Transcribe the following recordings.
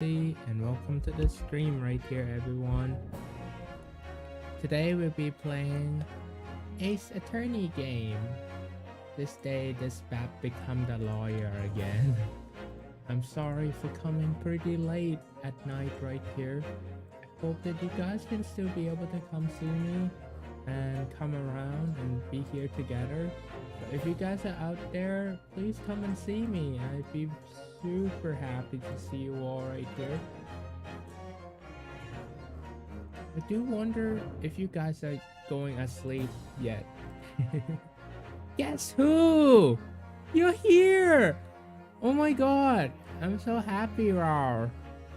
And welcome to the stream right here, everyone. Today we'll be playing Ace Attorney game. This day, this Bap become the lawyer again. I'm sorry for coming pretty late at night right here. I hope that you guys can still be able to come see me and come around and be here together. So if you guys are out there, please come and see me. I'd be super happy to see you all right here. I do wonder if you guys are going asleep yet. Guess who? You're here! Oh my god, I'm so happy, Rar.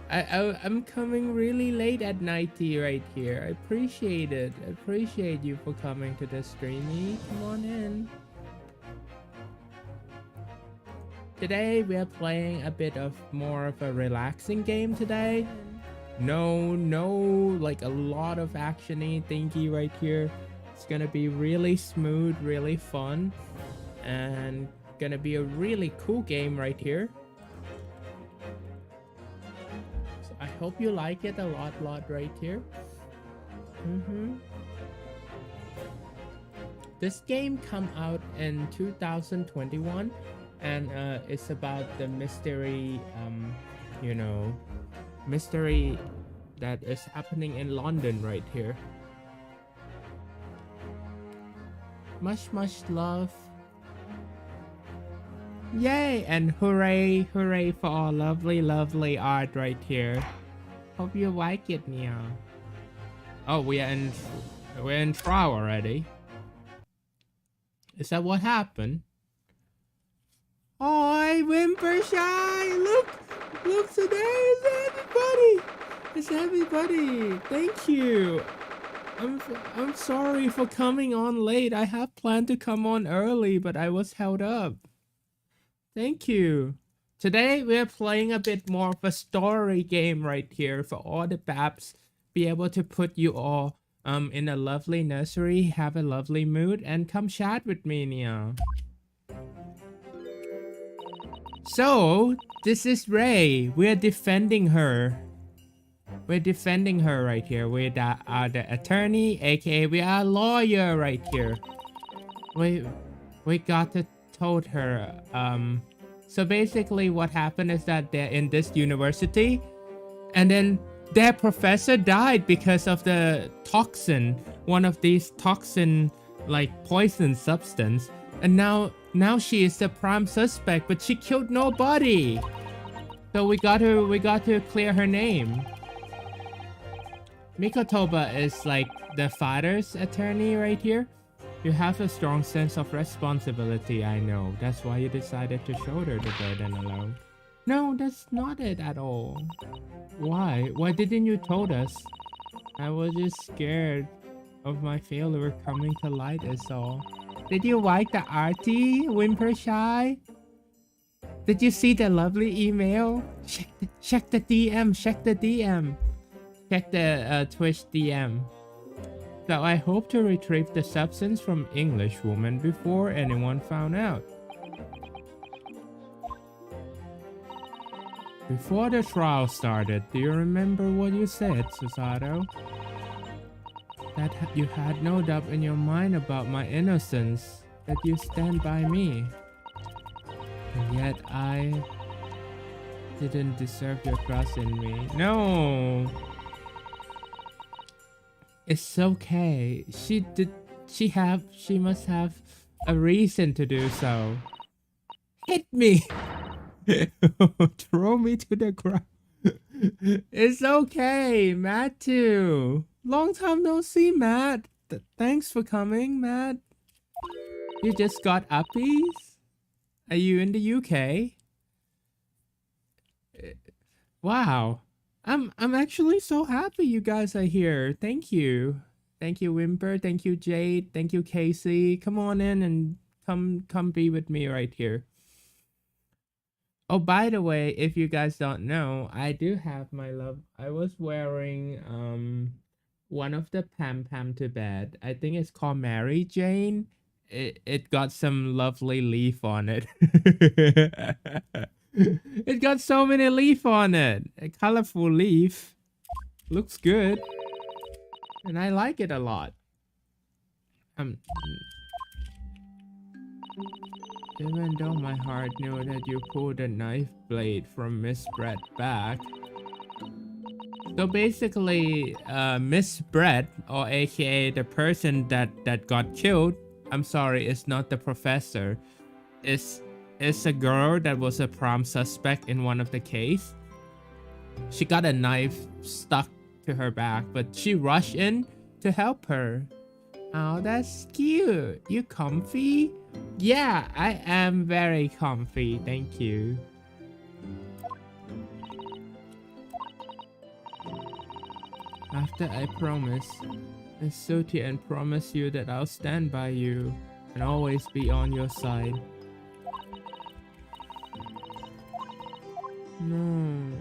I'm coming really late at night to you right here. I appreciate it. I appreciate you for coming to the streamy. Come on in. Today we are playing a bit of more of a relaxing game today. No, like a lot of actiony thingy right here. It's gonna be really smooth, really fun, and gonna be a really cool game right here. So I hope you like it a lot right here. This game come out in 2021, and it's about the mystery, mystery that is happening in London right here. Much love. Yay, and hooray for our lovely art right here. Hope you like it, Nia. Oh, we're in trial already. Is that what happened? Oh, Whimpershy! Look today it's everybody. Thank you. I'm sorry for coming on late. I have planned to come on early, but I was held up. Thank you. Today we're playing a bit more of a story game right here for all the Baps. Be able to put you all in a lovely nursery, have a lovely mood, and come chat with me, Nia. So, this is Ray. We're defending her. We're defending her right here. We are the attorney, aka we are a lawyer right here. We got to told her. So basically what happened is that they're in this university, and then their professor died because of the toxin, one of these toxin like poison substance, and now she is the prime suspect, but she killed nobody. So we got to clear her name. Mikotoba is like the father's attorney right here. You have a strong sense of responsibility, I know. That's why you decided to shoulder the burden alone. No, that's not it at all. Why? Why didn't you told us? I was just scared of my failure coming to light is all. Did you like the arty, Whimpershy? Did you see the lovely email? Check the DM, check the DM. Check the Twitch DM. So I hope to retrieve the substance from Englishwoman before anyone found out. Before the trial started, do you remember what you said, Susato? That you had no doubt in your mind about my innocence, that you stand by me. And yet I didn't deserve your trust in me. No! It's okay. She must have a reason to do so. Hit me! Throw me to the ground. It's okay, Matt too. Long time no see, Matt. Thanks for coming, Matt. You just got uppies? Are you in the UK? Wow. I'm actually so happy you guys are here. Thank you. Thank you, Whimper. Thank you, Jade. Thank you, Casey. Come on in and come be with me right here. Oh, by the way, if you guys don't know, I do have my love. I was wearing one of the Pam Pam to bed. I think it's called Mary Jane. It got some lovely leaf on it. It got so many leaf on it. A colorful leaf. Looks good. And I like it a lot. Um, Even though my heart knew that you pulled the knife blade from Miss Brett back. So basically, Miss Brett, or aka the person that got killed, I'm sorry, it's not the professor. It's a girl that was a prime suspect in one of the case. She got a knife stuck to her back, but she rushed in to help her. Oh, that's cute. You comfy? Yeah, I am very comfy. Thank you. After I promise, Suti, and promise you that I'll stand by you and always be on your side. No.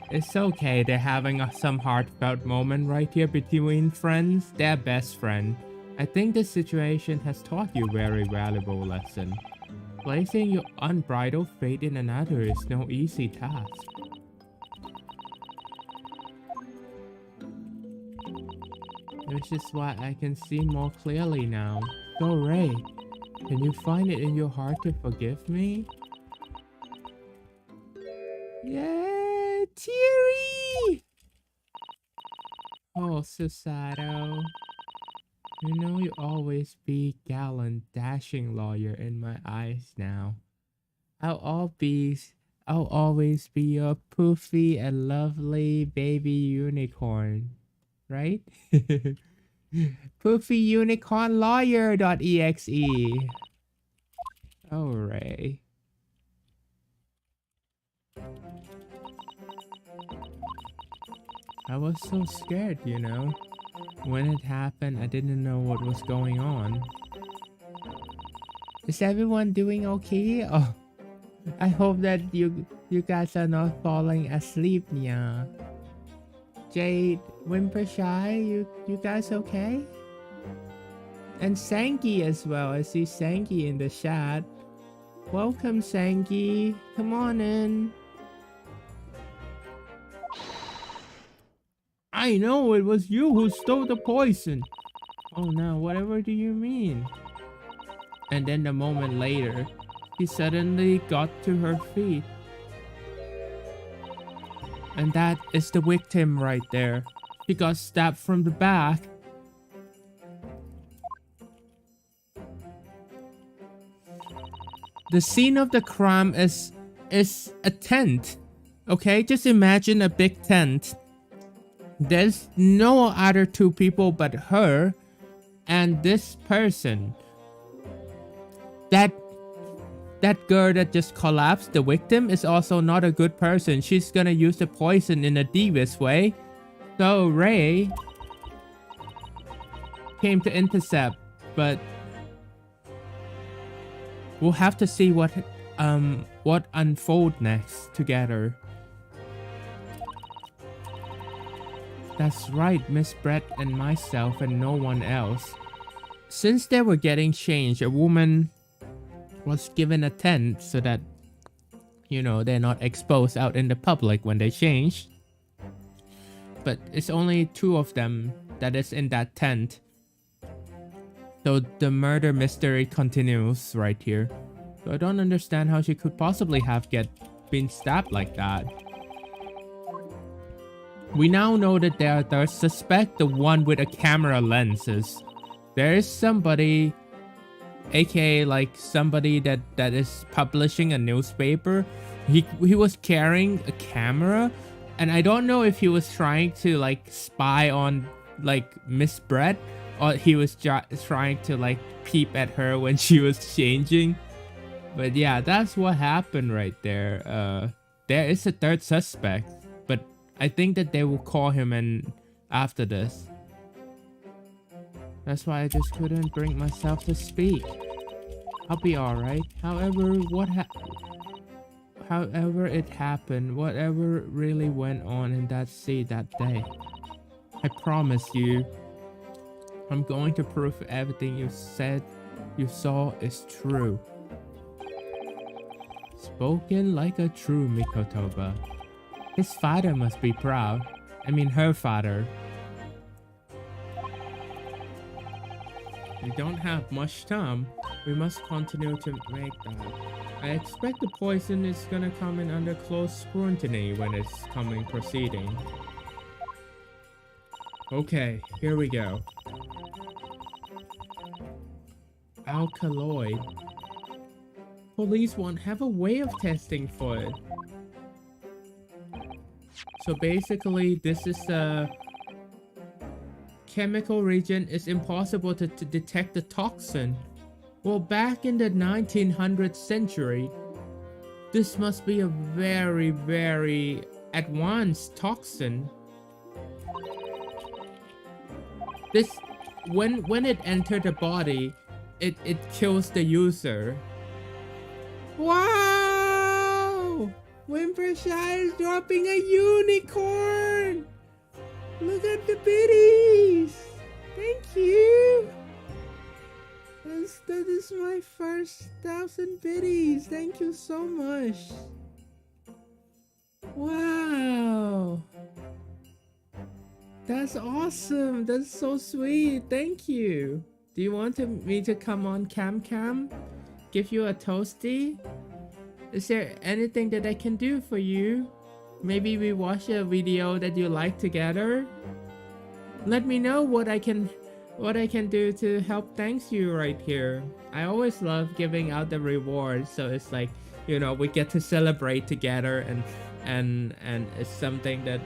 It's okay, they're having some heartfelt moment right here between friends. They're best friend. I think this situation has taught you a very valuable lesson. Placing your unbridled faith in another is no easy task. Which is why I can see more clearly now. So Ray, can you find it in your heart to forgive me? Yeah, teary! Oh, Susato. You know you always be gallant, dashing lawyer in my eyes now. I'll always be your poofy and lovely baby unicorn. Right? Poofy unicorn lawyer.exe. Oh, Ray. I was so scared, you know. When it happened, I didn't know what was going on. Is everyone doing okay? Oh, I hope that you guys are not falling asleep, yeah. Jade, Whimpershy, you guys okay? And Sanky as well. I see Sanky in the chat. Welcome, Sanky. Come on in. I know it was you who stole the poison. Oh no, whatever do you mean? And then a moment later, she suddenly got to her feet. And that is the victim right there. She got stabbed from the back. The scene of the crime is a tent. Okay, just imagine a big tent. There's no other two people but her and this person. That girl that just collapsed, the victim, is also not a good person. She's gonna use the poison in a devious way. So Ray came to intercept, but we'll have to see what unfold next together. That's right, Miss Brett and myself and no one else. Since they were getting changed, a woman was given a tent so that, you know, they're not exposed out in the public when they change. But it's only two of them that is in that tent. So the murder mystery continues right here. So I don't understand how she could possibly have been stabbed like that. We now know that they are the suspect, the one with a camera lenses. There is somebody, aka like somebody that is publishing a newspaper. He was carrying a camera, and I don't know if he was trying to like spy on like Miss Brett, or he was trying to like peep at her when she was changing. But yeah, that's what happened right there. There is a third suspect, but I think that they will call him in after this. That's why I just couldn't bring myself to speak. I'll be alright. However, however it happened, whatever really went on in that sea that day, I promise you, I'm going to prove everything you said you saw is true. Spoken like a true Mikotoba. His father must be proud. I mean, her father. We don't have much time. We must continue to make that. I expect the poison is gonna come in under close scrutiny when it's coming proceeding. Okay, here we go. Alkaloid. Police won't have a way of testing for it. So basically, this is a chemical region. It's impossible to detect the toxin. Well, back in the 1900th century, this must be a very, very advanced toxin. This, when it entered the body, it kills the user. Wow! Wimpershire is dropping a unicorn! Look at the biddies! Thank you! That is my first 1,000 biddies. Thank you so much. Wow! That's awesome. That's so sweet. Thank you. Do you want me to come on cam? Give you a toasty? Is there anything that I can do for you? Maybe we watch a video that you like together? Let me know what I can do to help thank you right here. I always love giving out the rewards, so it's like, you know, we get to celebrate together, and it's something that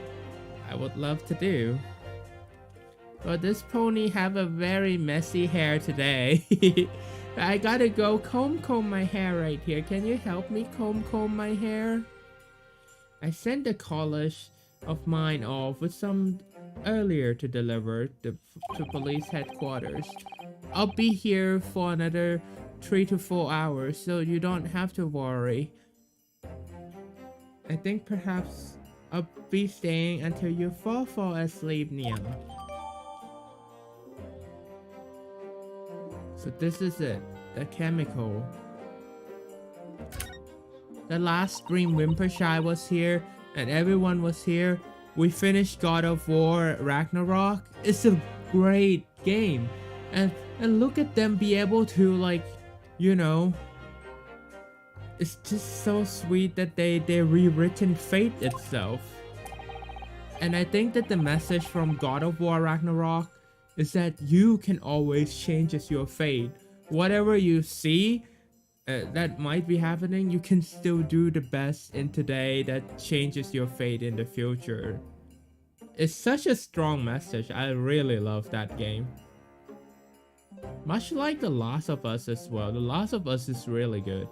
I would love to do. But this pony have a very messy hair today. I gotta go comb my hair right here. Can you help me comb my hair? I sent the collage of mine off with some earlier to deliver to police headquarters. I'll be here for another 3 to 4 hours, so you don't have to worry. I think perhaps I'll be staying until you fall asleep, Nia. So this is it, the chemical. The last stream Wimpershire was here and everyone was here. We finished God of War Ragnarok. It's a great game. And look at them be able to, like, you know, it's just so sweet that they rewritten fate itself. And I think that the message from God of War Ragnarok is that you can always change your fate. Whatever you see that might be happening, you can still do the best in today that changes your fate in the future. It's such a strong message. I really love that game. Much like The Last of Us as well. The Last of Us is really good.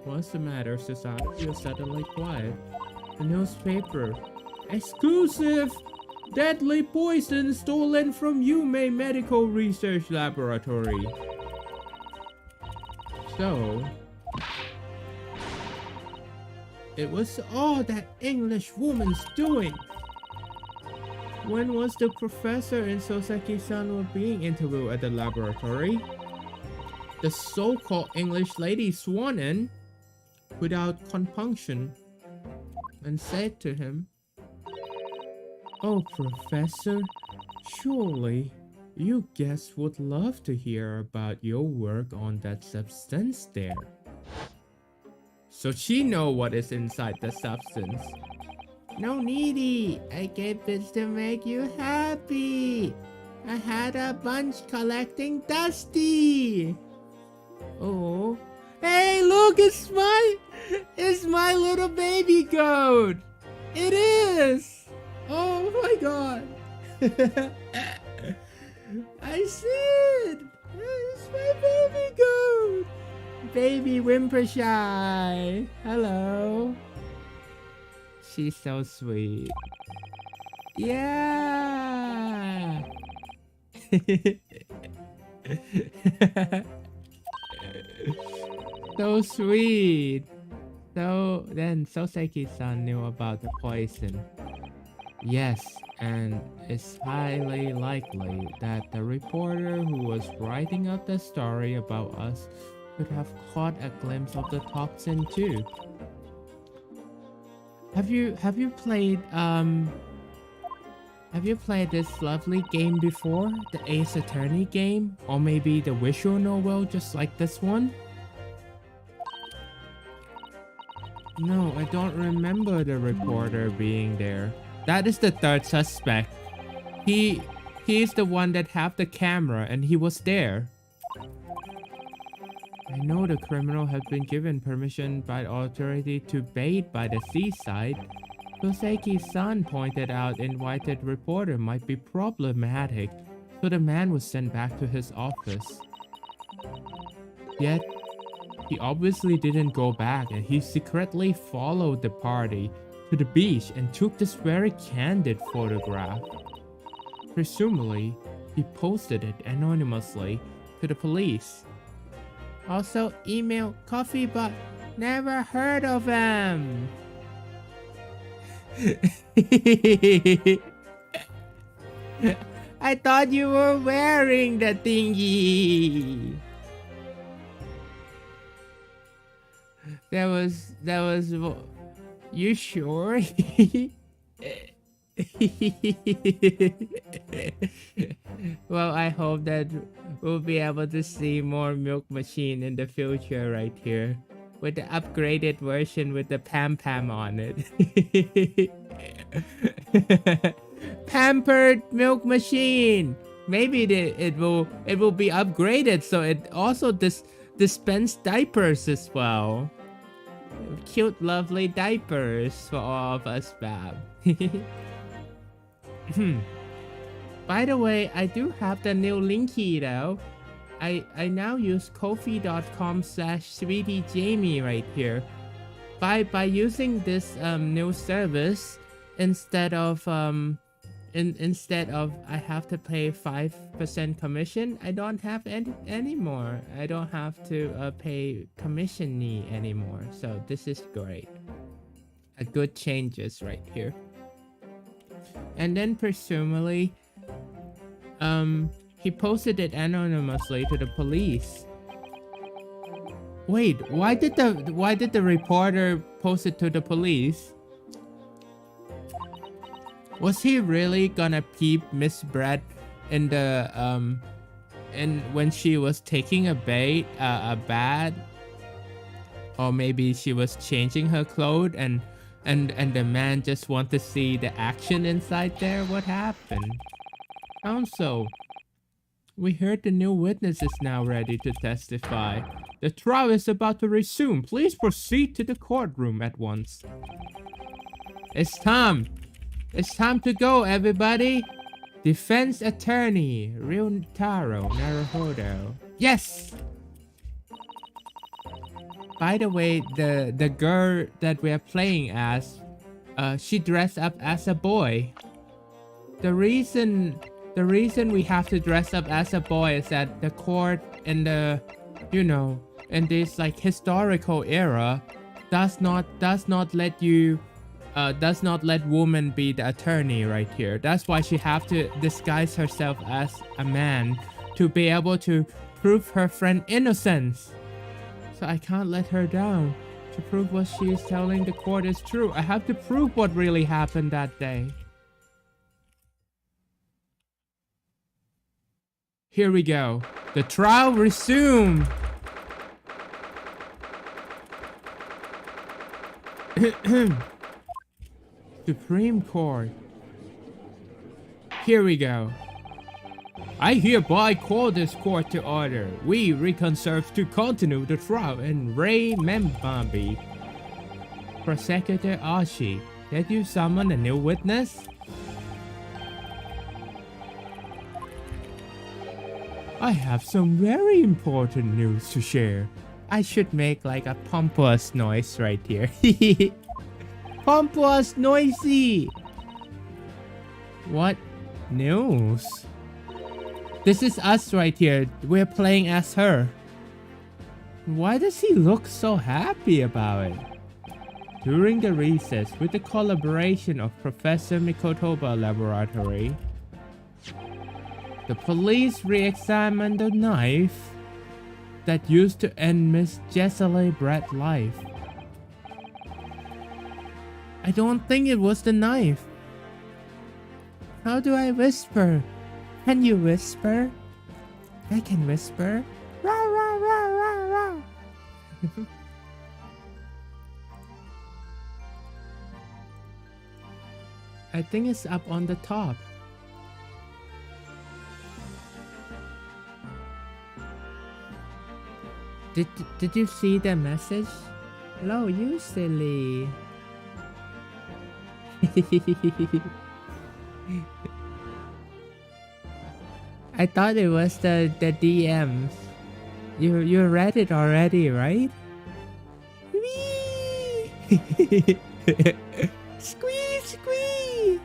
What's the matter, society? You're suddenly quiet. The newspaper. Exclusive! Deadly poison stolen from Yume Medical Research Laboratory. So, it was all that English woman's doing. When was the professor and Soseki-san were being interviewed at the laboratory? The so-called English lady swan in without compunction and said to him, "Oh, Professor, surely you guests would love to hear about your work on that substance there." So she know what is inside the substance. "No needy, I gave this to make you happy. I had a bunch collecting Dusty." Oh, hey, look, it's my little baby goat. It is. Oh my god. I see it. It's my baby goat. Baby Wimpershire. Hello. She's so sweet. Yeah. So sweet. So then Soseki-san knew about the poison. Yes, and it's highly likely that the reporter who was writing up the story about us could have caught a glimpse of the toxin too. Have you played have you played this lovely game before? The Ace Attorney game? Or maybe the visual novel just like this one? No, I don't remember the reporter being there. That is the third suspect. He's the one that have the camera and he was there. I know the criminal has been given permission by the authority to bathe by the seaside. Koseki's son pointed out invited reporter might be problematic, so the man was sent back to his office. Yet, he obviously didn't go back and he secretly followed the party to the beach and took this very candid photograph. Presumably, he posted it anonymously to the police. Also email Coffee but never heard of him. I thought you were wearing the thingy. That was you sure? Well, I hope that we'll be able to see more Milk Machine in the future right here. With the upgraded version with the Pam Pam on it. Pampered Milk Machine! Maybe it will be upgraded so it also dispense diapers as well. Cute, lovely diapers for all of us, Bab. By the way, I do have the new linky though. I now use ko-fi.com/sweetiejamie right here. By using this new service, instead of I have to pay 5% commission, I don't have any anymore. I don't have to pay commission anymore. So this is great. A good changes right here. And then presumably, he posted it anonymously to the police. Wait, why did the reporter post it to the police? Was he really gonna peep Miss Brett in the when she was taking a bath? Or maybe she was changing her clothes and the man just want to see the action inside there? What happened? Also, we heard the new witness is now ready to testify. The trial is about to resume. Please proceed to the courtroom at once. It's time. It's time to go, everybody. Defense attorney, Ryutaro Naruhodo. Yes! By the way, the girl that we are playing as, she dressed up as a boy. The reason we have to dress up as a boy is that the court in the, you know, in this like historical era does not let women be the attorney right here. That's why she have to disguise herself as a man to be able to prove her friend innocence. So I can't let her down. To prove what she is telling the court is true, I have to prove what really happened that day. Here we go. The trial resumed. Supreme Court. Here we go. I hereby call this court to order. We reconsider to continue the trial in Ray Membambi. Prosecutor Ashi, did you summon a new witness? I have some very important news to share. I should make like a pompous noise right here. Pompous noisy. What news? This is us right here. We're playing as her. Why does he look so happy about it? During the recess, with the collaboration of Professor Mikotoba Laboratory, the police re-examined the knife that used to end Miss Jessie Brett's life. I don't think it was the knife. How do I whisper? Can you whisper? I can whisper. Rah, rah, rah, rah, rah. I think it's up on the top. Did you see the message? Hello, you silly. I thought it was the DMs. You read it already, right? Whee! Squee, squee!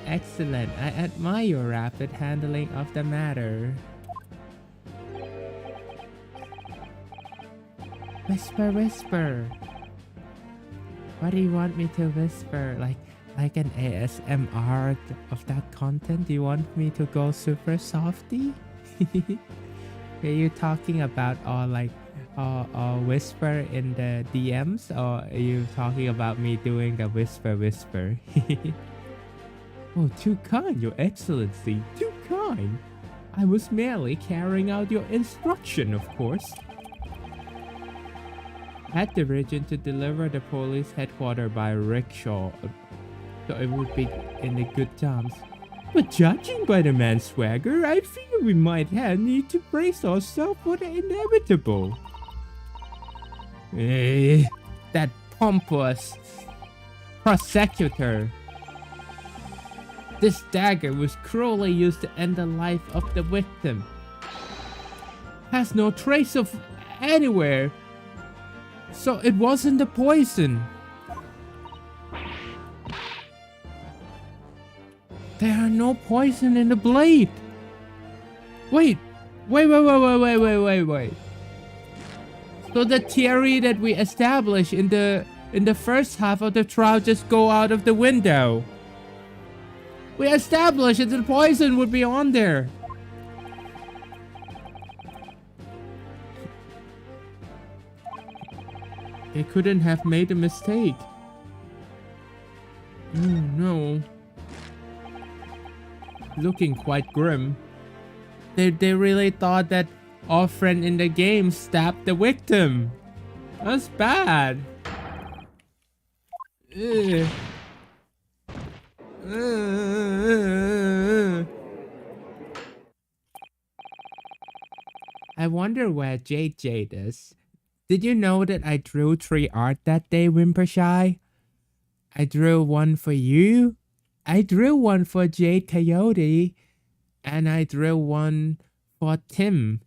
Excellent. I admire your rapid handling of the matter. Whisper, whisper. What do you want me to whisper? Like an ASMR of that content? Do you want me to go super softy? Are you talking about whisper in the DMs, or are you talking about me doing the whisper whisper? Oh, too kind, Your Excellency, too kind. I was merely carrying out your instruction, of course. Had the region to deliver the police headquarters by rickshaw, so it would be in the good times. But judging by the man's swagger, I feel we might need to brace ourselves for the inevitable. That pompous prosecutor. This dagger was cruelly used to end the life of the victim. Has no trace of anywhere. So it wasn't the poison. There are no poison in the blade. Wait. So the theory that we established in the first half of the trial just go out of the window. We established that the poison would be on there. They couldn't have made a mistake. Oh no. Looking quite grim. They really thought that our friend in the game stabbed the victim. That's bad. Ugh. I wonder where Jade is. Did you know that I drew 3 art that day, Wimpershy? I drew one for you, I drew one for Jade Coyote, and I drew one for Tim.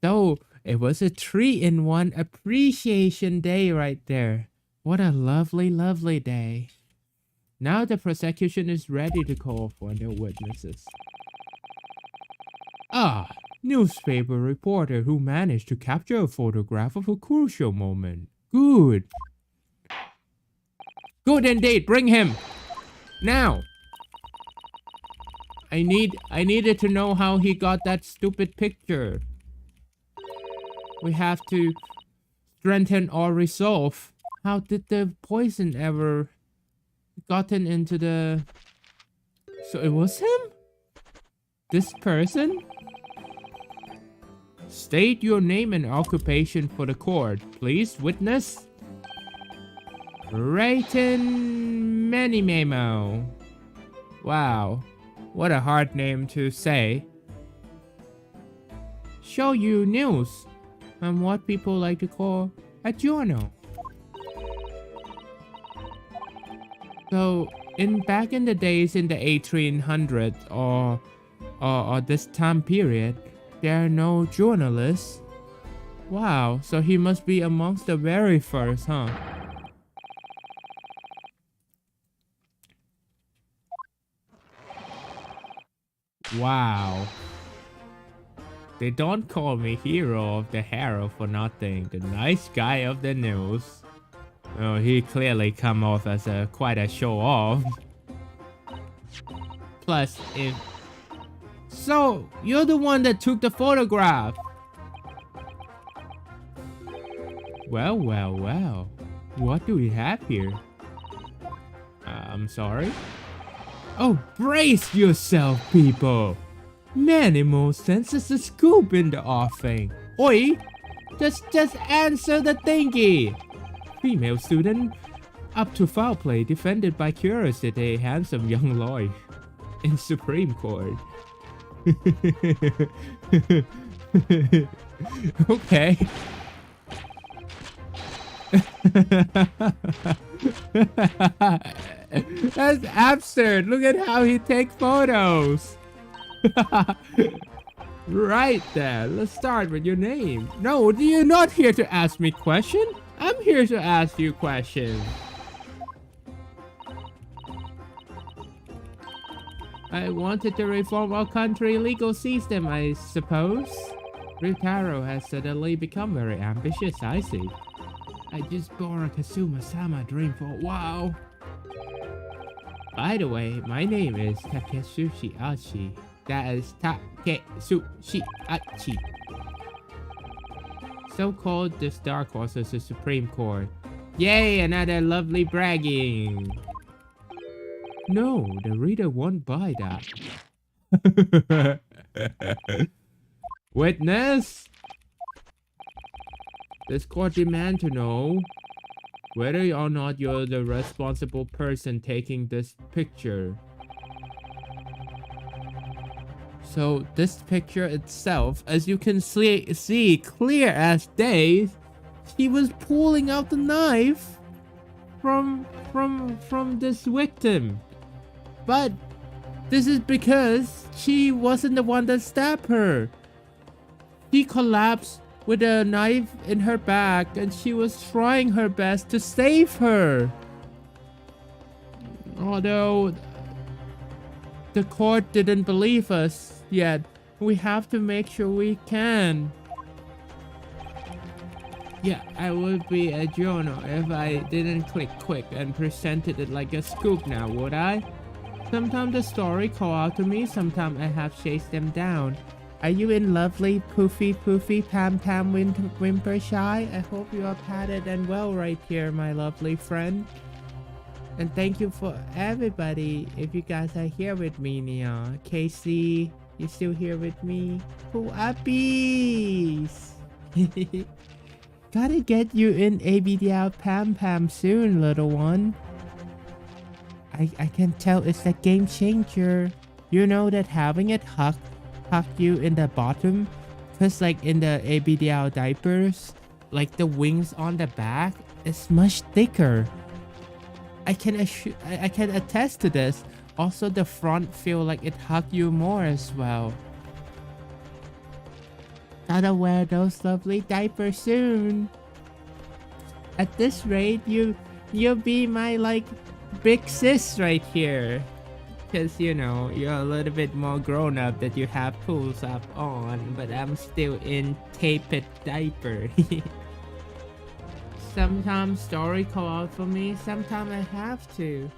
So it was a 3-in-1 appreciation day right there. What a lovely, lovely day. Now the prosecution is ready to call for their witnesses. Ah, newspaper reporter who managed to capture a photograph of a crucial moment. Good. Good indeed, bring him. Now. I needed to know how he got that stupid picture. We have to strengthen our resolve. How did the poison ever gotten into the... So it was him? This person? State your name and occupation for the court, please, witness. Rayton Manimemo. Wow, what a hard name to say. Show you news. And what people like to call a journal. So, back in the days in the 1800s or this time period, there are no journalists. Wow, so he must be amongst the very first, huh? Wow. They don't call me hero of the Harrow for nothing. The nice guy of the news. Oh, he clearly come off as quite a show-off. Plus, if... So, you're the one that took the photograph. Well, well, well. What do we have here? I'm sorry? Oh, brace yourself, people! Manimal senses a scoop in the offing. Oi! Just answer the thingy! Female student up to foul play defended by curiosity, handsome young lawyer in Supreme Court. Okay. That's absurd. Look at how he takes photos. Right there. Let's start with your name. No, you're not here to ask me question. I'm here to ask you questions. I wanted to reform our country legal system, I suppose. Ryutaro has suddenly become very ambitious, I see. I just bore a Kazuma-sama dream for a while. By the way, my name is Taketsuchi Achi. That is Taketsuchi Achi. So called the Star Course of the Supreme Court. Yay, another lovely bragging. No, the reader won't buy that. Witness! This court demands to know whether or not you're the responsible person taking this picture. So this picture itself, as you can see clear as day, he was pulling out the knife from this victim. But this is because she wasn't the one that stabbed her. She collapsed with a knife in her back and she was trying her best to save her. Although the court didn't believe us yet, we have to make sure we can. Yeah, I would be a journal if I didn't click quick and presented it like a scoop now, would I? Sometimes the story call out to me, sometimes I have chased them down. Are you in lovely poofy Pam Wimpershy? I hope you are patted and well right here, my lovely friend. And thank you for everybody. If you guys are here with me, Nia. Casey, you still here with me? Who are bees? Gotta get you in ABDL Pam soon, little one. I can tell it's a game changer. You know that having it hug you in the bottom, cause like in the ABDL diapers, like the wings on the back is much thicker. I can attest to this. Also, the front feel like it hug you more as well. Gotta wear those lovely diapers soon. At this rate, you'll be my like big sis right here. Cause you know, you're a little bit more grown up that you have pulls up on, but I'm still in taped diaper. Sometimes story call out for me, sometimes I have to.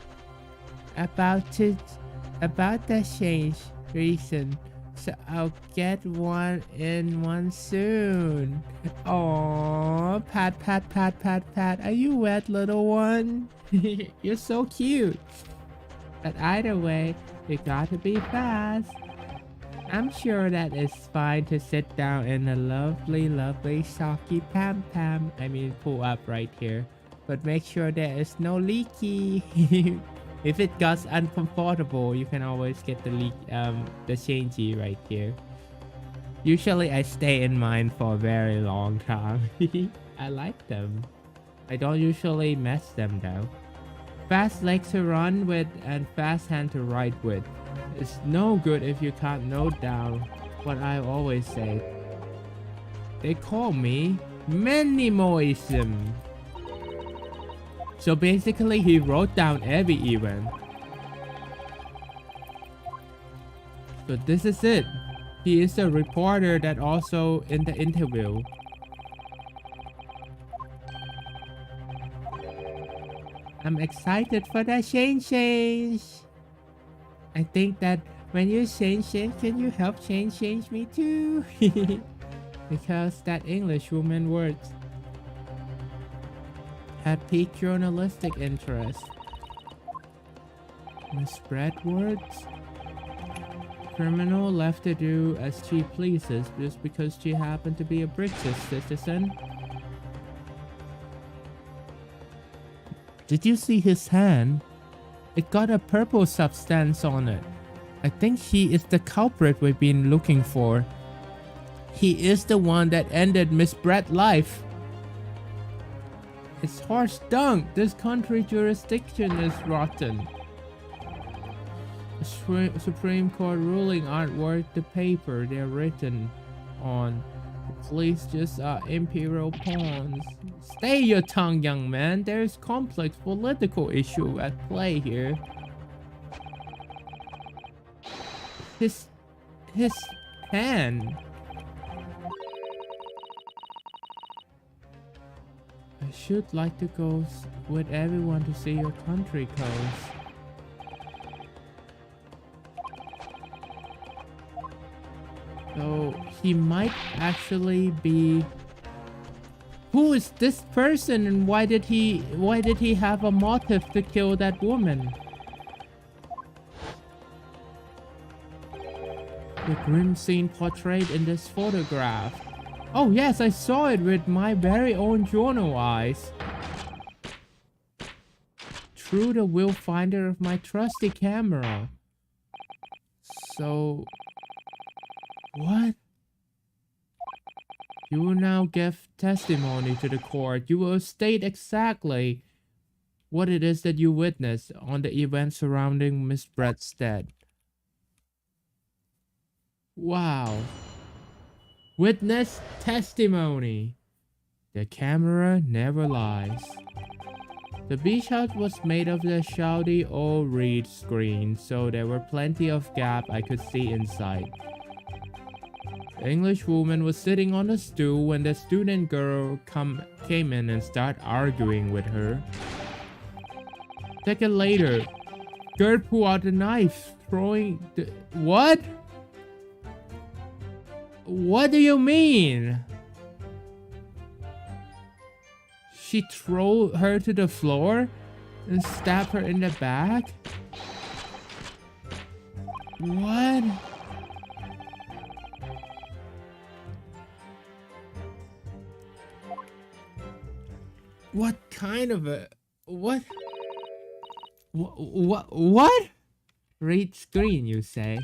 About the change reason. So I'll get one soon. Aww, pat. Are you wet, little one? You're so cute. But either way, you gotta be fast. I'm sure that it's fine to sit down in a lovely soggy Pam. I mean, pull up right here. But make sure there is no leaky. If it gets uncomfortable, you can always get the changey right here. Usually I stay in mine for a very long time. I like them. I don't usually mess them though. Fast leg to run with and fast hand to write with. It's no good if you can't note down what I always say. They call me Minimoism. So basically he wrote down every event. So this is it. He is a reporter that also in the interview. I'm excited for that change. I think that when you change, can you help change me too? Because that English woman words. had piqued journalistic interest. Misread words? Criminal left to do as she pleases just because she happened to be a British citizen. Did you see his hand? It got a purple substance on it. I think he is the culprit we've been looking for. He is the one that ended Miss Brett's life. It's harsh dunk. This country jurisdiction is rotten. The Supreme Court ruling aren't worth the paper they're written on. The police just are imperial pawns. Stay your tongue, young man. There's complex political issue at play here. His hand. I should like to go with everyone to see your country coast. So he might actually be. Who is this person and why did he have a motive to kill that woman? The grim scene portrayed in this photograph. Oh yes, I saw it with my very own journal eyes. Through the viewfinder of my trusty camera. So... what? You will now give testimony to the court. You will state exactly what it is that you witnessed on the events surrounding Miss Brett's death. Wow. Witness testimony. The camera never lies. The beach house was made of the shoddy old reed screen, so there were plenty of gap I could see inside. The English woman was sitting on a stool when the student girl came in and started arguing with her. A second later, Gert pulled out a knife, throwing the... What? What do you mean? She threw her to the floor and stabbed her in the back? What? What kind of a... What? What? Read screen, you say?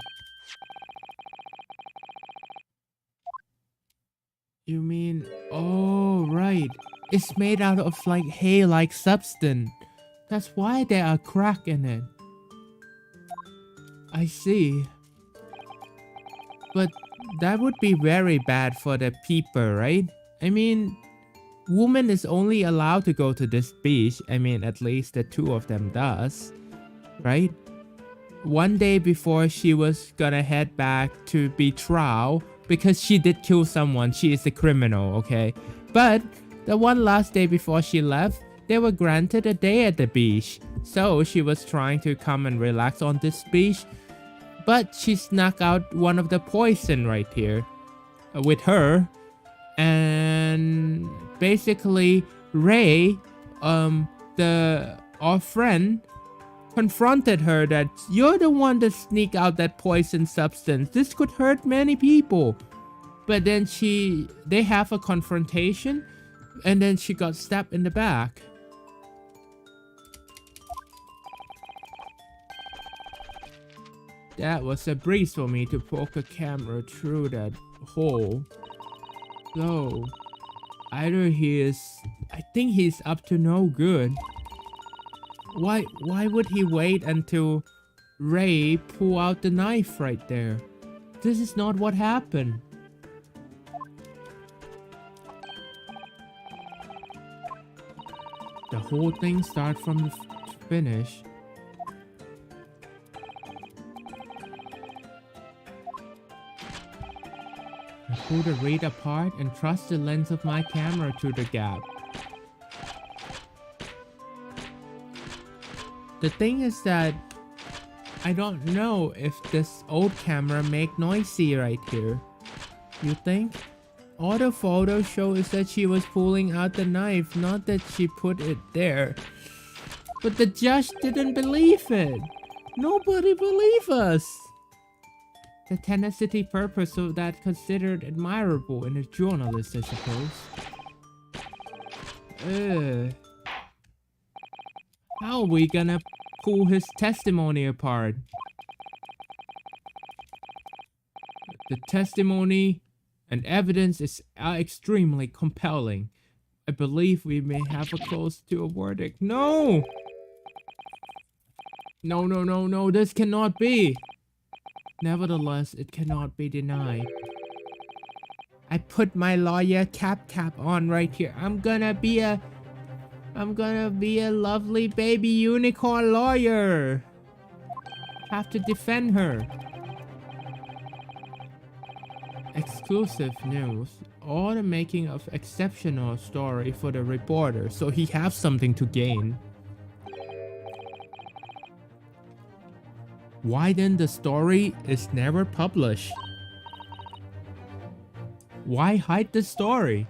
You mean... Oh, right. It's made out of like hay-like substance. That's why there are cracks in it. I see. But that would be very bad for the people, right? I mean... woman is only allowed to go to this beach. I mean, at least the two of them does. Right? One day before she was gonna head back to be trial because she did kill someone. She is a criminal, okay? But the one last day before she left, they were granted a day at the beach. So she was trying to come and relax on this beach. But she snuck out one of the poison right here with her. And basically Ray, our friend, confronted her that you're the one that sneaked out that poison substance. This could hurt many people. But then they have a confrontation and then she got stabbed in the back. That was a breeze for me to poke a camera through that hole. So, either I think he's up to no good. Why would he wait until Ray pull out the knife right there? This is not what happened. The whole thing starts from the finish. I pull the reed apart and thrust the lens of my camera through the gap. The thing is that I don't know if this old camera make noisy right here. You think? All the photos show is that she was pulling out the knife, not that she put it there. But the judge didn't believe it. Nobody believed us. The tenacity purpose of that considered admirable in a journalist, I suppose. How are we gonna pull his testimony apart? The testimony and evidence are extremely compelling. I believe we may have a close to a verdict. No! No, this cannot be. Nevertheless, it cannot be denied. I put my lawyer cap on right here. I'm gonna be a lovely baby unicorn lawyer. Have to defend her. Exclusive news. All the making of exceptional story for the reporter, so he has something to gain. Why then the story is never published? Why hide the story?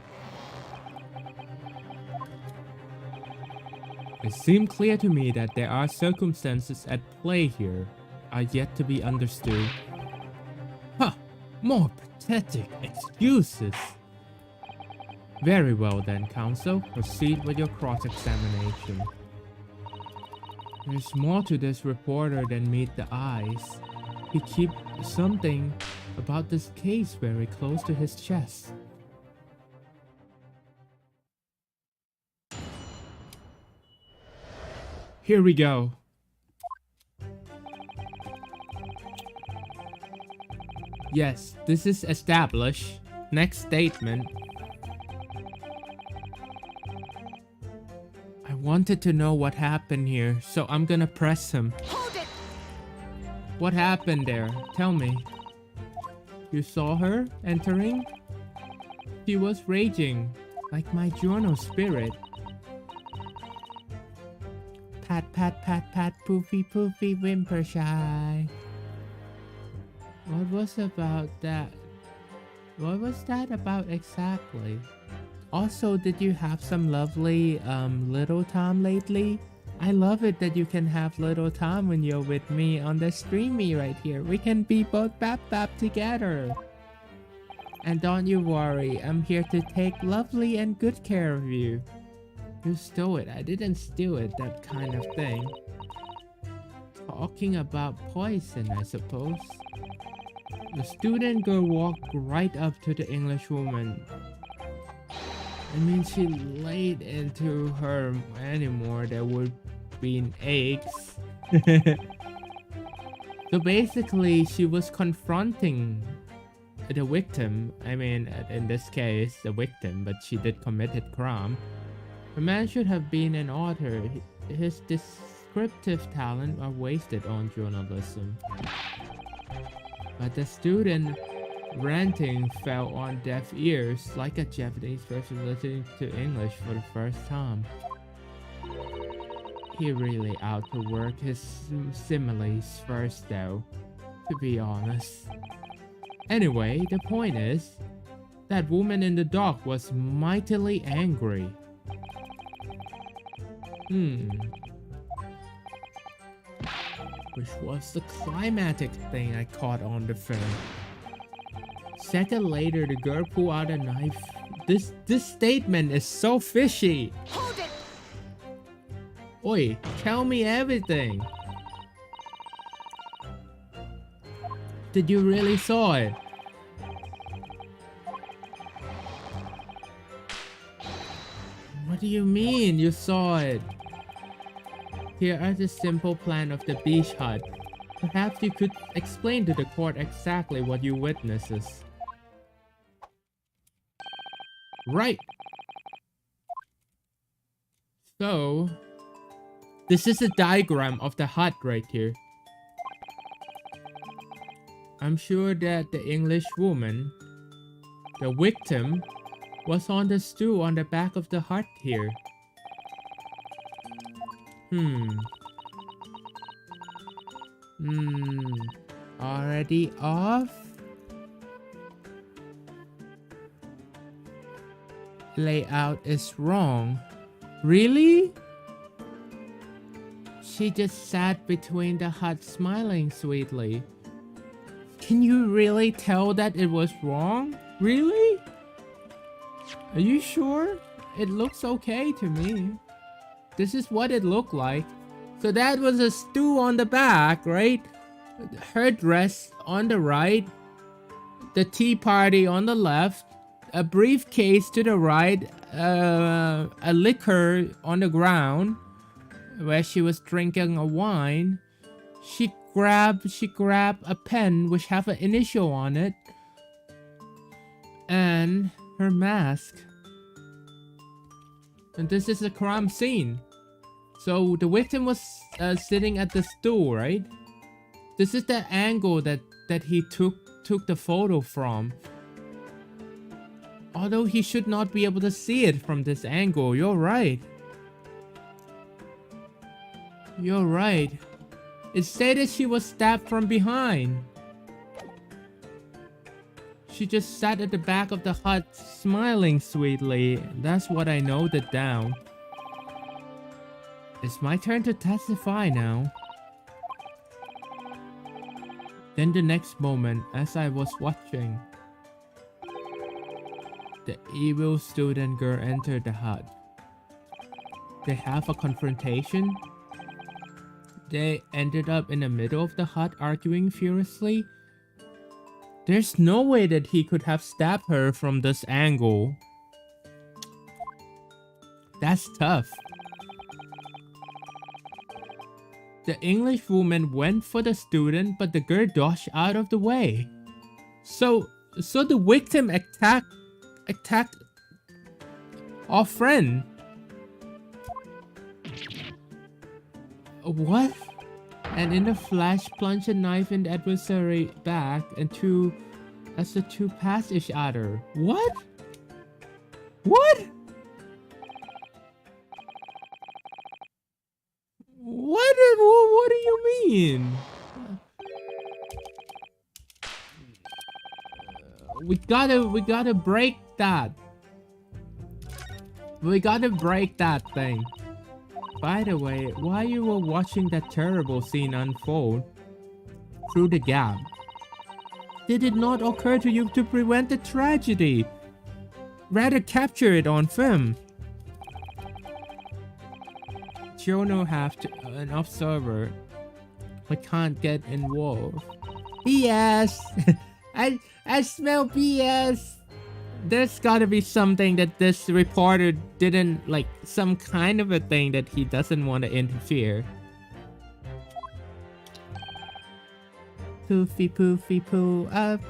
It seemed clear to me that there are circumstances at play here, are yet to be understood. Huh, more pathetic excuses. Very well then, counsel, proceed with your cross-examination. There's more to this reporter than meet the eyes. He keeps something about this case very close to his chest. Here we go. Yes, this is established. Next statement. I wanted to know what happened here, so I'm gonna press him. Hold it! What happened there? Tell me. You saw her entering? She was raging, like my journal spirit. Pat, pat, pat, pat, poofy, poofy, whimper shy. What was about that? What was that about exactly? Also, did you have some lovely little Tom lately? I love it that you can have little Tom when you're with me on the streamy right here. We can be both bap together. And don't you worry, I'm here to take lovely and good care of you. You stole it. I didn't steal it, that kind of thing. Talking about poison, I suppose. The student girl walked right up to the English woman. I mean, she laid into her anymore. There would be eggs. So basically, she was confronting the victim. I mean, in this case, the victim, but she did commit a crime. The man should have been an author. His descriptive talent are wasted on journalism. But the student ranting fell on deaf ears like a Japanese person listening to English for the first time. He really out to work his similes first though, to be honest. Anyway, the point is, that woman in the dock was mightily angry. Which was the climatic thing I caught on the film. Second later, the girl pulled out a knife. This statement is so fishy. Hold it! Oi, tell me everything. Did you really saw it? What do you mean you saw it? Here are the simple plan of the beach hut. Perhaps you could explain to the court exactly what you witnesses. Right. So, this is a diagram of the hut right here. I'm sure that the English woman, the victim, was on the stool on the back of the hut here. Already off? layout is wrong. Really? She just sat between the hut smiling sweetly. Can you really tell that it was wrong? Really? Are you sure? It looks okay to me. This is what it looked like. So that was a stew on the back, right? Her dress on the right. The tea party on the left. A briefcase to the right. A liquor on the ground where she was drinking a wine. She grabbed a pen which have an initial on it. And her mask. And this is a crime scene. So the victim was sitting at the stool, right? This is the angle that he took the photo from. Although he should not be able to see it from this angle. You're right. You're right. It stated she was stabbed from behind. She just sat at the back of the hut smiling sweetly. That's what I noted down. It's my turn to testify now. Then the next moment, as I was watching, the evil student girl entered the hut. They have a confrontation. They ended up in the middle of the hut arguing furiously. There's no way that he could have stabbed her from this angle. That's tough. The English woman went for the student, but the girl dodged out of the way. So the victim attacked our friend. What? And in the flash, plunged a knife in the adversary back and as the two passed each other. What? What? What do you mean? We gotta break that. We gotta break that thing. By the way, while you were watching that terrible scene unfold through the gap, did it not occur to you to prevent the tragedy? Rather capture it on film. Jono have to an observer, but can't get involved. BS. I smell BS. There's gotta be something that this reporter didn't like, some kind of a thing that he doesn't want to interfere. Poofy poofy poo up.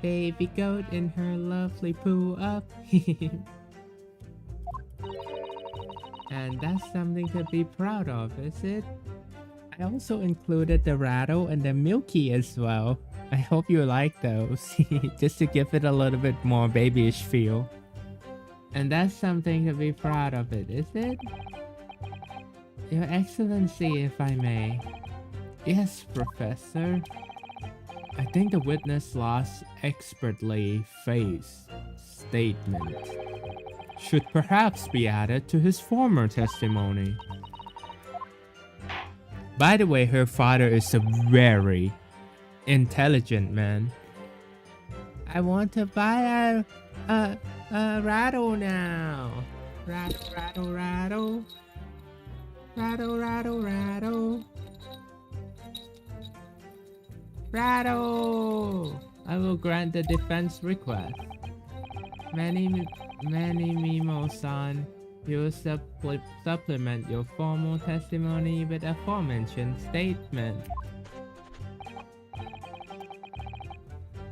Baby goat in her lovely poo up. And that's something to be proud of, is it? I also included the rattle and the milky as well. I hope you like those, just to give it a little bit more babyish feel. And that's something to be proud of it, is it? Your Excellency, if I may. Yes, Professor. I think the witness last expertly phrased statement should perhaps be added to his former testimony. By the way, her father is a very intelligent man. I want to buy a rattle now. Rattle, rattle, rattle. Rattle, rattle, rattle. Rattle! I will grant the defense request. Mimo-san, you will supplement your formal testimony with a aforementioned statement.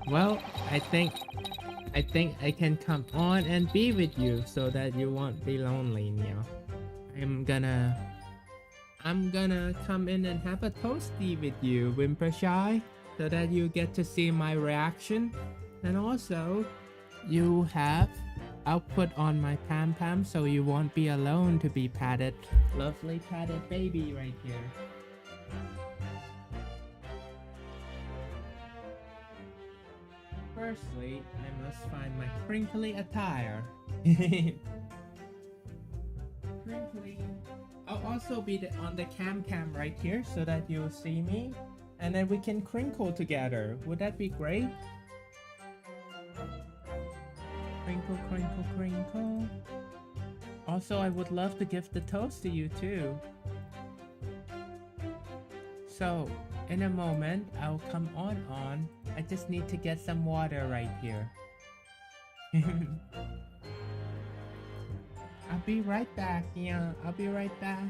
Well, I think I can come on and be with you so that you won't be lonely now. I'm gonna come in and have a toasty with you, Wimpershy, so that you get to see my reaction. And also, you have output on my Pam Pam, so you won't be alone to be patted. Lovely patted baby right here. firstly, I must find my crinkly attire. Crinkly. I'll also be on the cam right here so that you'll see me. And then we can crinkle together. Would that be great? Crinkle, crinkle, crinkle. Also, I would love to give the toast to you too. So, in a moment, I'll come on. I just need to get some water right here. I'll be right back, yeah. I'll be right back.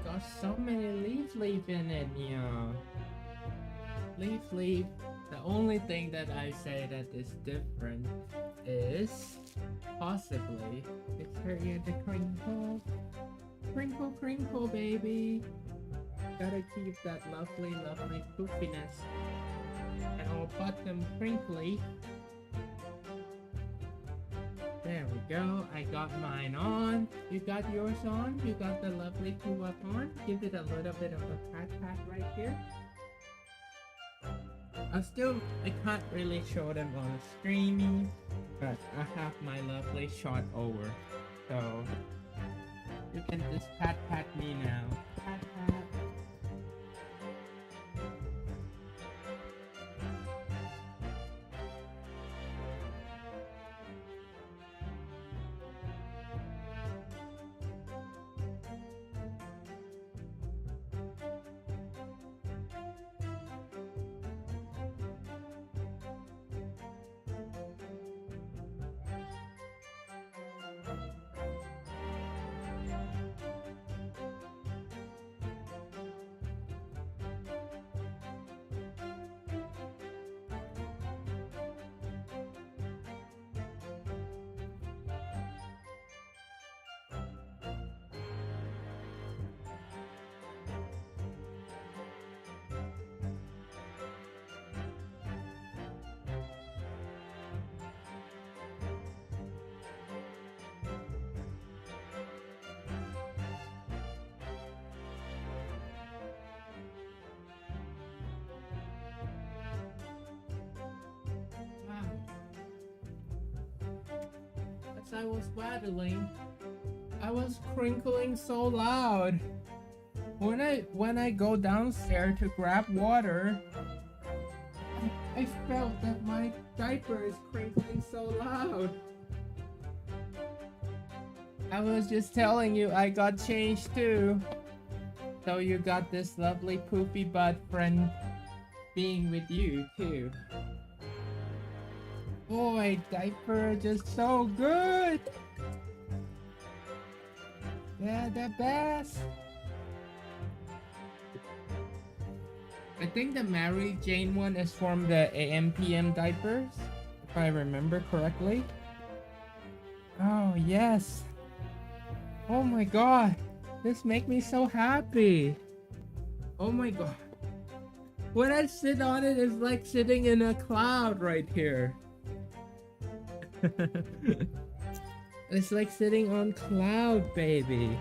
Got so many leaf in it, yeah. Leaf. The only thing that I say that is different is possibly it's her ear the crinkle. Crinkle, baby. Gotta keep that lovely poofiness. And I'll put them crinkly. There we go. I got mine on. You got yours on. You got the lovely poo up on. Give it a little bit of a pat right here. I can't really show them on streaming, but I have my lovely shot over. So you can just pat me now. Pat. As I was waddling, I was crinkling so loud. When I go downstairs to grab water, I felt that my diaper is crinkling so loud. I was just telling you I got changed too. So you got this lovely poopy butt friend being with you too. Boy, diaper just so good. They're the best. I think the Mary Jane one is from the AM/PM diapers, if I remember correctly. Oh yes. Oh my god. This makes me so happy. Oh my god. When I sit on it, it's like sitting in a cloud right here. It's like sitting on cloud, baby.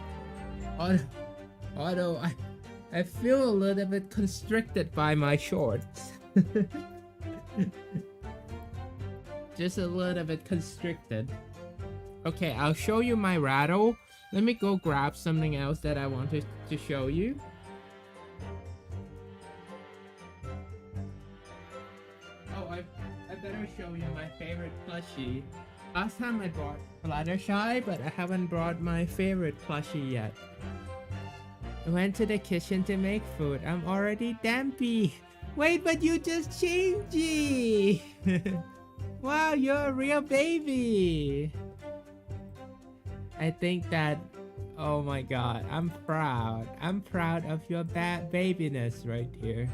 Although I feel a little bit constricted by my shorts. Just a little bit constricted. Okay, I'll show you my rattle. Let me go grab something else that I wanted to show you. Oh, I better show you my favorite plushie. Last time I brought Fluttershy, but I haven't brought my favorite plushie yet. I went to the kitchen to make food. I'm already dampy. Wait, but you just changed. Wow, you're a real baby. I think that, oh my god, I'm proud. I'm proud of your bad babiness right here.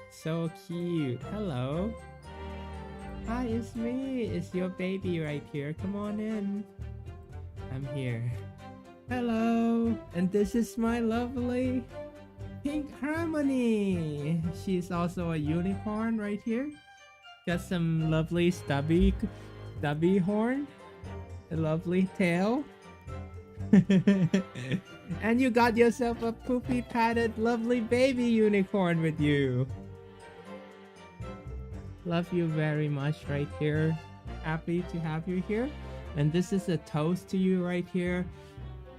So cute. Hello. Hi, it's me. It's your baby right here. Come on in. I'm here. Hello. And this is my lovely Pink Harmony. She's also a unicorn right here. Got some lovely stubby horn. A lovely tail. And you got yourself a poopy padded lovely baby unicorn with you. Love you very much right here. Happy to have you here. And this is a toast to you right here.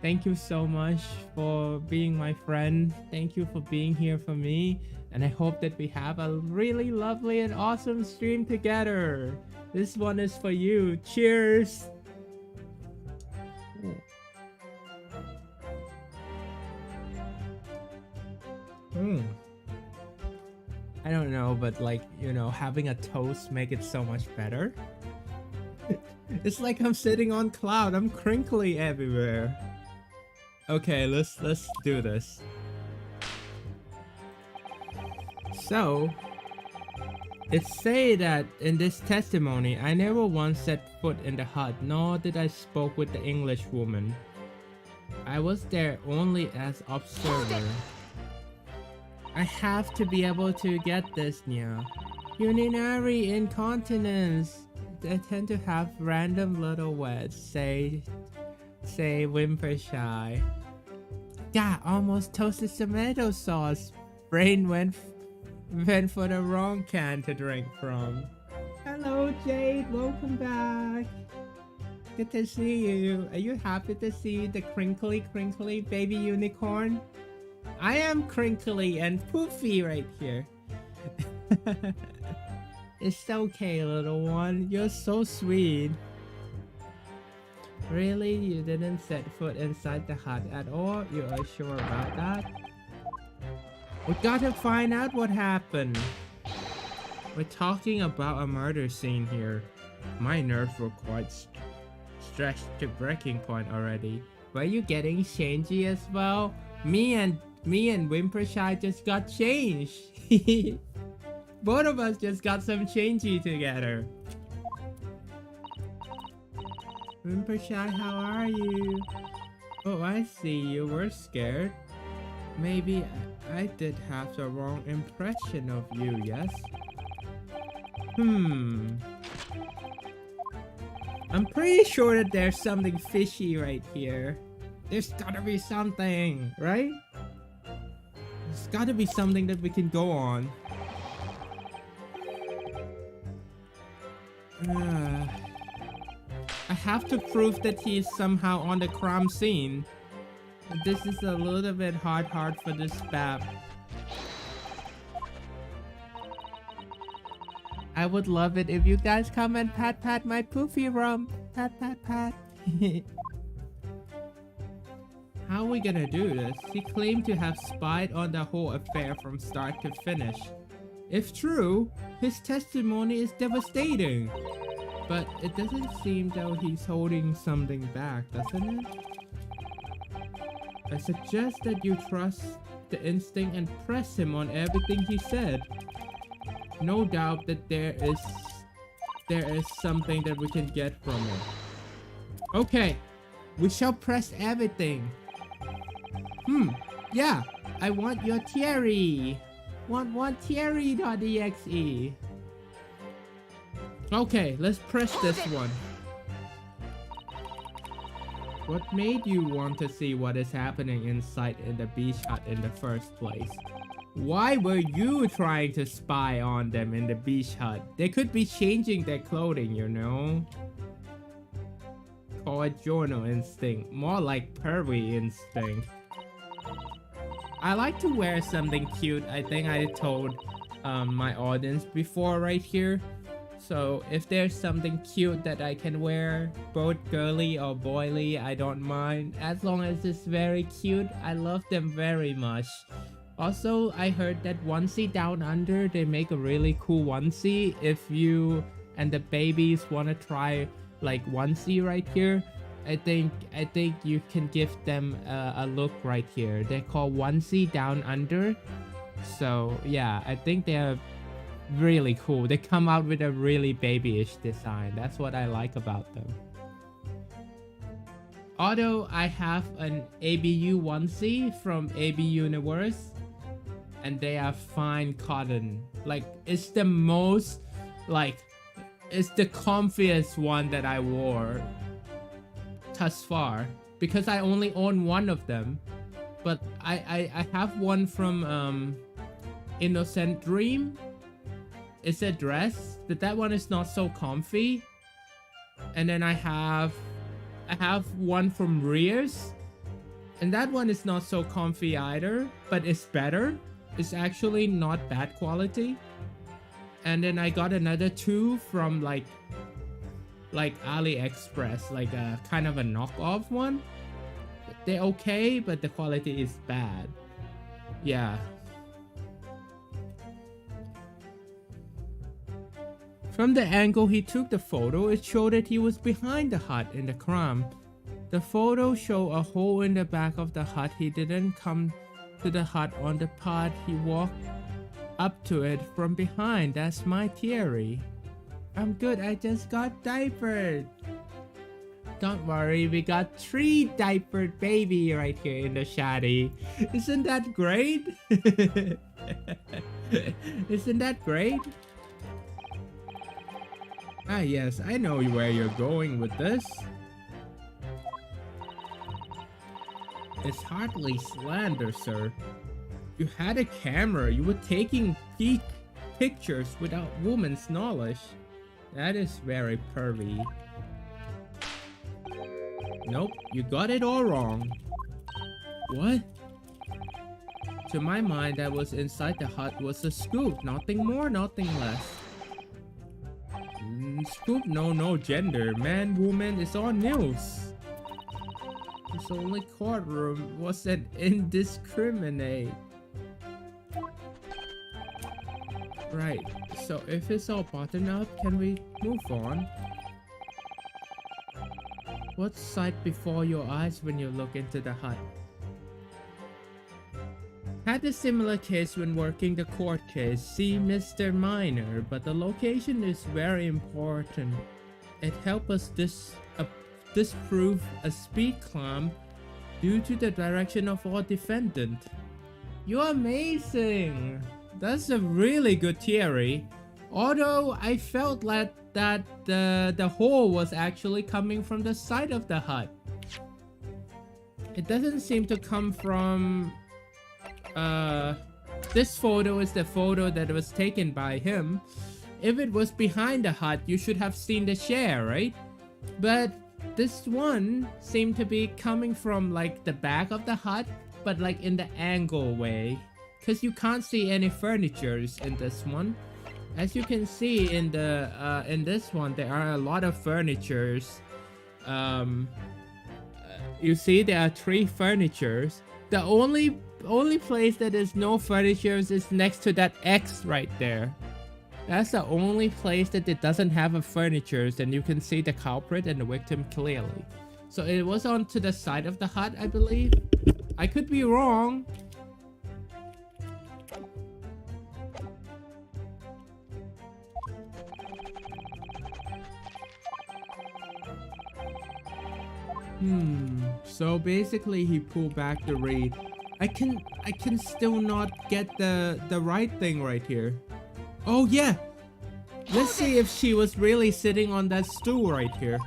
Thank you so much for being my friend. Thank you for being here for me. And I hope that we have a really lovely and awesome stream together. This one is for you. Cheers. I don't know, but like, you know, having a toast make it so much better. It's like I'm sitting on cloud. I'm crinkly everywhere. Okay, let's do this. So, it say that in this testimony, I never once set foot in the hut, nor did I spoke with the English woman. I was there only as observer. I have to be able to get this now. Urinary incontinence. They tend to have random little words. Say Whimpershy. God, almost toasted tomato sauce. Brain went for the wrong can to drink from. Hello Jade, welcome back. Good to see you. Are you happy to see the crinkly baby unicorn? I am crinkly and poofy right here. It's okay, little one. You're so sweet. Really? You didn't set foot inside the hut at all? You are sure about that? We gotta find out what happened. We're talking about a murder scene here. My nerves were quite stretched to breaking point already. Were you getting changey as well? Me and Whimpershy just got changed. Both of us just got some changey together. Whimpershy, how are you? Oh, I see you were scared. Maybe I did have the wrong impression of you, yes? I'm pretty sure that there's something fishy right here. There's gotta be something, right? There's gotta be something that we can go on. I have to prove that he's somehow on the crime scene. This is a little bit hard for this Bab. I would love it if you guys come and pat my poofy rump. Pat. How are we gonna do this? He claimed to have spied on the whole affair from start to finish. If true, his testimony is devastating. But it doesn't seem though he's holding something back, doesn't it? I suggest that you trust the instinct and press him on everything he said. No doubt that there is something that we can get from it. Okay, we shall press everything. Yeah, I want your Thierry. Want Thierry.exe. Okay, let's press this one. What made you want to see what is happening inside in the beach hut in the first place? Why were you trying to spy on them in the beach hut? They could be changing their clothing, you know? Call it journal instinct, more like pervy instinct. I like to wear something cute. I think I told my audience before right here. So if there's something cute that I can wear, both girly or boyly, I don't mind. As long as it's very cute, I love them very much. Also, I heard that Onesie Down Under, they make a really cool onesie. If you and the babies want to try like onesie right here, I think you can give them a look right here. They're called Onesie Down Under. So yeah, I think they're really cool. They come out with a really babyish design. That's what I like about them. Although I have an ABU onesie from AB Universe, and they are fine cotton. Like, it's the most, like, it's the comfiest one that I wore. thus far because I only own one of them. But I have one from Innocent Dream. It's a dress, but that one is not so comfy. And then I have one from Rears, and that one is not so comfy either, but it's better. It's actually not bad quality. And then I got another two from like AliExpress, like a kind of a knockoff one. They're okay, but the quality is bad. Yeah. From the angle he took the photo, it showed that he was behind the hut in the crime. The photo showed a hole in the back of the hut. He didn't come to the hut on the path. He walked up to it from behind. That's my theory. I'm good. I just got diapered. Don't worry, we got 3 diapered baby right here in the shadi. Isn't that great? Isn't that great? Ah yes, I know where you're going with this. It's hardly slander, sir. You had a camera. You were taking pictures without woman's knowledge. That is very pervy. Nope, you got it all wrong. What? To my mind, that was inside the hut was a scoop. Nothing more, nothing less. Scoop, no gender. Man, woman, it's all news. This only courtroom was an indiscriminate. Right, so if it's all buttoned up, can we move on? What's sight before your eyes when you look into the hut? Had a similar case when working the court case. See Mr. Minor, but the location is very important. It helped us disprove a speed climb due to the direction of our defendant. You're amazing! That's a really good theory. Although I felt that the hole was actually coming from the side of the hut. It doesn't seem to come from... this photo is the photo that was taken by him. If it was behind the hut, you should have seen the share, right? But this one seemed to be coming from like the back of the hut, but like in the angle way. Because you can't see any furnitures in this one. As you can see in the in this one, there are a lot of furnitures. You see there are 3 furnitures. The only place that is no furnitures is next to that X right there. That's the only place that it doesn't have a furnitures, and you can see the culprit and the victim clearly. So it was on to the side of the hut, I believe. I could be wrong. So basically he pulled back the raid. I can still not get the right thing right here. Oh yeah! Let's see if she was really sitting on that stool right here.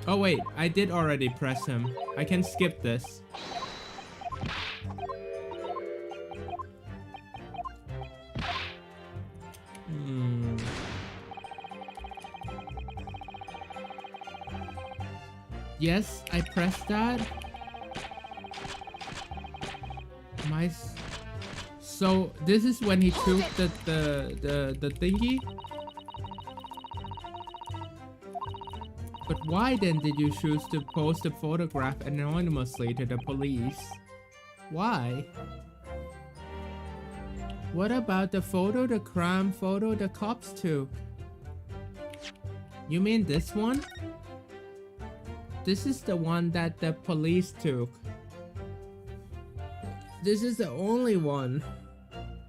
Oh wait, I did already press him. I can skip this. Yes, I pressed that. So this is when he took the thingy. But why then did you choose to post the photograph anonymously to the police? Why? What about the photo, the crime photo the cops took? You mean this one? This is the one that the police took. This is the only one.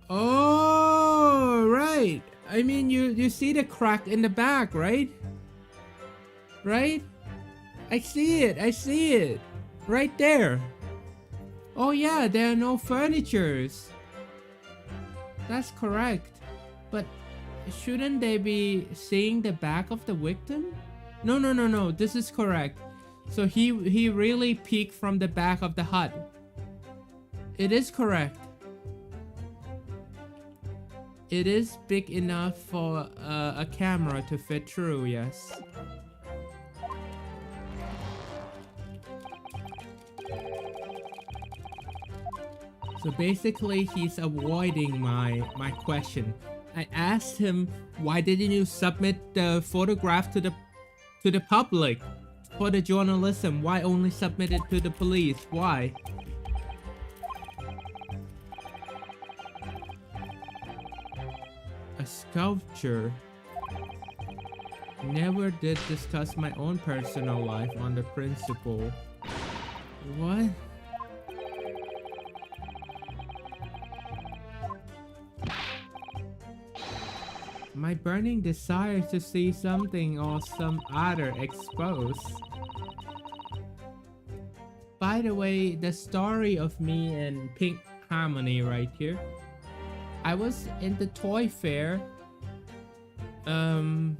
Oh, right. I mean, you see the crack in the back, right? Right? I see it. I see it. Right there. Oh yeah, there are no furnitures. That's correct. But shouldn't they be seeing the back of the victim? No, no, no, no. This is correct. So he really peeked from the back of the hut. It is correct. It is big enough for a camera to fit through, yes. So basically, he's avoiding my question. I asked him, why didn't you submit the photograph to the public for the journalism? Why only submit it to the police? Why? A sculpture. Never did discuss my own personal life on the principle. What? My burning desire to see something or some other exposed. By the way, the story of me and Pink Harmony right here. I was in the toy fair. And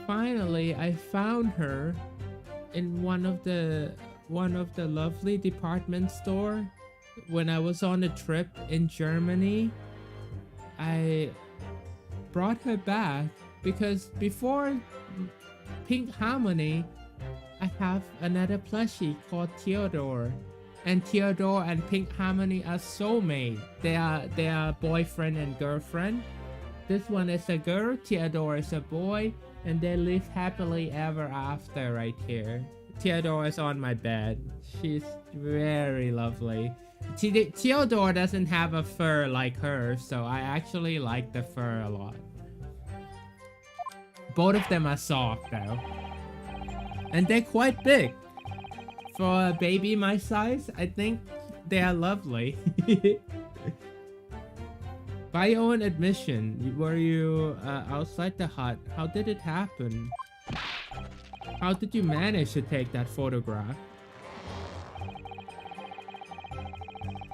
finally I found her in one of the lovely department store when I was on a trip in Germany. I brought her back because before Pink Harmony, I have another plushie called Theodore. And Theodore and Pink Harmony are soulmate. They are boyfriend and girlfriend. This one is a girl, Theodore is a boy, and they live happily ever after right here. Theodore is on my bed. She's very lovely. Theodore doesn't have a fur like her, so I actually like the fur a lot. Both of them are soft though. And they're quite big. For a baby my size, I think they are lovely. By your own admission, were you outside the hut? How did it happen? How did you manage to take that photograph?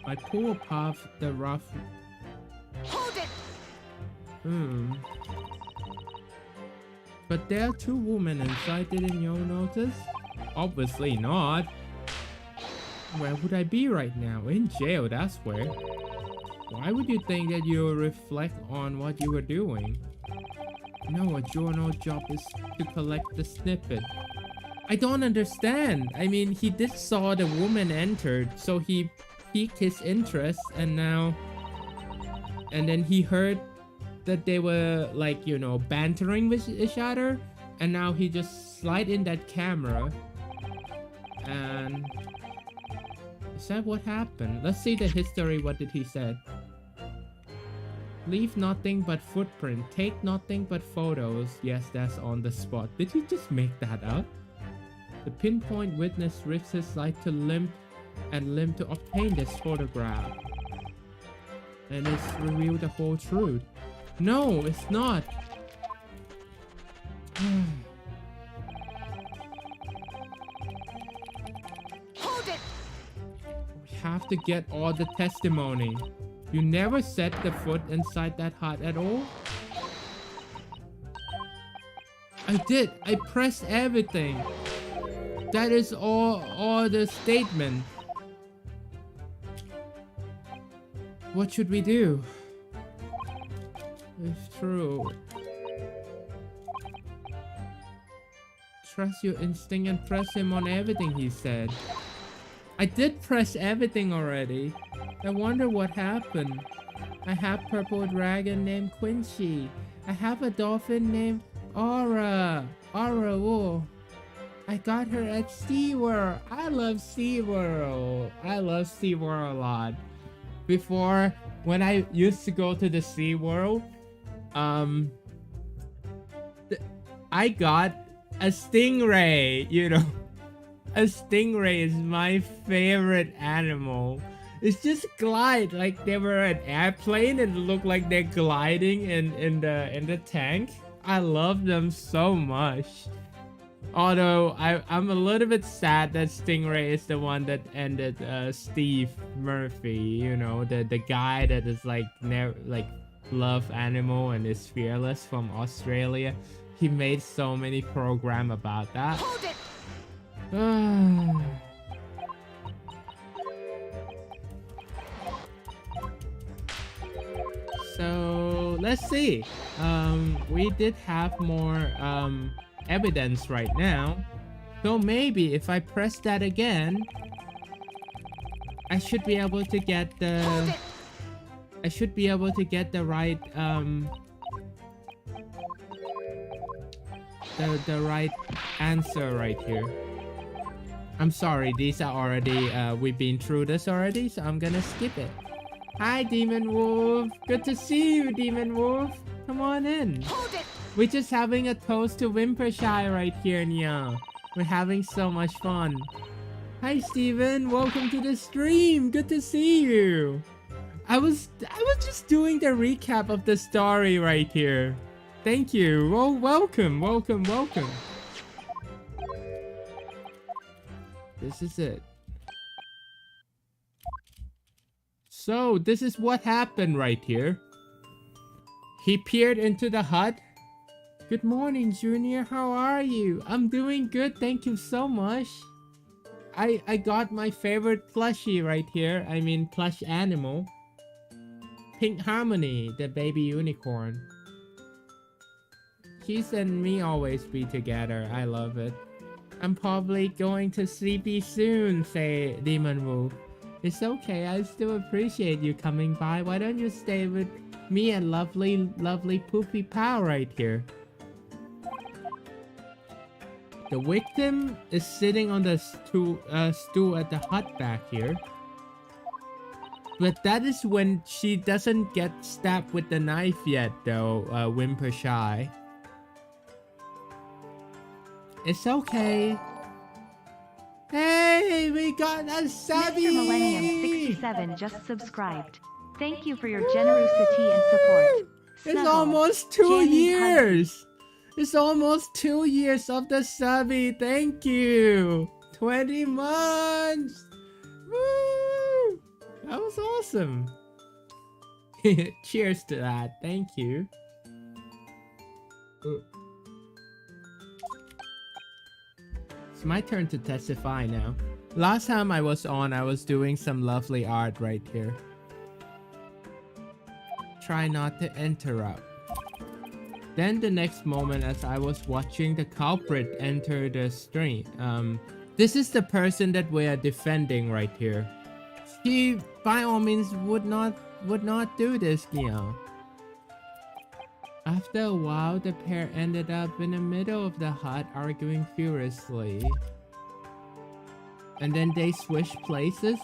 I pull apart the rough. Hold it! But there are two women inside, didn't you notice? Obviously not. Where would I be right now? In jail, that's where. Why would you think that you reflect on what you were doing? No, a journal job is to collect the snippet. I don't understand. I mean, he did saw the woman entered, so he piqued his interest, and then he heard that they were like, you know, bantering with each other, and now he just slide in that camera. And is that what happened? Let's see the history. What did he say? Leave nothing but footprint. Take nothing but photos. Yes, that's on the spot. Did he just make that up? The pinpoint witness risks his life to limb to obtain this photograph. And it's revealed the whole truth. No, it's not. Hold it! We have to get all the testimony. You never set the foot inside that hut at all? I did. I pressed everything. That is all the statement. What should we do? It's true. Trust your instinct and press him on everything, he said. I did press everything already. I wonder what happened. I have purple dragon named Quincy. I have a dolphin named Aura. Oh. I got her at SeaWorld. I love SeaWorld. I love SeaWorld a lot. Before, when I used to go to the SeaWorld, I got a stingray, you know. A stingray is my favorite animal. It's just glide like they were an airplane and look like they're gliding in the tank. I love them so much. Although I'm a little bit sad that Stingray is the one that ended Steve Murphy, you know, the guy that is like love animal and is fearless from Australia. He made so many program about that. Hold it. So let's see. We did have more evidence right now. So maybe if I press that again, I should be able to get the Hold it. I should be able to get the right the right answer right here. I'm sorry, these are already we've been through this already, so I'm gonna skip it. Hi Demon Wolf, good to see you, Demon Wolf. Come on in. Hold it. We're just having a toast to Wimpershire right here, Nya. We're having so much fun. Hi Steven, welcome to the stream. Good to see you. I was just doing the recap of the story right here. Thank you. Well, welcome. This is it. So, this is what happened right here. He peered into the hut. Good morning, Junior. How are you? I'm doing good. Thank you so much. I got my favorite plushie right here. I mean, plush animal. Pink Harmony, the baby unicorn. She's and me always be together. I love it. I'm probably going to sleepy soon, say Demon Wolf. It's okay, I still appreciate you coming by. Why don't you stay with me and lovely Poopy Pal right here? The victim is sitting on the stool at the hut back here. But that is when she doesn't get stabbed with the knife yet though, Wimpershire. It's okay. Hey, we got a Savvy! Mr. Millennium 67 just subscribed. Thank you for your generosity and support. It's Snuggle, almost 2 Jamie years! It's almost 2 years of the Savvy. Thank you! 20 months! Woo! That was awesome. Cheers to that. Thank you. It's my turn to testify now. Last time I was on, I was doing some lovely art right here. Try not to interrupt. Then the next moment, as I was watching the culprit enter the stream, this is the person that we are defending right here. She, by all means, would not do this, Meow. After a while, the pair ended up in the middle of the hut arguing furiously. And then they switched places.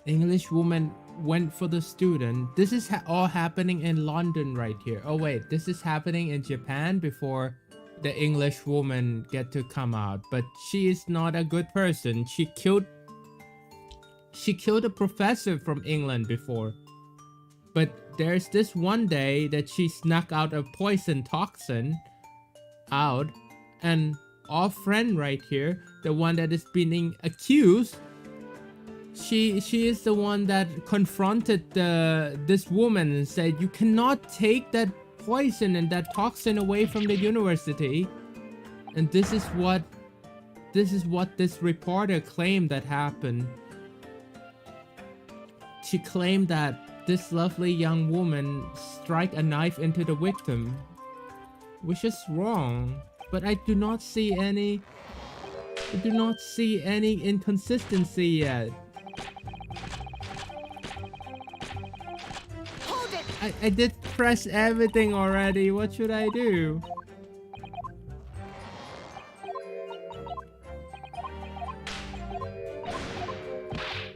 English woman went for the student. This is all happening in London right here. Oh wait, this is happening in Japan before the English woman get to come out. But she is not a good person. She killed a professor from England before. But there's this one day that she snuck out a poison toxin out, and our friend right here, the one that is being accused, she is the one that confronted this woman and said, you cannot take that poison and that toxin away from the university. And this is what this reporter claimed that happened. She claimed that this lovely young woman struck a knife into the victim, which is wrong, but I do not see any inconsistency yet. Hold it. I did press everything already. What should I do?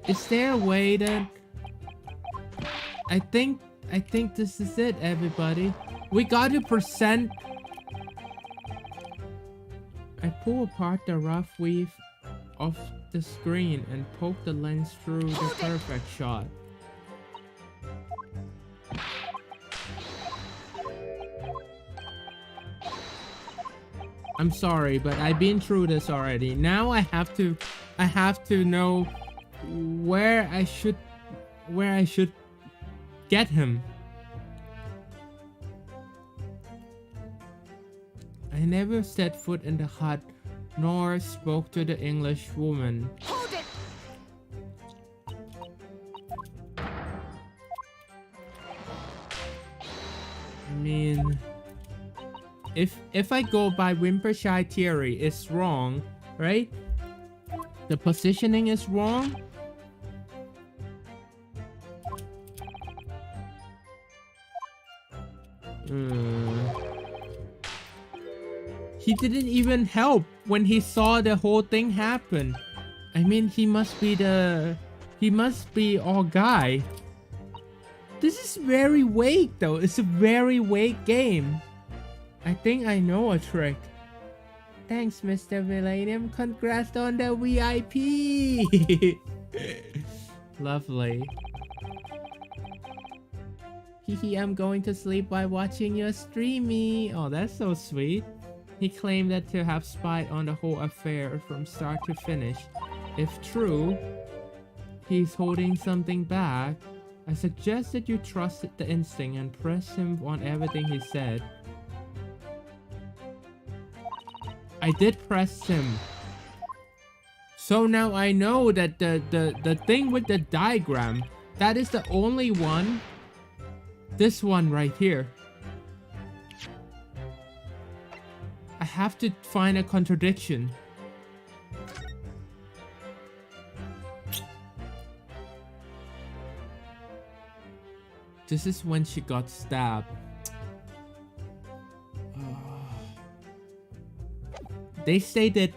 Is there a way that I think this is it, everybody. We got to present. I pull apart the rough weave of the screen and poke the lens through the perfect shot. I'm sorry, but I've been through this already. Now I have to know where I should get him. I never set foot in the hut, nor spoke to the English woman. Hold it! I mean, if I go by Wimpershire theory, it's wrong, right? The positioning is wrong. He didn't even help when he saw the whole thing happen. I mean, he must be our guy. This is very vague though. It's a very vague game. I think I know a trick. Thanks, Mr. Millennium. Congrats on the VIP. Lovely. Hehe, I'm going to sleep while watching your streamy. Oh, that's so sweet. He claimed that to have spied on the whole affair from start to finish. If true, he's holding something back. I suggest that you trust the instinct and press him on everything he said. I did press him. So now I know that the thing with the diagram, that is the only one. This one right here. I have to find a contradiction. This is when she got stabbed. They say that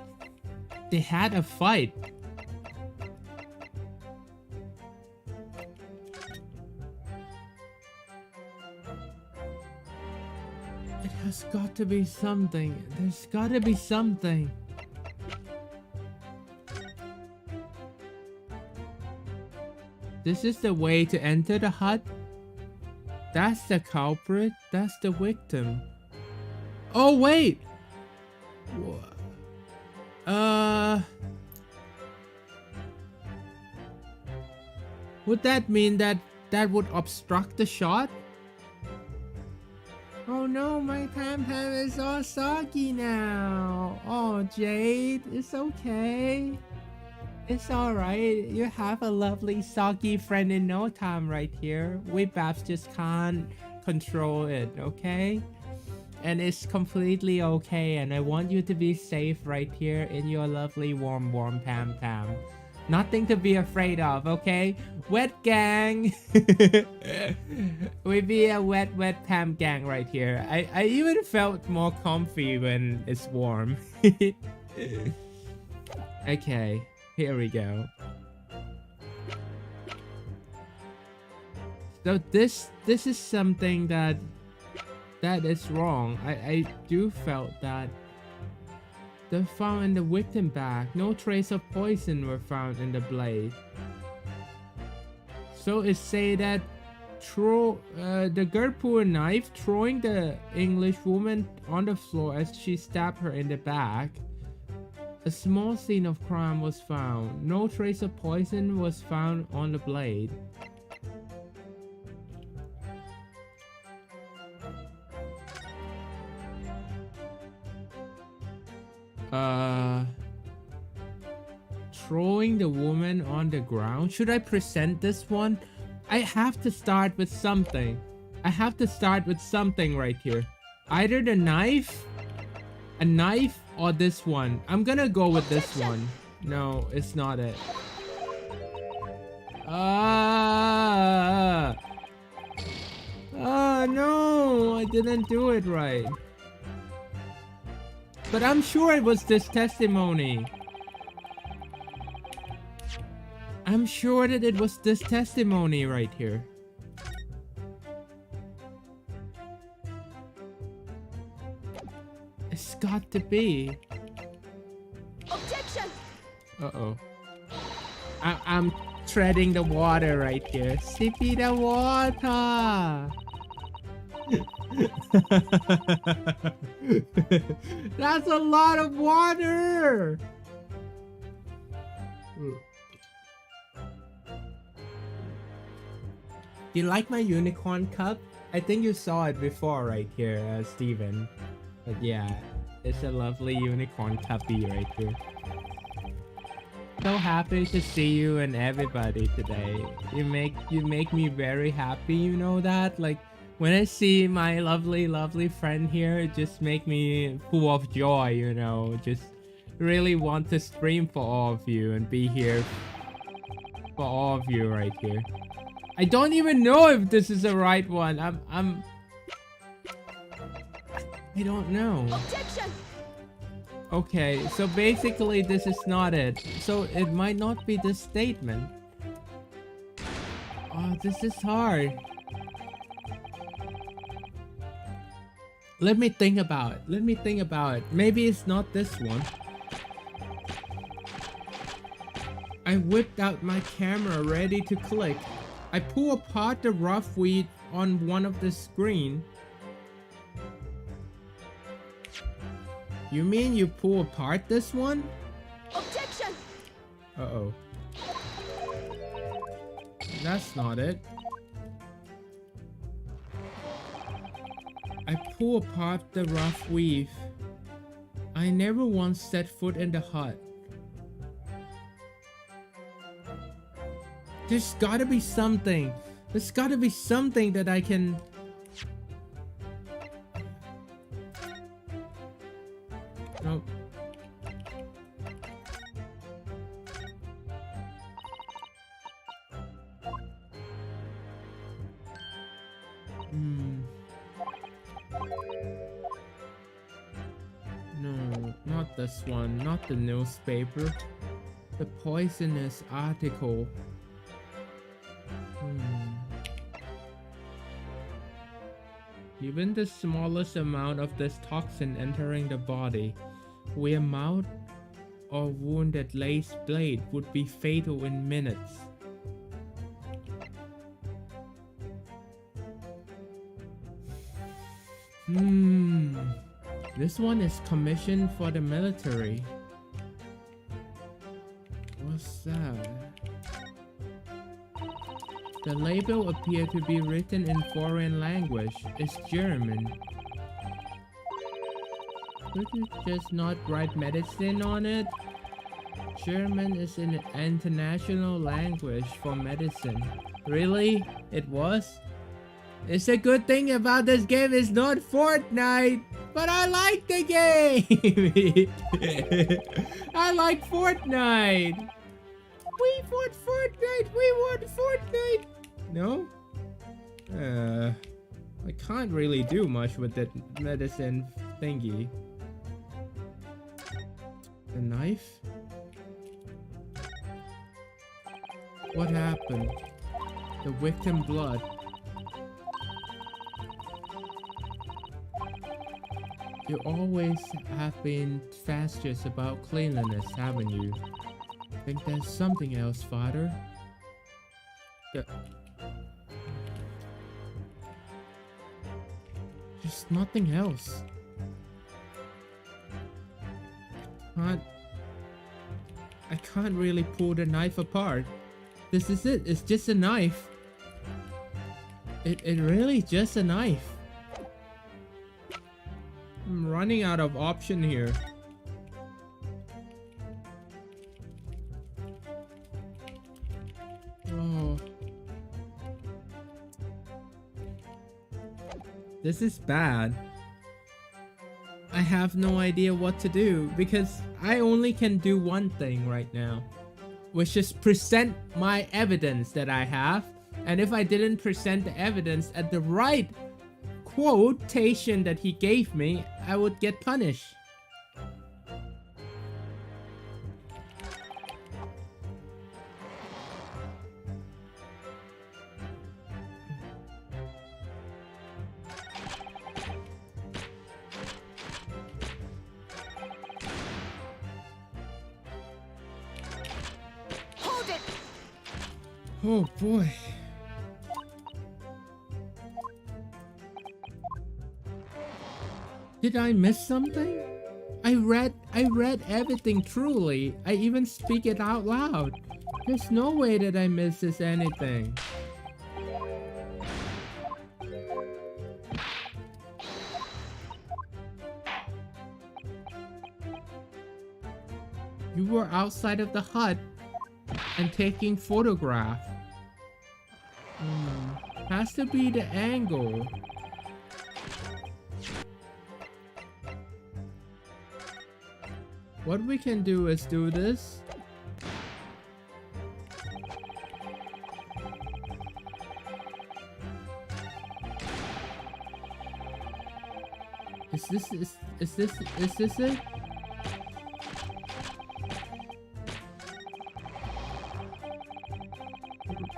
they had a fight. It has got to be something. There's got to be something. This is the way to enter the hut. That's the culprit. That's the victim. Oh, wait. Would that mean that that would obstruct the shot? Oh no, my Pam Pam is all soggy now. Oh, Jade, it's okay. It's alright. You have a lovely soggy friend in no time right here. We Babs just can't control it, okay? And it's completely okay, and I want you to be safe right here in your lovely warm Pam Pam. Nothing to be afraid of, okay? Wet gang! We be a wet Pam gang right here. I even felt more comfy when it's warm. Okay, here we go. So this is something that is wrong. I do felt that they're found in the victim bag. No trace of poison were found in the blade. So it say that the girl pulled a knife, throwing the English woman on the floor as she stabbed her in the back. A small scene of crime was found. No trace of poison was found on the blade. Throwing the woman on the ground. Should I present this one? I have to start with something. I have to start with something right here. Either the knife, a knife, or this one. I'm gonna go with this one. No, it's not it. No, I didn't do it right. But I'm sure it was this testimony. I'm sure that it was this testimony right here. It's got to be. Objection! Uh-oh. I'm treading the water right here. Sippy the water! That's a lot of water! You like my unicorn cup? I think you saw it before right here, Steven. But yeah, It's a lovely unicorn tuppy right here. So happy to see you and everybody today. You make me very happy, you know that? Like when I see my lovely friend here, it just make me full of joy, you know. Just really want to stream for all of you and be here for all of you right here. I don't even know if this is the right one. I don't know. Objection! Okay, so basically this is not it. So it might not be this statement. Oh, this is hard. Let me think about it. Maybe it's not this one. I whipped out my camera ready to click. I pull apart the rough weed on one of the screen. You mean you pull apart this one? Objection! Uh-oh. That's not it. I pull apart the rough weave. I never once set foot in the hut. There's gotta be something. There's gotta be something that I can... Nope. No, not this one. Not the newspaper. The poisonous article. Even the smallest amount of this toxin entering the body, where mouth or wounded lace blade would be fatal in minutes. This one is commissioned for the military. What's that? The label appeared to be written in foreign language. It's German. Could you just not write medicine on it? German is an international language for medicine. Really? It was? It's a good thing about this game is not Fortnite, but I like the game. I like Fortnite. We want Fortnite. We want Fortnite. No? I can't really do much with that medicine thingy. The knife? What happened? The victim blood. You always have been fastidious about cleanliness, haven't you? Think there's something else, Father? There's nothing else. I can't really pull the knife apart. This is it. It's just a knife. It really just a knife. I'm running out of option here. Oh. This is bad. I have no idea what to do because I only can do one thing right now, which is present my evidence that I have. And if I didn't present the evidence at the right quotation that he gave me, I would get punished. Hold it! Oh boy. Did I miss something? I read everything truly. I even speak it out loud. There's no way that I misses anything. You were outside of the hut and taking photograph. Has to be the angle. What we can do is do this. Is this it?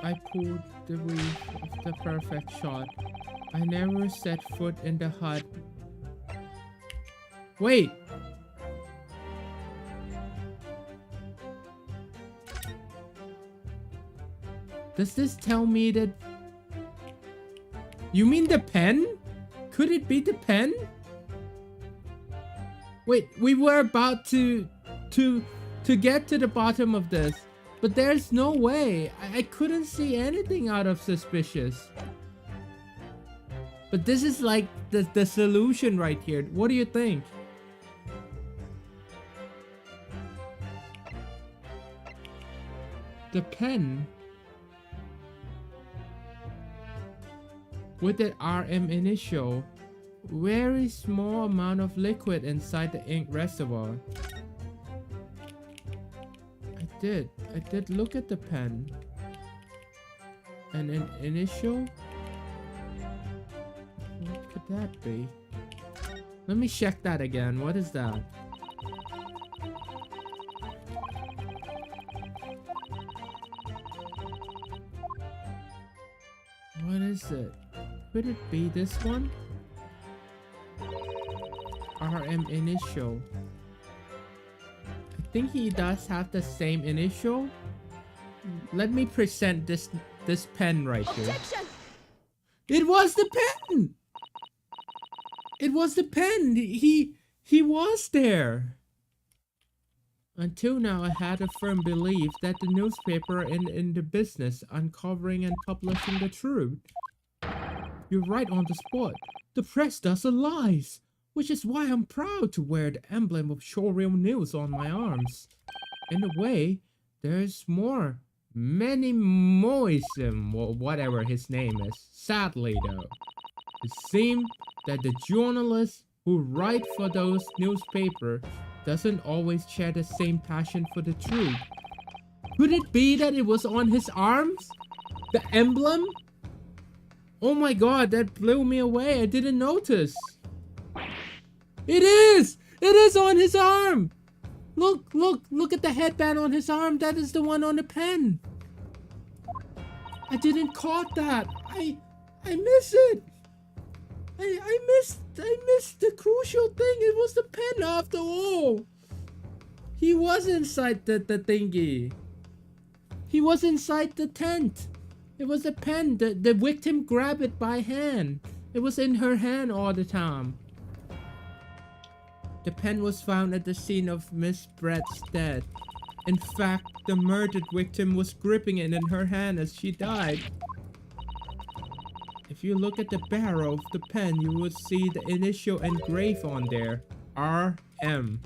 I pulled the weave of the perfect shot. I never set foot in the hut. Wait! Does this tell me that... You mean the pen? Could it be the pen? Wait, we were about to get to the bottom of this, but there's no way. I couldn't see anything out of suspicious. But this is like the solution right here. What do you think? The pen with the RM initial. Very small amount of liquid inside the ink reservoir. I did look at the pen. And an initial? What could that be? Let me check that again. What is that? What is it? Could it be this one? RM initial. I think he does have the same initial. Let me present this pen right here. Objection! It was the pen! It was the pen! He was there! Until now, I had a firm belief that the newspaper in the business uncovering and publishing the truth. You're right on the spot. The press doesn't lies. Which is why I'm proud to wear the emblem of Showreel News on my arms. In a way, there's more. Many Moism, or whatever his name is. Sadly though, it seems that the journalists who write for those newspapers doesn't always share the same passion for the truth. Could it be that it was on his arms? The emblem? Oh my god, that blew me away. I didn't notice. It is! It is on his arm! Look at the headband on his arm. That is the one on the pen. I didn't caught that. I miss it. I missed the crucial thing. It was the pen after all. He was inside the thingy. He was inside the tent. It was a pen. The victim grabbed it by hand. It was in her hand all the time. The pen was found at the scene of Miss Brett's death. In fact, the murdered victim was gripping it in her hand as she died. If you look at the barrel of the pen, you would see the initial engraved on there. RM.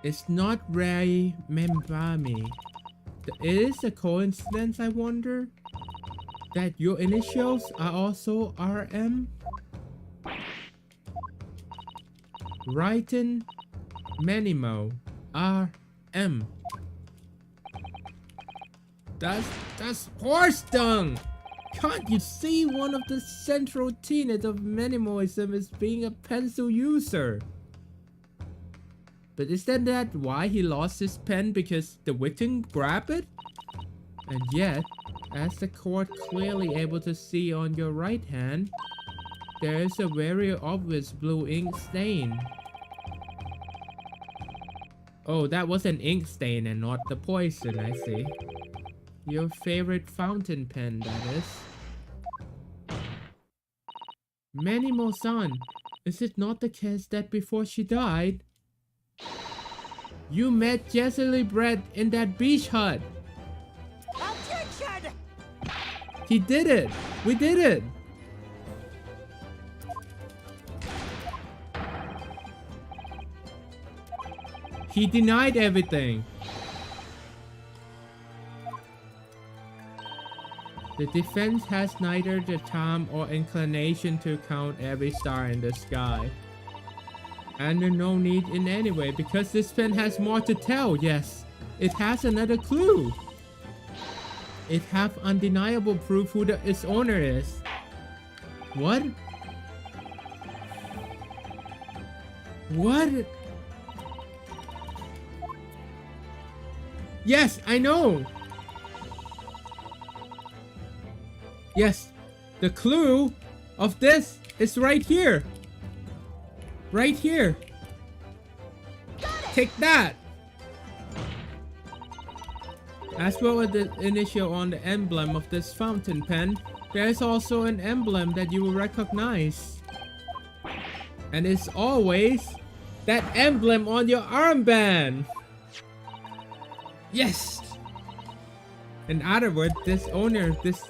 It's not Ray Membami. It is a coincidence, I wonder, that your initials are also RM? Writing Menimo RM. That's horse dung! Can't you see one of the central tenets of Menimoism is being a pencil user? But isn't that why he lost his pen, because the victim grabbed it? And yet, as the court clearly able to see on your right hand, there is a very obvious blue ink stain. Oh, that was an ink stain and not the poison, I see. Your favorite fountain pen, that is. Menimo-san, is it not the case that before she died, you met Jessie Brett in that beach hut? Objection! He did it! We did it! He denied everything. The defense has neither the time or inclination to count every star in the sky. And no need in any way, because this pen has more to tell. Yes, it has another clue. It have undeniable proof who its owner is. What? What? Yes, I know. Yes, the clue of this is right here. Right here. Take that. As well as the initial on the emblem of this fountain pen, there is also an emblem that you will recognize. And it's always that emblem on your armband. Yes. In other words, this owner of this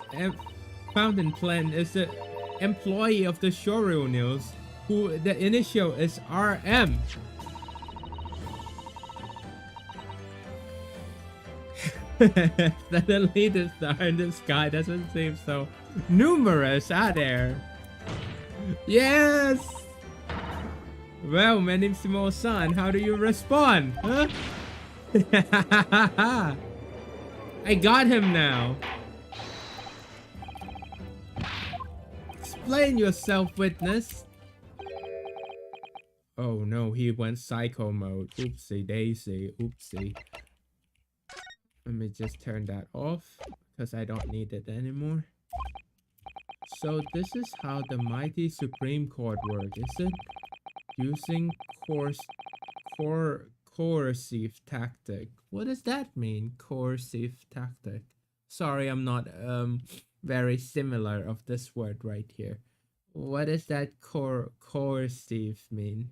fountain pen is the employee of the Shoryu News, who the initial is RM. Suddenly the star in the sky doesn't seem so numerous, are there? Yes! Well, my name's Mo-san. How do you respond? Huh? I got him now. Explain yourself, witness. Oh no, he went psycho mode. Oopsie daisy, oopsie. Let me just turn that off because I don't need it anymore. So this is how the mighty Supreme Court works, is it? Using coercive tactic. What does that mean? Coercive tactic. Sorry, I'm not very similar of this word right here. What does that coercive mean?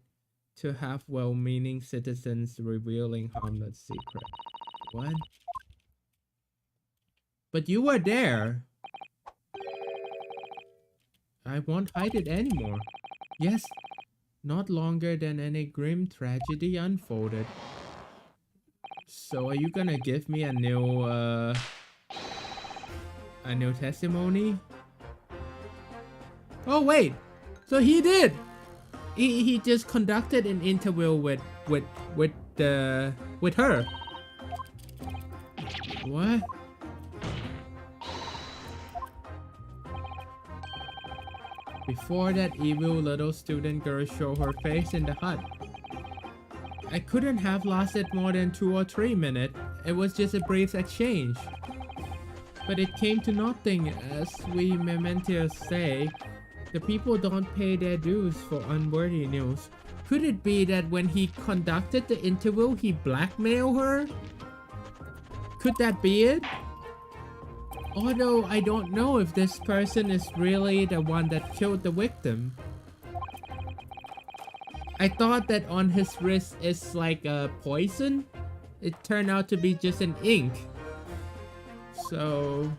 To have well-meaning citizens revealing harmless secret. What? But you were there. I won't hide it anymore. Yes, not longer than any grim tragedy unfolded. So are you gonna give me a new testimony? Oh wait, so he did. He just conducted an interview with her. What? Before that evil little student girl showed her face in the hut. I couldn't have lasted more than 2 or 3 minutes. It was just a brief exchange. But it came to nothing, as we mementos say. The people don't pay their dues for unworthy news. Could it be that when he conducted the interview, he blackmailed her? Could that be it? Although I don't know if this person is really the one that killed the victim. I thought that on his wrist is like a poison. It turned out to be just an ink. So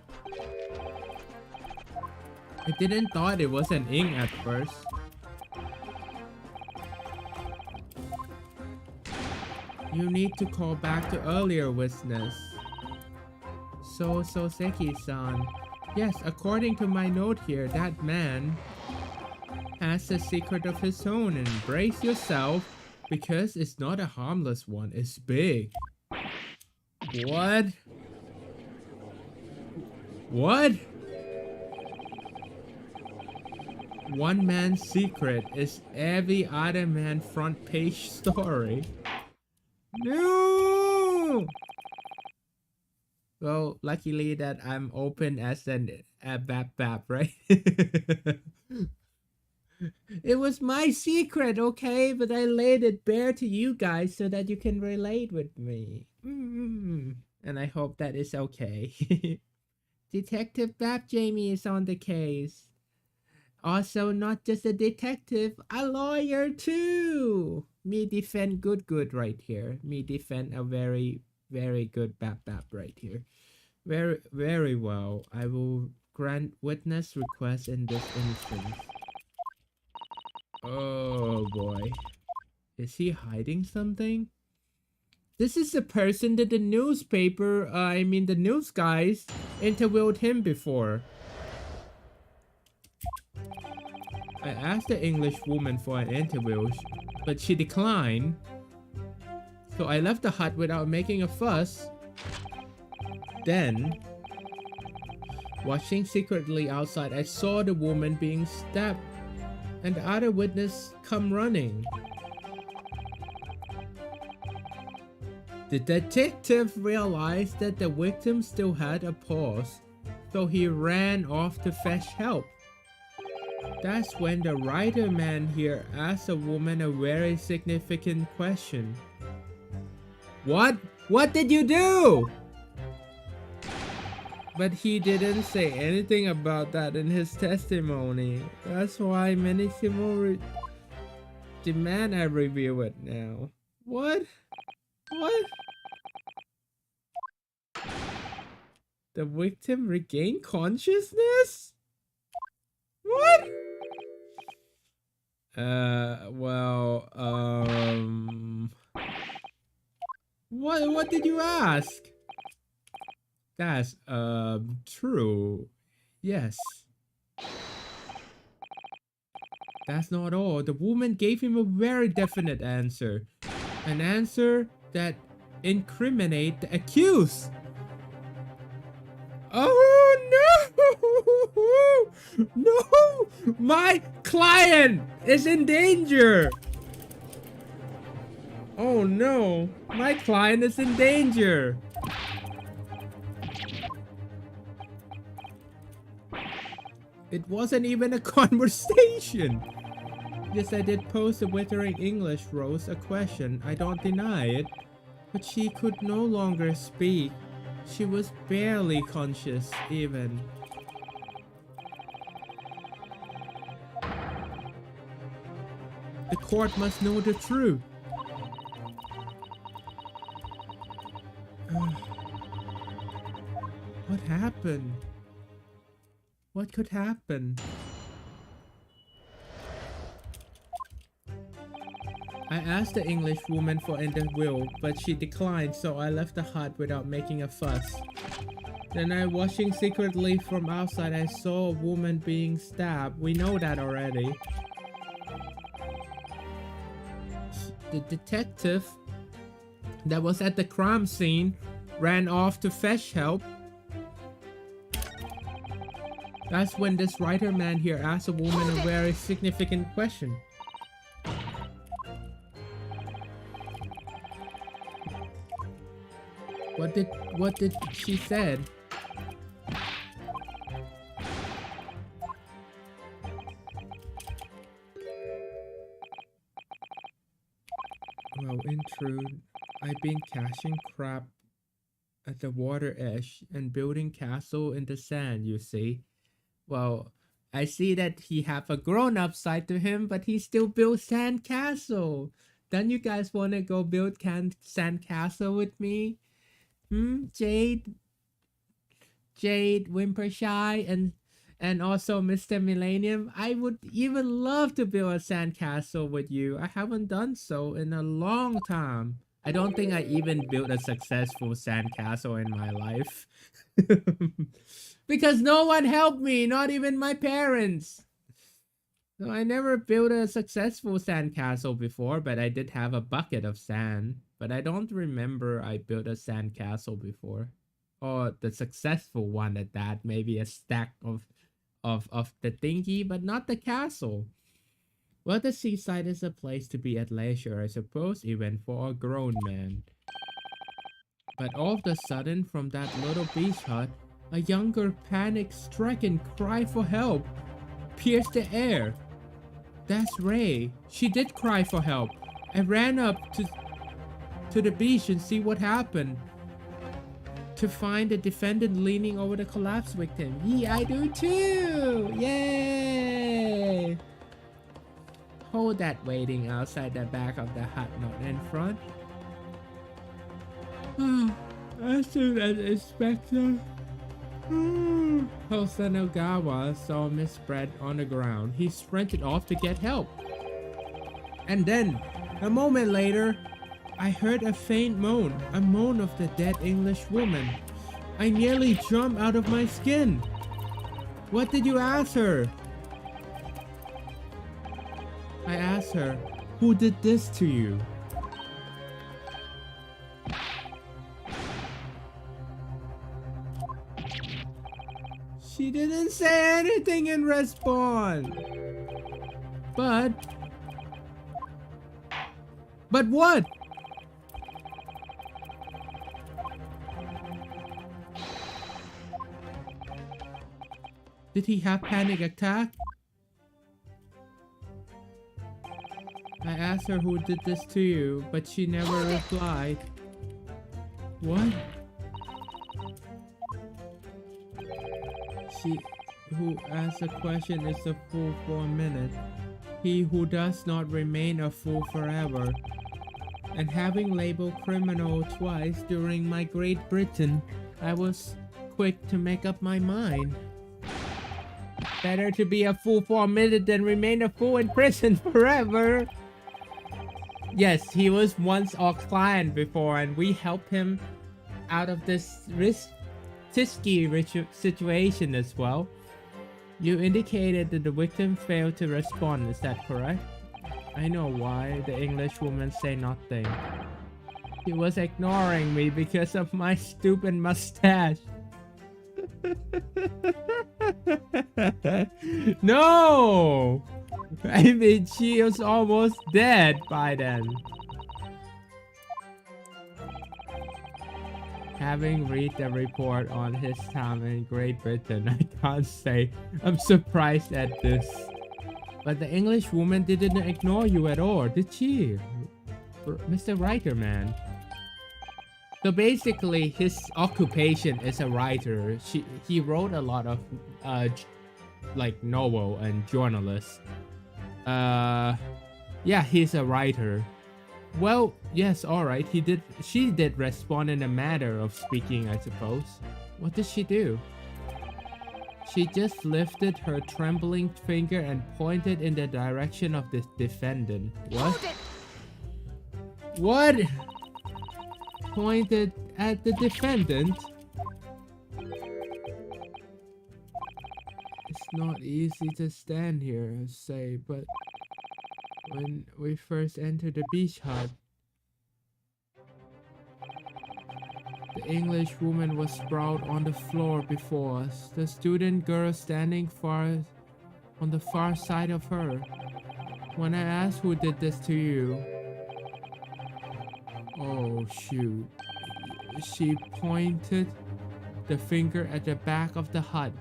I didn't thought it was an ink at first. You need to call back to earlier witness. So Soseki-san. Yes, according to my note here, that man has a secret of his own, and brace yourself because it's not a harmless one, it's big. What? What? One man's secret is every other man's front page story. No! Well, luckily that I'm open as an bap, right? It was my secret, okay? But I laid it bare to you guys so that you can relate with me. And I hope that is okay. Detective Bap Jamie is on the case. Also, not just a detective, a lawyer too. Me defend good right here. Me defend a very good Bap right here. Very well. I will grant witness request in this instance. Oh boy. Is he hiding something? This is the person that the newspaper, the news guys interviewed him before. I asked the English woman for an interview, but she declined. So I left the hut without making a fuss. Then, watching secretly outside, I saw the woman being stabbed and the other witness come running. The detective realized that the victim still had a pulse, so he ran off to fetch help. That's when the writer man here asked the woman a very significant question. What? What did you do? But he didn't say anything about that in his testimony. That's why many people demand I review it now. What? What? The victim regained consciousness? What? What did you ask? That's, true. Yes. That's not all. The woman gave him a very definite answer. An answer that incriminate the accused. Oh no! No! My client is in danger! Oh no! My client is in danger! It wasn't even a conversation! Yes, I did pose the withering English Rose a question, I don't deny it. But she could no longer speak. She was barely conscious, even. The court must know the truth. What happened? What could happen? I asked the English woman for an interview, but she declined, so I left the hut without making a fuss. Then I watching secretly from outside, I saw a woman being stabbed. We know that already. The detective that was at the crime scene ran off to fetch help. That's when this writer man here asked a woman a very significant question. What did she said? Well, in truth, I've been catching crab at the water edge and building castle in the sand, you see. Well, I see that he have a grown-up side to him, but he still builds sand castle. Don't you guys want to go build sand castle with me? Jade, Wimpershy, and also Mr. Millennium. I would even love to build a sandcastle with you. I haven't done so in a long time. I don't think I even built a successful sandcastle in my life. Because no one helped me, not even my parents. So I never built a successful sandcastle before, but I did have a bucket of sand. But I don't remember I built a sandcastle before. Or the successful one at that. Maybe a stack of the thingy, but not the castle. Well, the seaside is a place to be at leisure, I suppose, even for a grown man. But all of a sudden, from that little beach hut, a younger panic-stricken cry for help pierced the air. That's Ray. She did cry for help. I ran up to the beach and see what happened. To find the defendant leaning over the collapsed victim. Yeah, I do too! Yay! Hold that waiting outside the back of the hut, not in front. As soon as Inspector Hosonogawa saw Miss Brett on the ground, he sprinted off to get help. And then, a moment later, I heard a faint moan, a moan of the dead English woman. I nearly jumped out of my skin. What did you ask her? I asked her, who did this to you? She didn't say anything in response. But what? Did he have panic attack? I asked her who did this to you, but she never replied. What? She who asks a question is a fool for a minute. He who does not remain a fool forever. And having labeled criminal twice during my Great Britain, I was quick to make up my mind. Better to be a fool for a minute than remain a fool in prison forever. Yes, he was once our client before, and we helped him out of this risky situation as well. You indicated that the victim failed to respond, is that correct? I know why. The English woman said nothing. He was ignoring me because of my stupid mustache. No! I mean, she was almost dead by then. Having read the report on his time in Great Britain, I can't say I'm surprised at this. But the English woman didn't ignore you at all, did she? Mr. Writer Man. So basically, his occupation is a writer. He wrote a lot of like novel and journalists. Yeah, he's a writer. Well, yes, alright. She did respond in a matter of speaking, I suppose. What did she do? She just lifted her trembling finger and pointed in the direction of the defendant. What? What? Pointed at the defendant? It's not easy to stand here and say, but when we first entered the beach hut, the English woman was sprawled on the floor before us, the student girl standing on the far side of her. When I asked who did this to you, oh shoot, she pointed the finger at the back of the hut.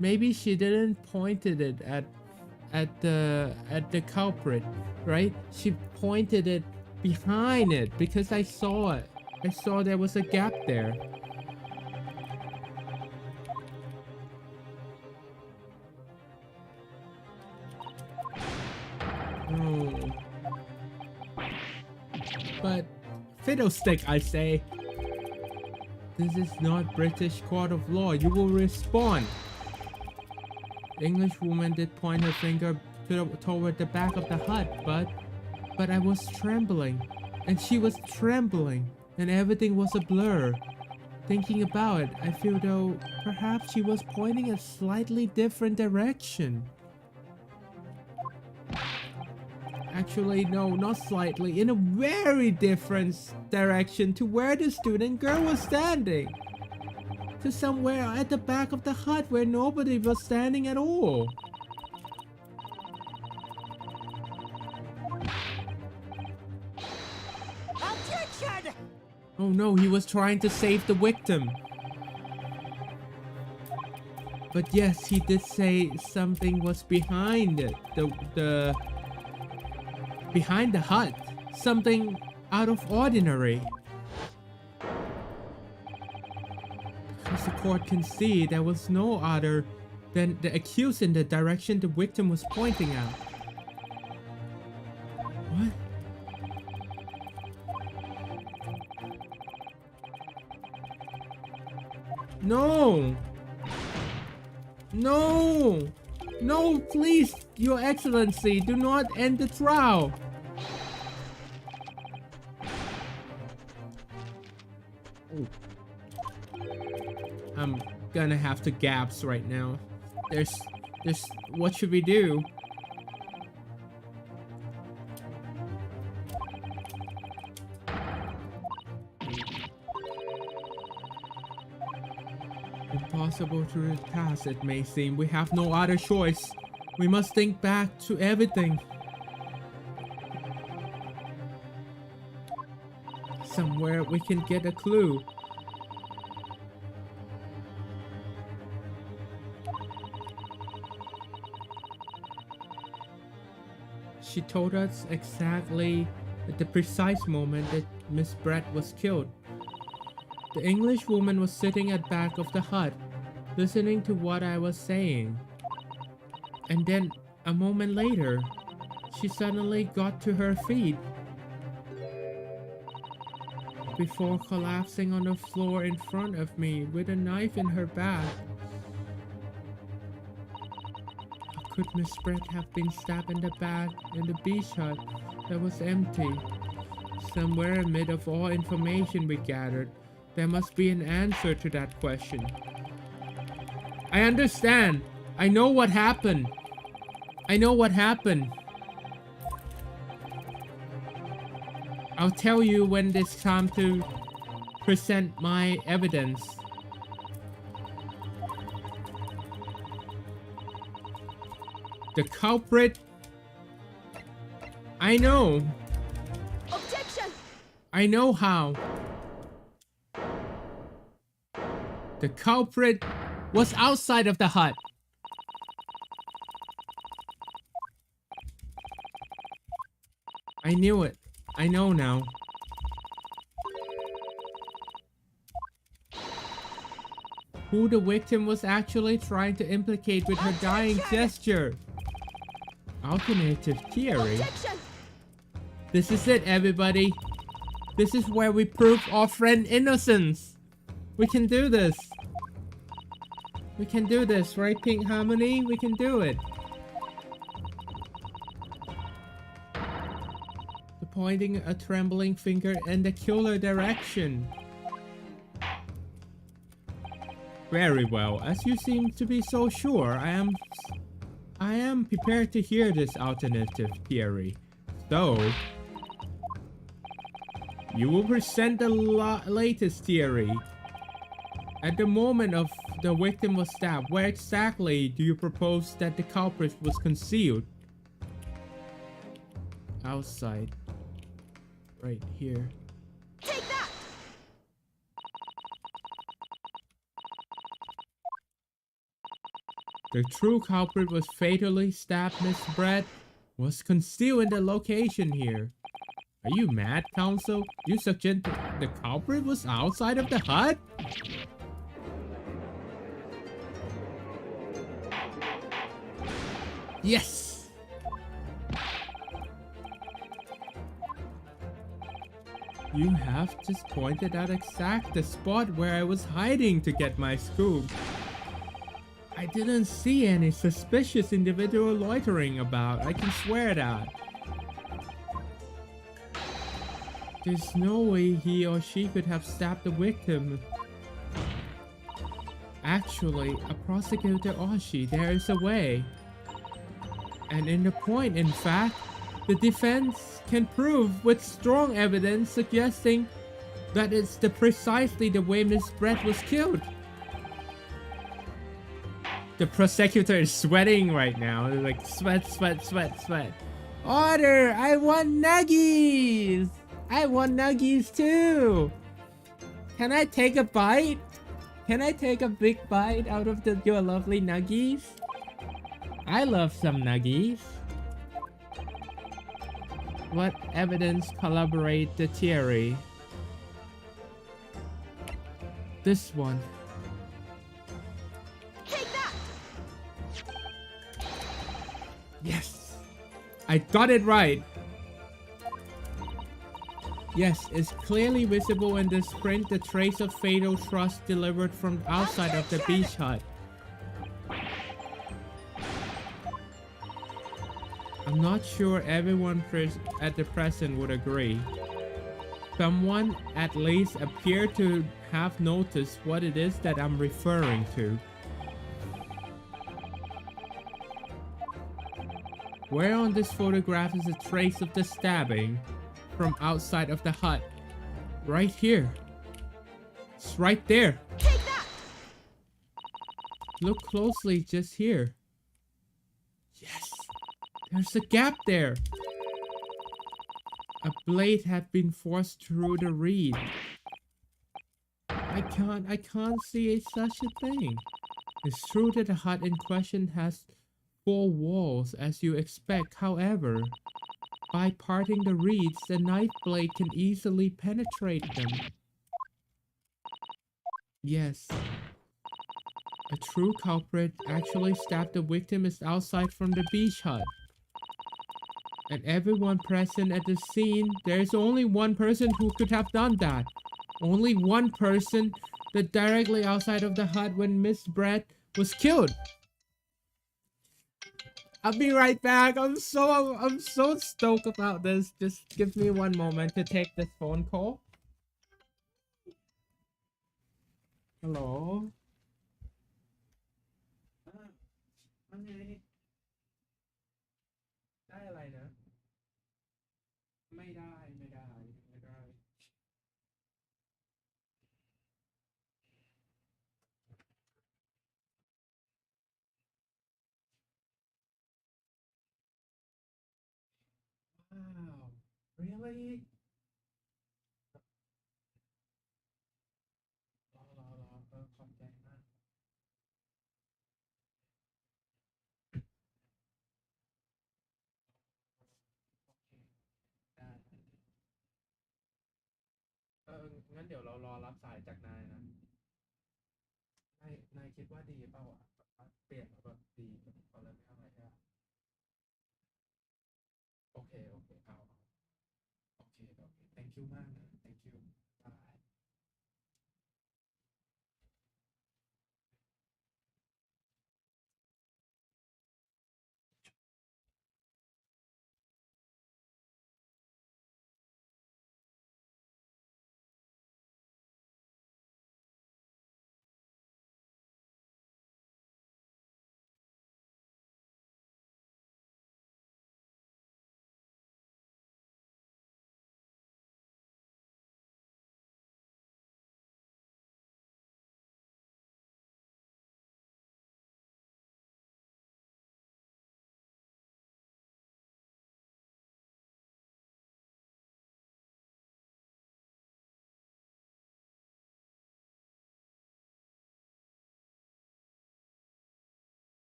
Maybe she didn't pointed it at the culprit, right? She pointed it behind it because I saw it. I saw there was a gap there. Oh. But fiddlestick, I say. This is not British court of law. You will respond. The English woman did point her finger toward the back of the hut, but I was trembling, and she was trembling, and everything was a blur. Thinking about it, I feel though perhaps she was pointing a slightly different direction. Actually, no, not slightly, in a very different direction to where the student girl was standing. To somewhere at the back of the hut where nobody was standing at all. Objection! Oh no, he was trying to save the victim. But yes, he did say something was behind it. Behind the hut. Something out of ordinary. As the court can see, there was no other than the accused in the direction the victim was pointing at. What? No! No! No, please, Your Excellency, do not end the trial. I'm gonna have to gaps right now. There's, what should we do? Impossible to recast, it may seem. We have no other choice. We must think back to everything. Somewhere we can get a clue. She told us exactly at the precise moment that Miss Brett was killed. The English woman was sitting at back of the hut, listening to what I was saying. And then, a moment later, she suddenly got to her feet before collapsing on the floor in front of me with a knife in her back. How could Miss Brett have been stabbed in the back in the beach hut that was empty? Somewhere amid of all information we gathered, there must be an answer to that question. I understand. I know what happened. I know what happened. I'll tell you when it's time to present my evidence. The culprit. I know. Objection! I know how. The culprit was outside of the hut. I knew it. I know now. Who the victim was actually trying to implicate with her dying gesture. Alternative theory. Objection! This is it, everybody. This is where we prove our friend innocence. We can do this. We can do this, right, Pink Harmony? We can do it. The pointing a trembling finger in the killer direction. Very well. As you seem to be so sure, I am prepared to hear this alternative theory. So, you will present the latest theory. At the moment of the victim was stabbed, where exactly do you propose that the culprit was concealed? Outside. Right here. Take that! The true culprit was fatally stabbed. Miss Brett was concealed in the location here. Are you mad, Counsel? You suggest the culprit was outside of the hut? Yes! You have just pointed out exact the spot where I was hiding to get my scoop. I didn't see any suspicious individual loitering about, I can swear that. There's no way he or she could have stabbed the victim. Actually, a prosecutor Oshi, there is a way. And in the point, in fact, the defense can prove with strong evidence suggesting that it's precisely the way Miss Brett was killed. The prosecutor is sweating right now. They're like, sweat, sweat, sweat, sweat. Order! I want nuggies! I want nuggies too! Can I take a bite? Can I take a big bite out of your lovely nuggies? I love some nuggies. What evidence corroborate the theory? This one. Take that! Yes! I got it right! Yes, it's clearly visible in this print the trace of fatal thrust delivered from outside of the beach hut. I'm not sure everyone at the present would agree. Someone at least appeared to have noticed what it is that I'm referring to. Where on this photograph is a trace of the stabbing from outside of the hut? Right here. It's right there. Take that! Look closely, just here. Yes, there's a gap there. A blade had been forced through the reed. I can't see such a thing. It's true that the hut in question has 4 walls as you expect. However, by parting the reeds, the knife blade can easily penetrate them. Yes. A true culprit actually stabbed the victim is outside from the beach hut. And everyone present at the scene, there's only one person who could have done that. Only one person, that directly outside of the hut when Miss Brett was killed. I'll be right back. I'm so stoked about this. Just give me one moment to take this phone call. Hello. ว่าไงได้อะไรนะไม่ได้ไม่ได้ไม่ได้ว้าว really รอขอบใจมากโอเคได้งั้นเดี๋ยวเรารอรับสายจากนายนะนายคิดว่าดีเปล่าอ่ะแบบว่าเปลี่ยนแล้วแบบดีแบบตอนแรกไม่เอาอะไรใช่ปะโอเคเอาโอเค thank you มากนะ thank you บาย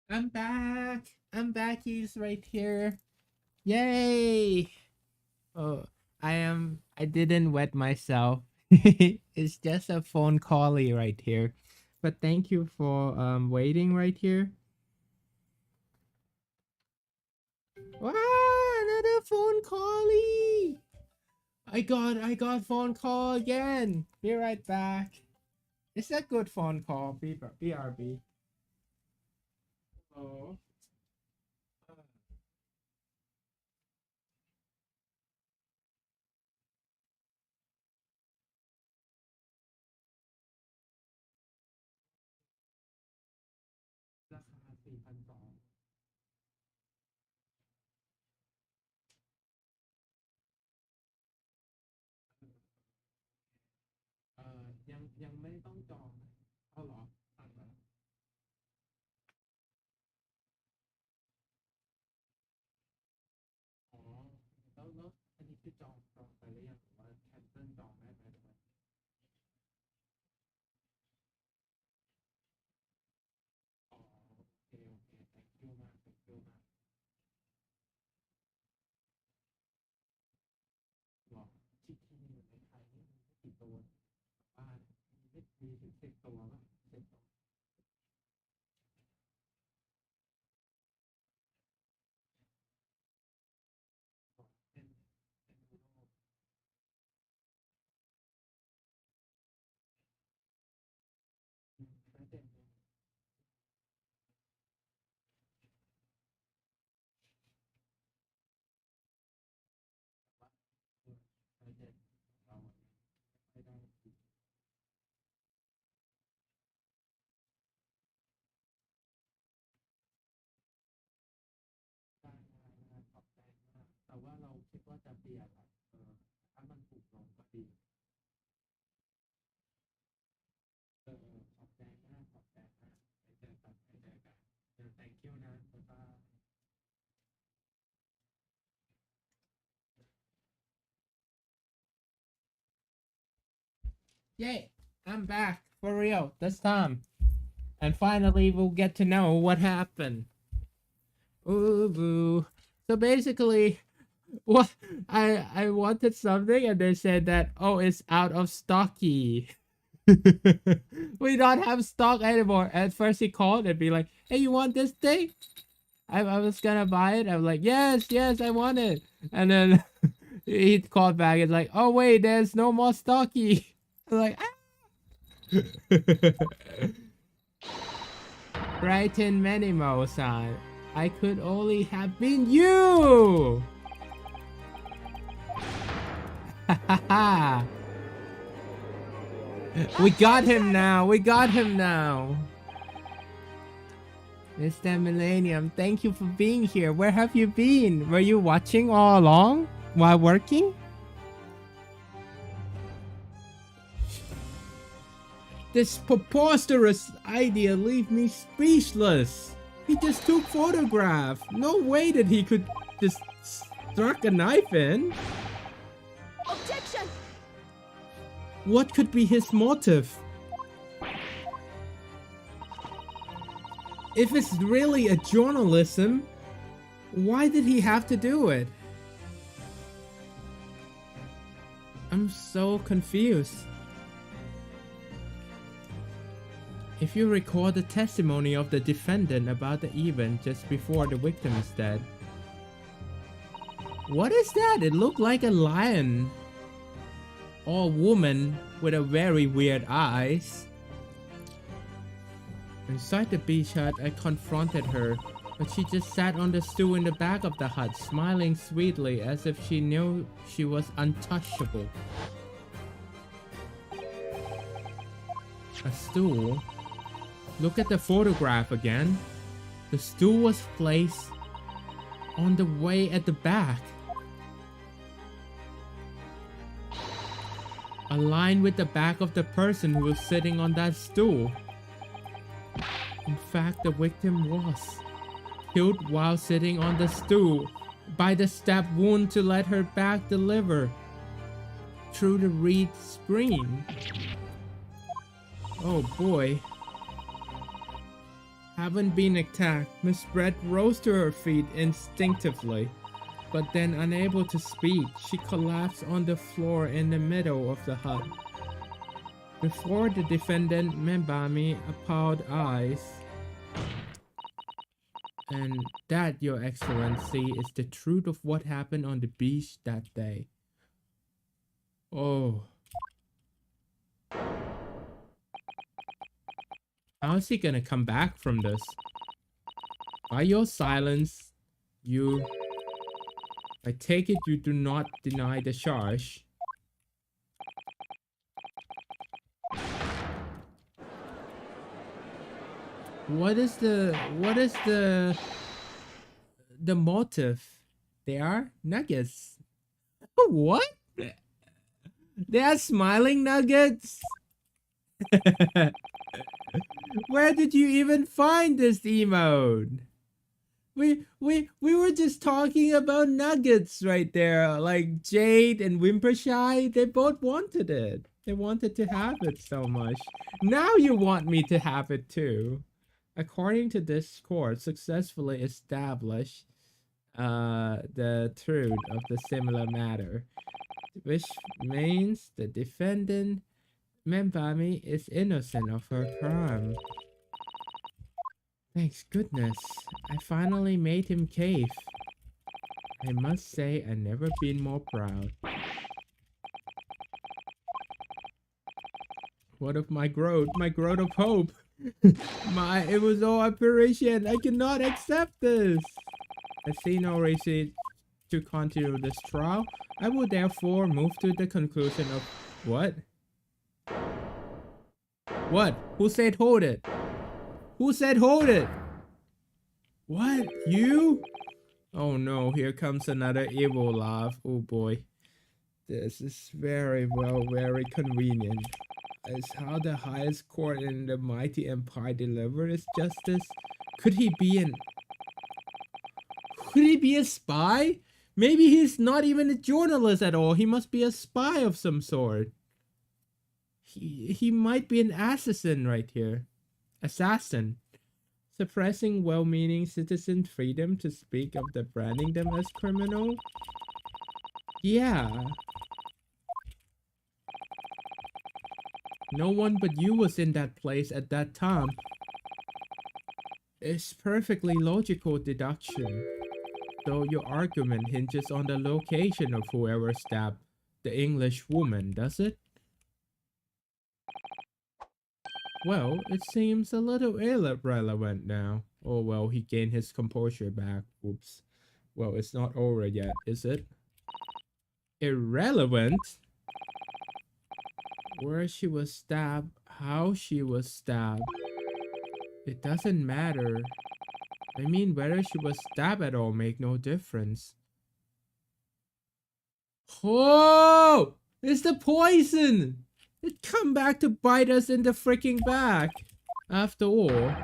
I'm back. I'm back. He's right here. Yay! Oh, I didn't wet myself. It's just a phone callie right here. But thank you for waiting right here. Wow, another phone callie. I got phone call again. Be right back. It's a good phone call. BRB. Oh. ราคา4,200ยังไม่ต้องจองเอาเหรอสั่งแล้วอ๋อแล้วอันนี้คือจองไปหรือยังหรือว่าแคนเซิลจองได้ไหมหรือว่าอ๋อโอเค thank you มาก thank you มากหรอที่มีอยู่ในไทยนี่มีไม่กี่ตัวบ้านมีไม่มีถึง10 ตัวป่ะ10 ตัวเป็นโลกไม่เต็มเลย จะเปลี่ยนอะถ้ามันถูกลงก็ดีขอบใจมากขอบใจมากไปเจอกันไปเจอกันthank you นะบ๊ายบาย Yay! I'm back for real this time. And finally we'll get to know what happened. Ooh boo. So basically what I wanted something and they said that oh it's out of stocky. We don't have stock anymore. At first he called and be like, hey you want this thing? I was gonna buy it. I'm like, yes, I want it. And then he called back and like, oh wait, there's no more stocky. I'm like, ah! Right in Menimo-san. I could only have been you! We got him now! We got him now! Mr. Millennium, thank you for being here. Where have you been? Were you watching all along while working? This preposterous idea leaves me speechless. He just took photograph. No way that he could just struck a knife in. Objection! What could be his motive? If it's really a journalism, why did he have to do it? I'm so confused. If you recall the testimony of the defendant about the event just before the victim is dead. What is that? It looked like a lion. Or woman with a very weird eyes. Inside the beach hut, I confronted her, but she just sat on the stool in the back of the hut, smiling sweetly as if she knew she was untouchable. A stool? Look at the photograph again. The stool was placed on the way at the back. Aligned with the back of the person who was sitting on that stool. In fact, the victim was killed while sitting on the stool by the stab wound to let her back deliver through the reed screen. Oh boy. Haven't been attacked, Miss Brett rose to her feet instinctively, but then unable to speak, she collapsed on the floor in the middle of the hut. Before the defendant Membami appalled eyes. And that, Your Excellency, is the truth of what happened on the beach that day. Oh. How is he gonna come back from this? By your silence, I take it you do not deny the charge. What is the motive? They are nuggets. What? They are smiling nuggets? Where did you even find this emote? We were just talking about nuggets right there. Like Jade and Wimpershy, they both wanted it. They wanted to have it so much. Now you want me to have it too. According to this court, successfully established the truth of the similar matter, which means the defendant Membami is innocent of her crime. Thanks goodness, I finally made him cave. I must say I've never been more proud. What of my growth of hope? It was all apparition. I cannot accept this. I see no reason to continue this trial. I will therefore move to the conclusion of what? What? Who said hold it? Who said hold it? What? You? Oh no, here comes another evil laugh. Oh boy. This is very convenient. Is how the highest court in the mighty empire delivered its justice? Could he be a spy? Maybe he's not even a journalist at all. He must be a spy of some sort. He might be an assassin right here. Assassin. Suppressing well-meaning citizen freedom to speak of the branding them as criminal? Yeah. No one but you was in that place at that time. It's perfectly logical deduction. Though your argument hinges on the location of whoever stabbed the English woman, does it? Well, it seems a little irrelevant now. Oh well, he gained his composure back. Oops. Well, it's not over yet, is it? Irrelevant? Where she was stabbed, how she was stabbed. It doesn't matter. I mean, whether she was stabbed at all make no difference. Oh! It's the poison! It come back to bite us in the freaking back. After all,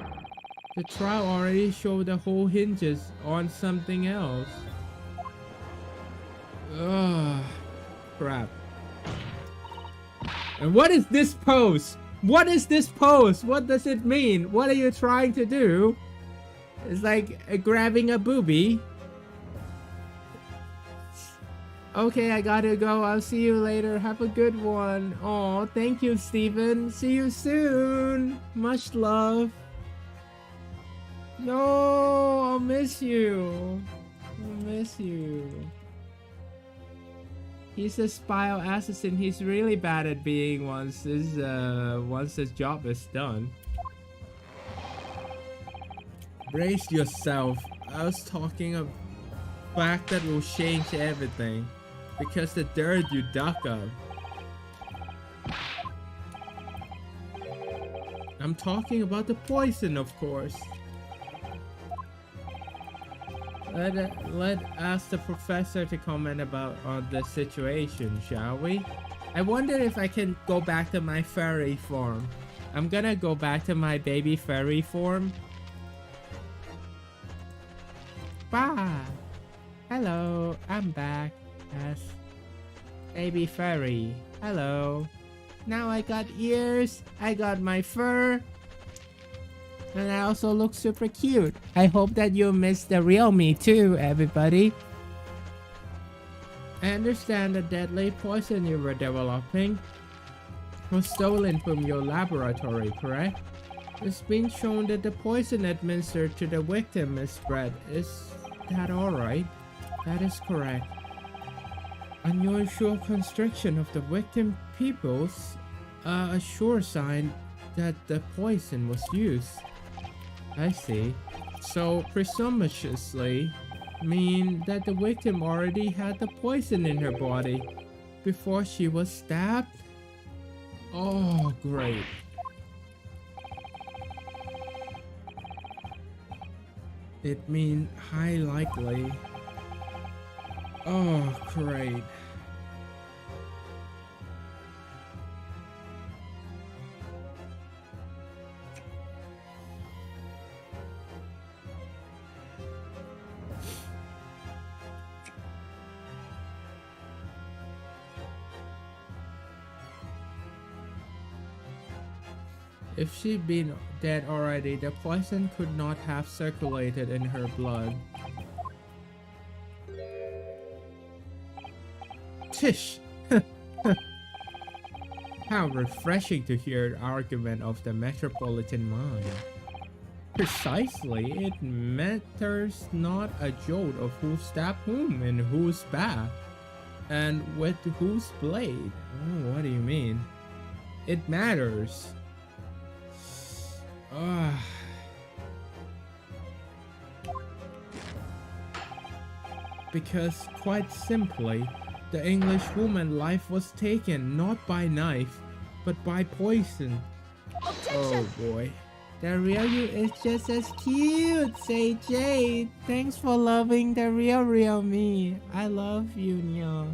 the trial already showed the whole hinges on something else. Ugh. Crap. And what is this pose? What is this pose? What does it mean? What are you trying to do? It's like grabbing a boobie. Okay, I gotta go. I'll see you later. Have a good one. Oh, thank you, Steven. See you soon. Much love. No, I'll miss you. I'll miss you. He's a spy or assassin. He's really bad at being once his job is done. Brace yourself. I was talking a fact that will change everything. Because the dirt you dug up. I'm talking about the poison, of course. Let ask the professor to comment on the situation, shall we? I wonder if I can go back to my fairy form. I'm gonna go back to my baby fairy form. Bye. Hello, I'm back as baby fairy. Hello. Now I got ears, I got my fur, and I also look super cute. I hope that you miss the real me too, everybody. I understand the deadly poison you were developing was stolen from your laboratory, correct? It's been shown that the poison administered to the victim is spread. Is that alright? That is correct. Unusual constriction of the victim pupils are a sure sign that the poison was used. I see. So presumptuously mean that the victim already had the poison in her body before she was stabbed? Oh, great. It means high likely. Oh, great. If she'd been dead already, the poison could not have circulated in her blood. Tish! How refreshing to hear the argument of the metropolitan mind. Precisely, it matters not a jot of who stabbed whom and whose back, and with whose blade. Oh, what do you mean? It matters. Because quite simply, the English woman's life was taken not by knife, but by poison. Objection! Oh boy. The real you is just as cute, say Jade. Thanks for loving the real me. I love you, Nya.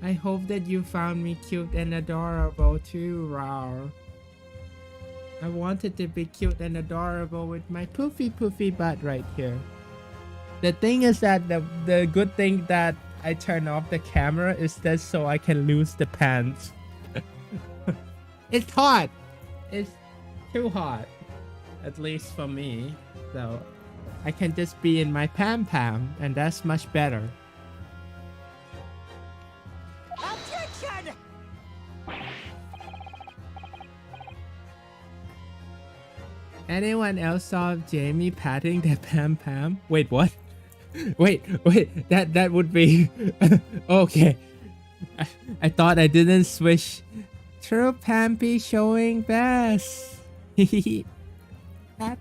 I hope that you found me cute and adorable too, Rar. I wanted to be cute and adorable with my poofy butt right here. The thing is that the good thing that I turn off the camera is that so I can lose the pants. It's hot. It's too hot. At least for me. So I can just be in my pam and that's much better. Objection! Anyone else saw Jamie patting the pam? Wait, what? Wait, that would be okay. I thought I didn't switch. True Pampy showing best. Pat.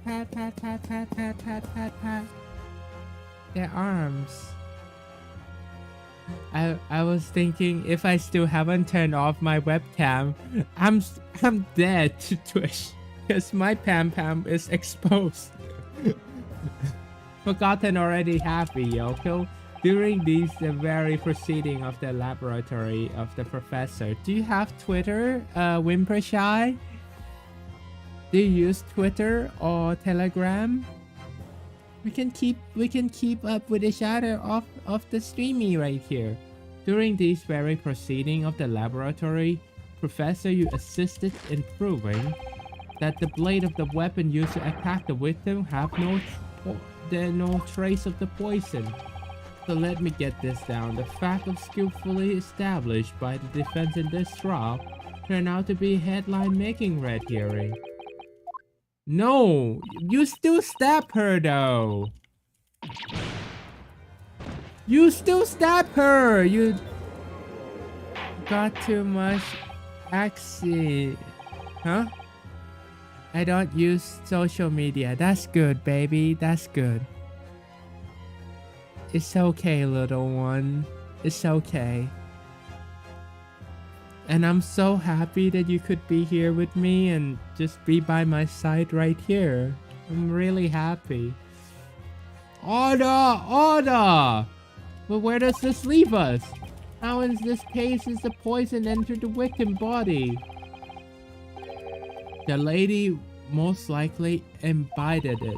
Their arms. I was thinking if I still haven't turned off my webcam, I'm dead to Twitch because my pam is exposed. Forgotten already happy, Yoko. During the very proceeding of the laboratory of the professor, do you have Twitter, Wimpershy? Do you use Twitter or Telegram? We can keep up with each other off the streamy right here. During these very proceeding of the laboratory, Professor, you assisted in proving that the blade of the weapon used to attack the victim have no trace of the poison. So let me get this down. The fact of skillfully established by the defense in this trial turned out to be headline-making red herring. No, you still stab her though. You still stab her. You got too much accent, huh? I don't use social media. That's good, baby. That's good. It's okay, little one. It's okay. And I'm so happy that you could be here with me and just be by my side right here. I'm really happy. Order! But where does this leave us? How in this case is the poison entered the victim body? The lady most likely imbibed it.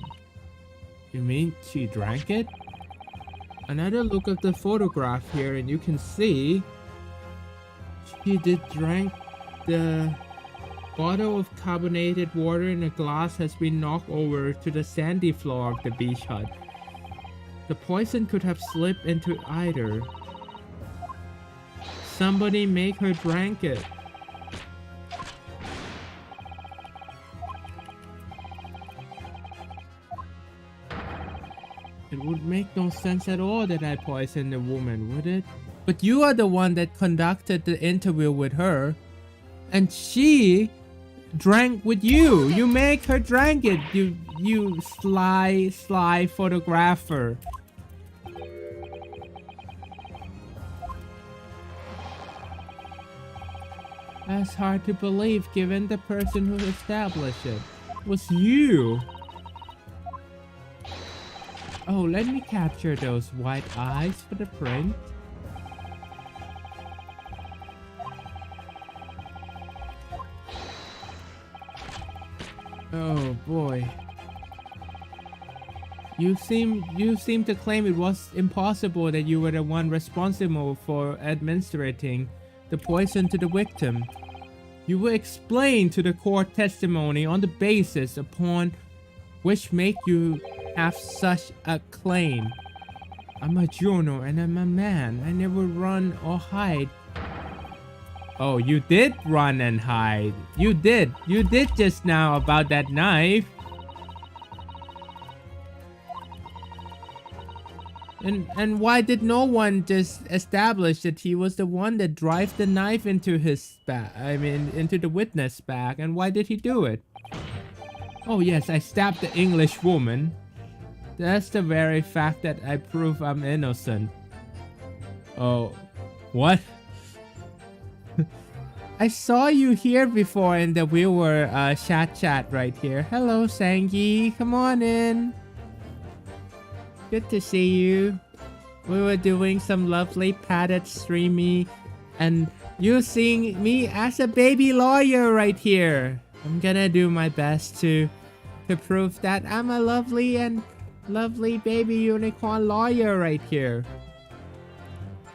You mean she drank it? Another look at the photograph here and you can see she did drink the bottle of carbonated water in a glass has been knocked over to the sandy floor of the beach hut. The poison could have slipped into either. Somebody make her drink it. It would make no sense at all that I poisoned the woman, would it? But you are the one that conducted the interview with her. And she drank with you. You make her drink it. You sly photographer. That's hard to believe given the person who established it was you. Oh, let me capture those white eyes for the print. Oh boy. You seem to claim it was impossible that you were the one responsible for administering the poison to the victim. You will explain to the court testimony on the basis upon which make you have such a claim. I'm a journal and I'm a man. I never run or hide. Oh, you did run and hide. You did just now about that knife. And why did no one just establish that he was the one that drove the knife into his back? I mean, into the witness back. And why did he do it? Oh yes, I stabbed the English woman. That's the very fact that I prove I'm innocent. Oh, what? I saw you here before in the viewer chat right here. Hello, Sangi. Come on in. Good to see you. We were doing some lovely padded streamy and you seeing me as a baby lawyer right here. I'm gonna do my best to prove that I'm a lovely baby unicorn lawyer right here.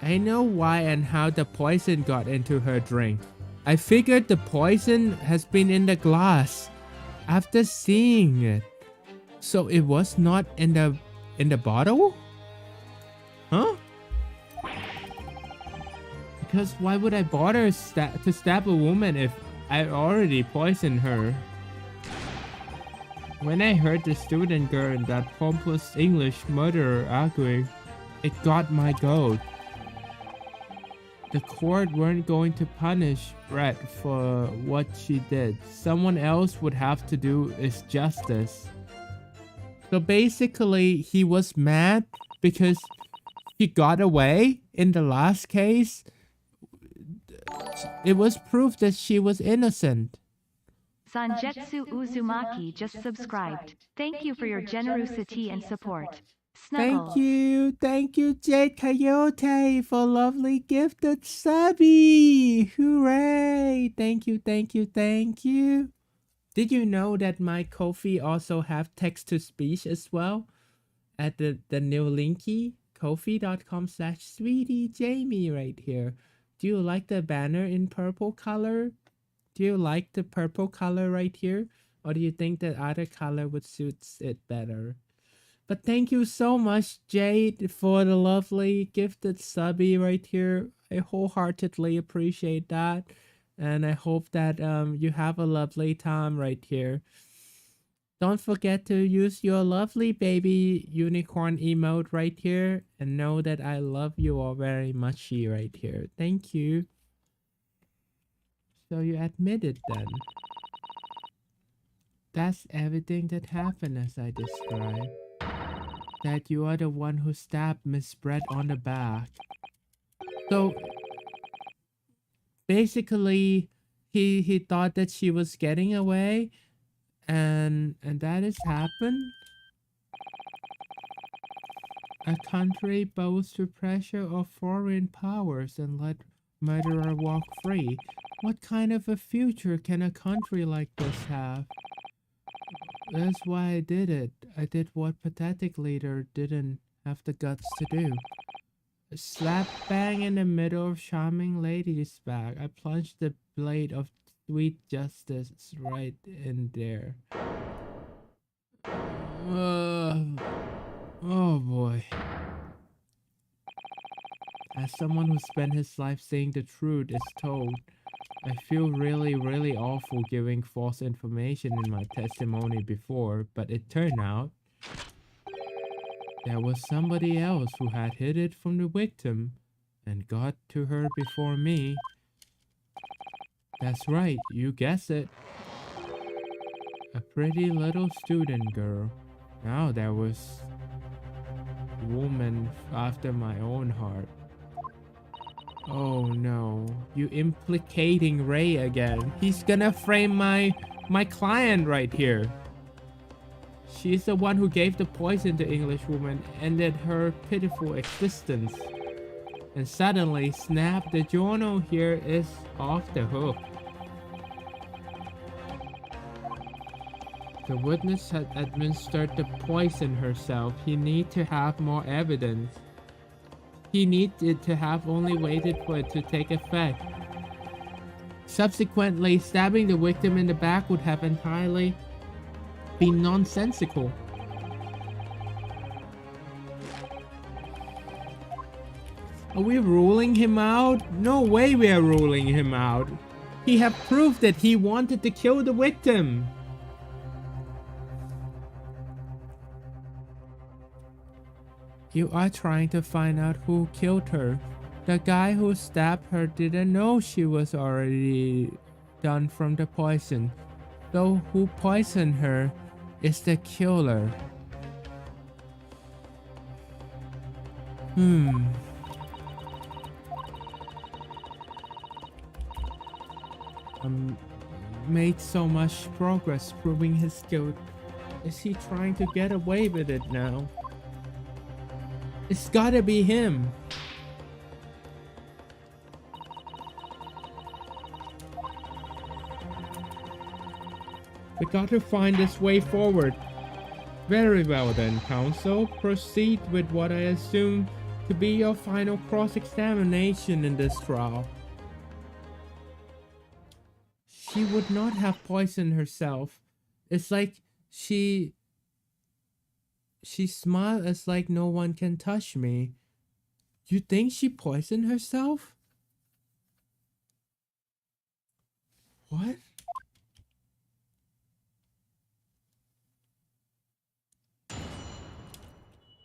I know why and how the poison got into her drink. I figured the poison has been in the glass after seeing it. So it was not in the bottle? Huh? Because why would I bother to stab a woman if I already poisoned her? When I heard the student girl and that pompous English murderer arguing, it got my goat. The court weren't going to punish Brett for what she did. Someone else would have to do its justice. So basically, he was mad because he got away in the last case. It was proof that she was innocent. Sanjetsu Uzumaki just subscribed. Thank you for your generosity and support. Snuggle. Thank you, Jade Coyote, for lovely gifted subby. Hooray! Thank you. Did you know that my Ko-fi also have text-to-speech as well? At the new linky, ko-fi.com/sweetiejamie right here. Do you like the banner in purple color? Do you like the purple color right here? Or do you think that other color would suit it better? But thank you so much, Jade, for the lovely gifted subby right here. I wholeheartedly appreciate that. And I hope that you have a lovely time right here. Don't forget to use your lovely baby unicorn emote right here. And know that I love you all very much right here. Thank you. So you admit it then. That's everything that happened as I described. That you are the one who stabbed Miss Brett on the back. So basically he thought that she was getting away and that has happened. A country bows to pressure of foreign powers and let murderer walk free. What kind of a future can a country like this have? That's why I did it. I did what pathetic leader didn't have the guts to do. Slap bang in the middle of charming lady's back. I plunged the blade of sweet justice right in there. Oh boy. As someone who spent his life saying the truth is told, I feel really awful giving false information in my testimony before, but it turned out there was somebody else who had hid it from the victim and got to her before me. That's right, you guessed it. A pretty little student girl. Now there was a woman after my own heart. Oh no, you implicating Ray again. He's gonna frame my client right here. She's the one who gave the poison to Englishwoman, ended her pitiful existence. And suddenly, snap, the journal here is off the hook. The witness had administered the poison herself. He need to have more evidence. He needed to have only waited for it to take effect. Subsequently, stabbing the victim in the back would have entirely been nonsensical. Are we ruling him out? No way we are ruling him out. He have proof that he wanted to kill the victim. You are trying to find out who killed her. The guy who stabbed her didn't know she was already done from the poison. Though who poisoned her is the killer. um, made so much progress proving his guilt. Is he trying to get away with it now? It's gotta be him. We got to find this way forward. Very well then, counsel. Proceed with what I assume to be your final cross-examination in this trial. She would not have poisoned herself. It's like she smiled as like no one can touch me. You think she poisoned herself? What?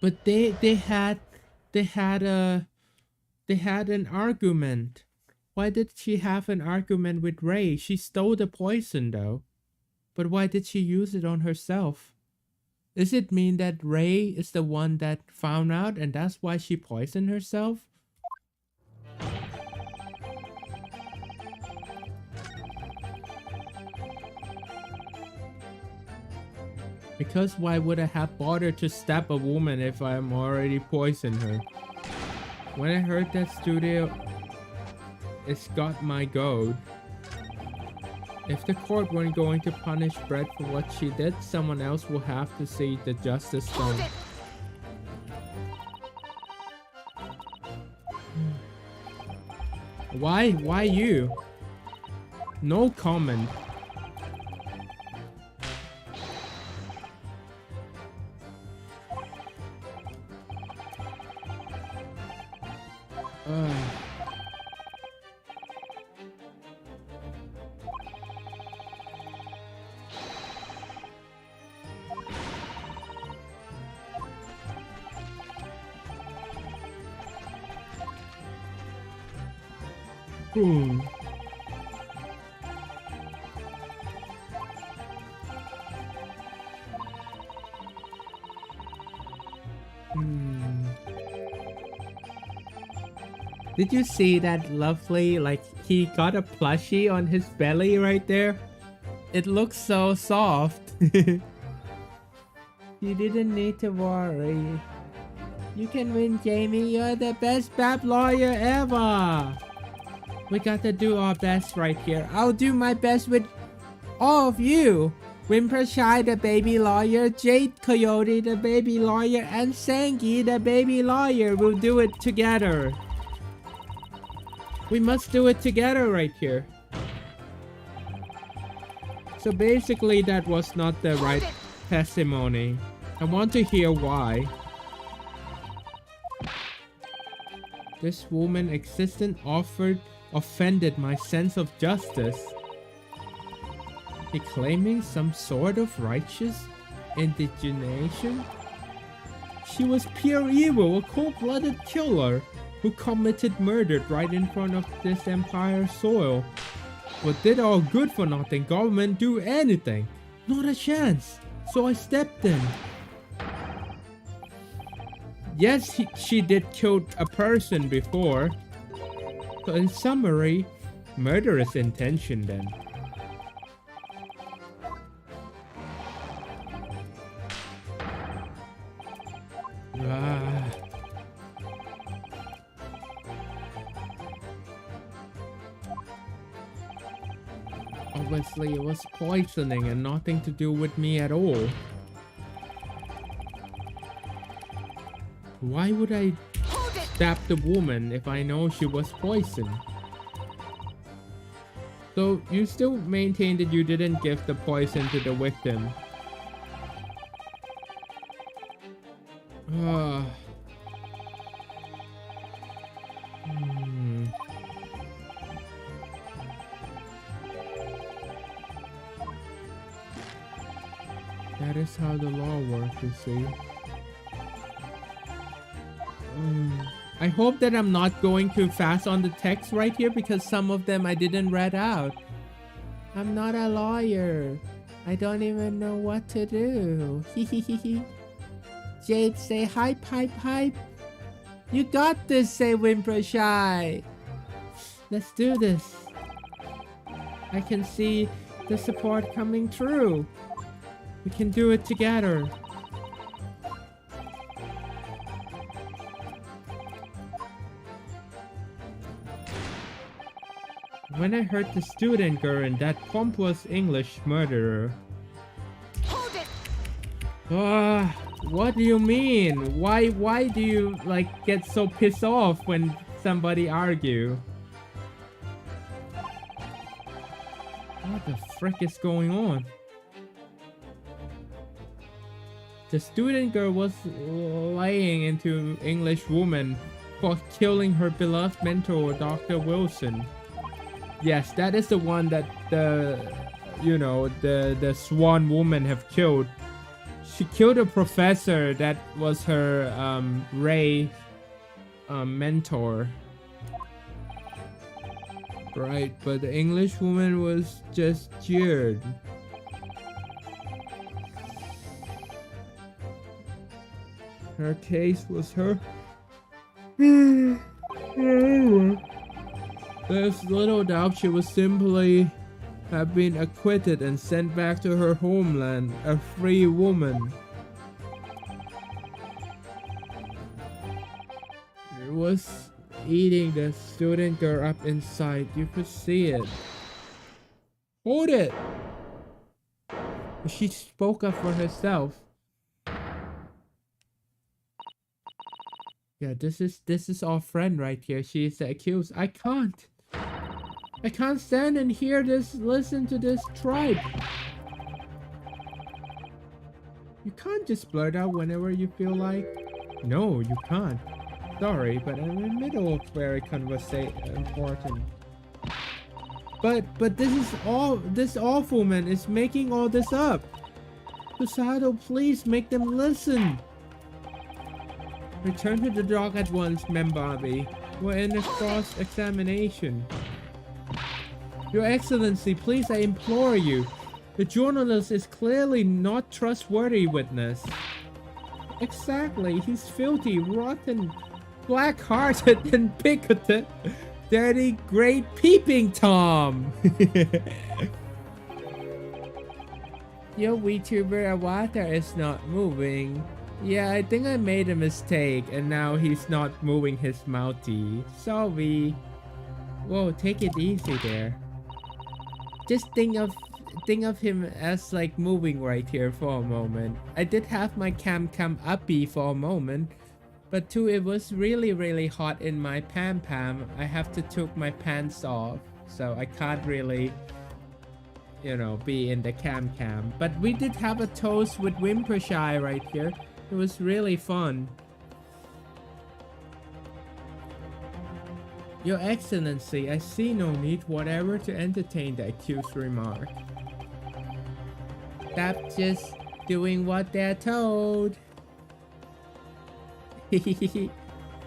But they had an argument. Why did she have an argument with Ray? She stole the poison though. But why did she use it on herself? Does it mean that Ray is the one that found out and that's why she poisoned herself? Because why would I have bothered to stab a woman if I'm already poisoned her? When I heard that studio, it's got my goat. If the court weren't going to punish Brett for what she did, someone else will have to see the justice done. Why? Why you? No comment. Did you see that lovely, like, he got a plushie on his belly right there? It looks so soft. You didn't need to worry. You can win, Jamie. You're the best BAP lawyer ever. We got to do our best right here. I'll do my best with all of you. Wimpershire, the baby lawyer, Jade Coyote, the baby lawyer, and Sangi, the baby lawyer. We'll do it together. We must do it together right here. So basically that was not the right testimony. I want to hear why. This woman's existence offended my sense of justice. He claiming some sort of righteous indignation? She was pure evil, a cold-blooded killer who committed murder right in front of this empire's soil. But did our good for nothing government do anything? Not a chance. So I stepped in. Yes, she did kill a person before. So in summary, murderous intention then. Obviously it was poisoning and nothing to do with me at all. Why would I stab the woman if I know she was poisoned? So you still maintain that you didn't give the poison to the victim? That is how the law works, you see. I hope that I'm not going too fast on the text right here because some of them I didn't read out. I'm not a lawyer. I don't even know what to do. Jade, say hype, hype, hype. You got this, say Wimpershire. Let's do this. I can see the support coming through. We can do it together. When I heard the student girl and that pompous English murderer. Hold it! What do you mean? Why do you like get so pissed off when somebody argue? What the frick is going on? The student girl was laying into English woman for killing her beloved mentor, Dr. Wilson. Yes, that is the one that the swan woman have killed. She killed a professor that was her Ray mentor. Right, but the English woman was just jeered. Her case was her. There's little doubt she would simply have been acquitted and sent back to her homeland, a free woman. It was eating the student girl up inside. You could see it. Hold it! She spoke up for herself. Yeah, this is our friend right here. She is the accused. I can't stand and hear this, listen to this tribe. You can't just blurt out whenever you feel like. No, you can't. Sorry, but I'm in the middle of very important. But this awful man is making all this up. Posado, please make them listen. Return to the dock at once, Membabi. We're in a cross-examination. Your Excellency, please, I implore you. The journalist is clearly not trustworthy witness. Exactly, he's filthy, rotten, black-hearted, and bigoted. Dirty, great peeping Tom. Your VTuber Avatar is not moving. Yeah, I think I made a mistake and now he's not moving his mouthy. Sorry. Whoa, take it easy there. Just think of him as like moving right here for a moment. I did have my cam uppy for a moment, but too it was really hot in my pam. I have to took my pants off, so I can't really, you know, be in the cam. But we did have a toast with Wimpershire right here. It was really fun. Your Excellency, I see no need whatever to entertain the accused remark. Stop just doing what they're told.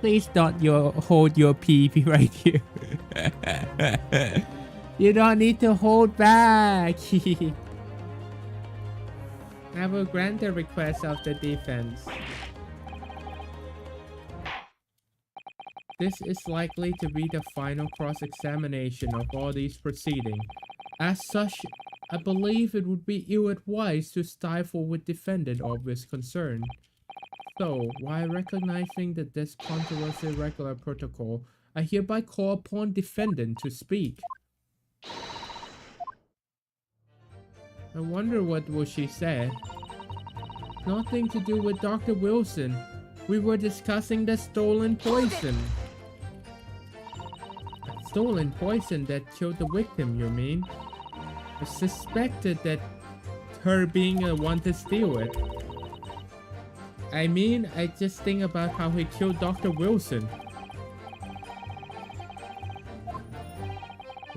Please don't hold your pee right here. You don't need to hold back. I will grant the request of the defense. This is likely to be the final cross-examination of all these proceedings. As such, I believe it would be ill-advised to stifle with defendant obvious concern. So, while recognizing that this controversial regular protocol, I hereby call upon defendant to speak. I wonder what will she say. Nothing to do with Dr. Wilson. We were discussing the stolen poison. Stolen poison that killed the victim, you mean? I suspected that her being the one to steal it. I mean, I just think about how he killed Dr. Wilson.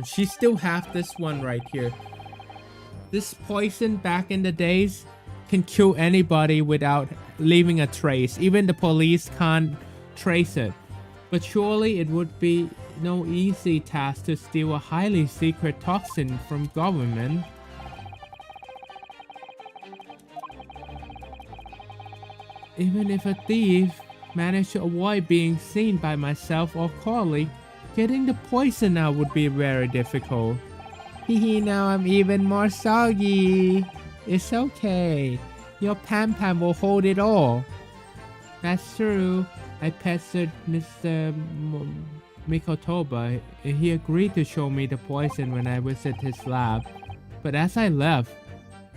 She still have this one right here. This poison back in the days can kill anybody without leaving a trace. Even the police can't trace it. But surely it would be no easy task to steal a highly secret toxin from government. Even if a thief managed to avoid being seen by myself or colleague, getting the poison out would be very difficult. Hehe, now I'm even more soggy. It's okay. Your Pam Pam will hold it all. That's true. I pestered Mr. Mikotoba. He agreed to show me the poison when I visited his lab. But as I left,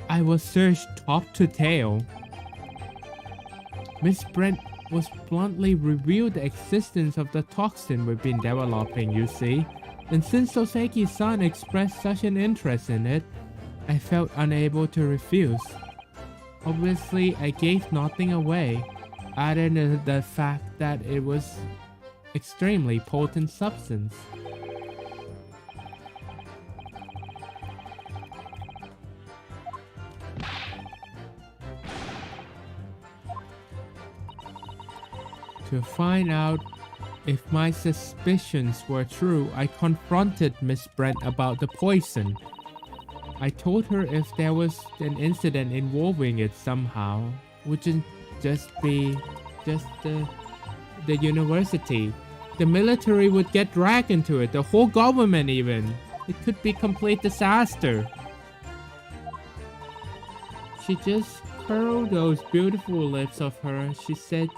I was searched top to tail. Miss Brent was bluntly revealed the existence of the toxin we've been developing, you see. And since Soseki-san expressed such an interest in it, I felt unable to refuse. Obviously, I gave nothing away, other than the fact that it was extremely potent substance. To find out if my suspicions were true, I confronted Miss Brent about the poison. I told her if there was an incident involving it somehow, wouldn't just be the university. The military would get dragged into it, the whole government even. It could be complete disaster. She just curled those beautiful lips of hers. She said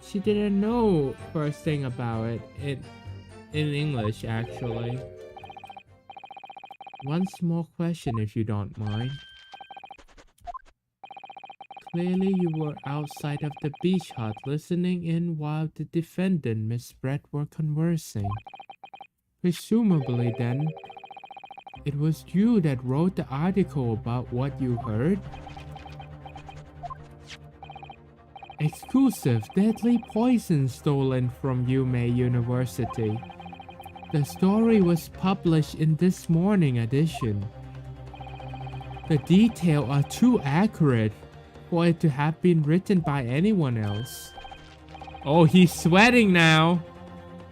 she didn't know first thing about it in English, actually. One small question, if you don't mind. Clearly you were outside of the beach hut listening in while the defendant, Miss Brett, were conversing. Presumably then, it was you that wrote the article about what you heard? Exclusive deadly poison stolen from Yume University. The story was published in this morning edition. The details are too accurate for it to have been written by anyone else. Oh, he's sweating now.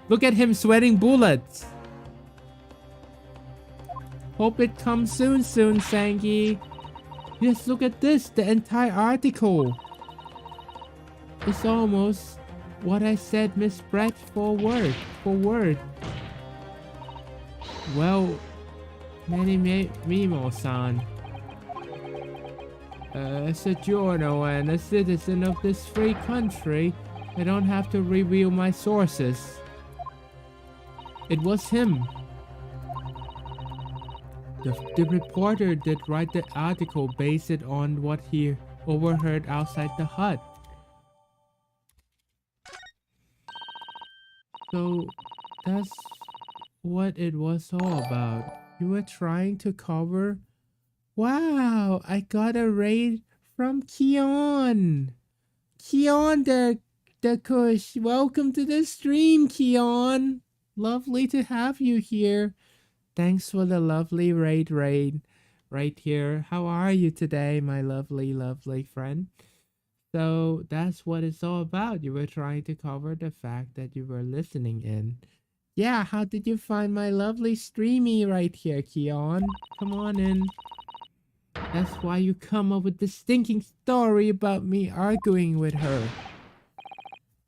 Look at him sweating bullets. Hope it comes soon, Sangi. Yes, look at this, the entire article. It's almost what I said, Miss Brett, for word for word. Well, Mimo-san, as a journal and a citizen of this free country, I don't have to reveal my sources. It was him. The reporter did write the article based on what he overheard outside the hut. So that's what it was all about. You were trying to cover... Wow, I got a raid from Keon. Keon the Kush. Welcome to the stream, Keon. Lovely to have you here. Thanks for the lovely raid right here. How are you today, my lovely friend? So that's what it's all about. You were trying to cover the fact that you were listening in. Yeah, how did you find my lovely streamy right here, Keon? Come on in. That's why you come up with this stinking story about me arguing with her.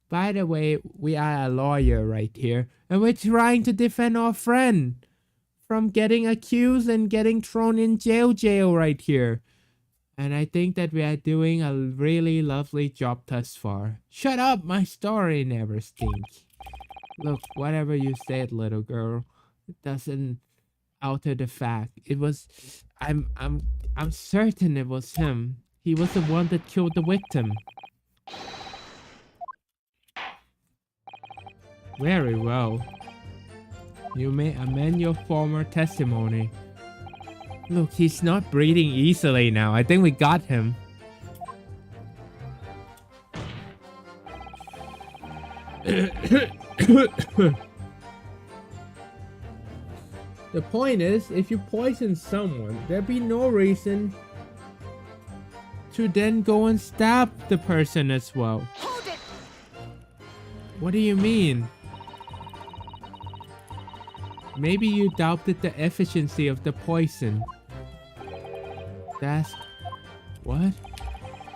By the way, we are a lawyer right here, and we're trying to defend our friend from getting accused and getting thrown in jail right here. And I think that we are doing a really lovely job thus far. Shut up, my story never stinks. Look, whatever you said, little girl, it doesn't alter the fact. It was, I'm certain it was him. He was the one that killed the victim. Very well. You may amend your former testimony. Look, he's not breathing easily now. I think we got him. The point is, if you poison someone, there'd be no reason to then go and stab the person as well. Hold it! What do you mean? Maybe you doubted the efficiency of the poison. That's... what?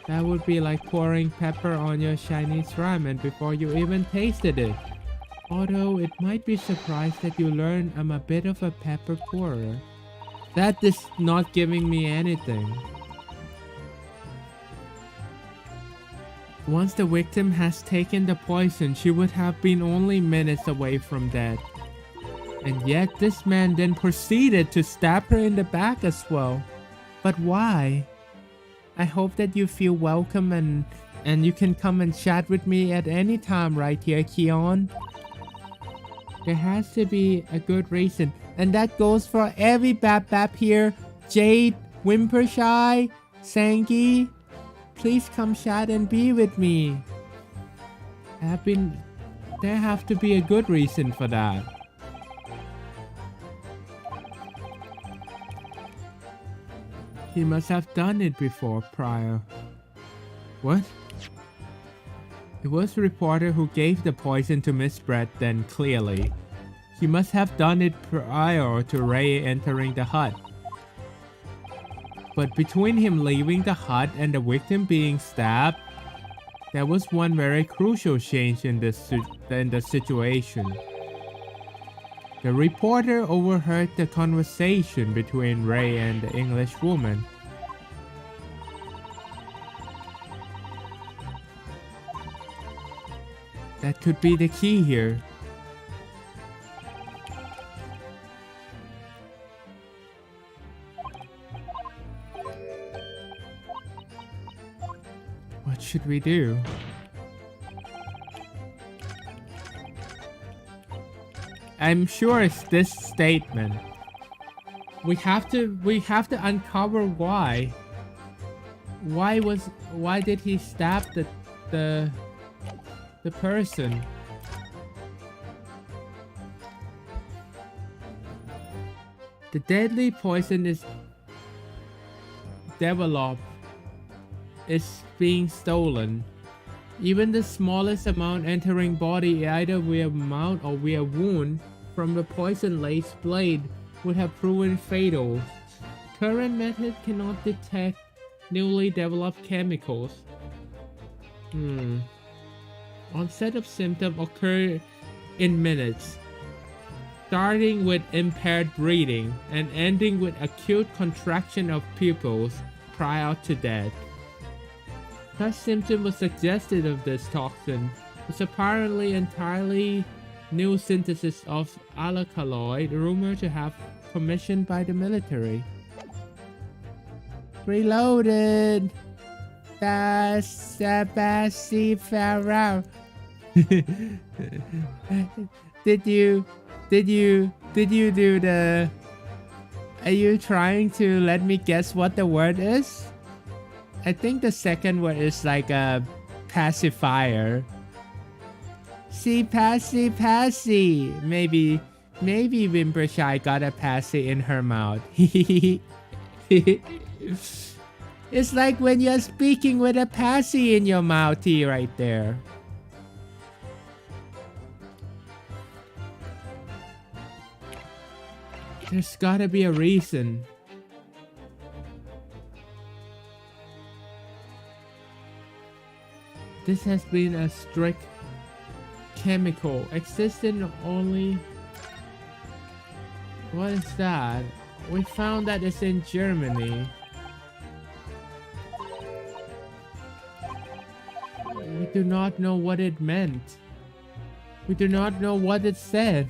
That would be like pouring pepper on your Chinese ramen before you even tasted it. Although it might be surprised that you learn I'm a bit of a pepper pourer. That is not giving me anything. Once the victim has taken the poison, she would have been only minutes away from death. And yet this man then proceeded to stab her in the back as well. But why? I hope that you feel welcome and you can come and chat with me at any time right here, Keon. There has to be a good reason. And that goes for every Bap here. Jade, Whimpershy, Sangi. Please come chat and be with me. There have to be a good reason for that. He must have done it before prior. What? It was the reporter who gave the poison to Miss Brett then clearly. He must have done it prior to Ray entering the hut. But between him leaving the hut and the victim being stabbed, there was one very crucial change in the situation. The reporter overheard the conversation between Ray and the English woman. That could be the key here. What should we do? I'm sure it's this statement. We have to uncover why. Why did he stab the person? The deadly poison is developed. Is being stolen. Even the smallest amount entering body either via mouth or via wound from the poison-laced blade would have proven fatal. Current method cannot detect newly developed chemicals. Onset of symptoms occur in minutes, starting with impaired breathing and ending with acute contraction of pupils prior to death. Such symptom was suggested of this toxin was apparently entirely new synthesis of alkaloid, rumored to have commissioned by the military. Reloaded. Bassi Farrell. Did you do the... Are you trying to let me guess what the word is? I think the second word is like a pacifier. See, passy. Maybe Whimpershy got a passy in her mouth. It's like when you're speaking with a passy in your mouth right there. There's gotta be a reason. This has been a strict chemical existing only. What is that? We found that it's in Germany. We do not know what it meant. We do not know what it said.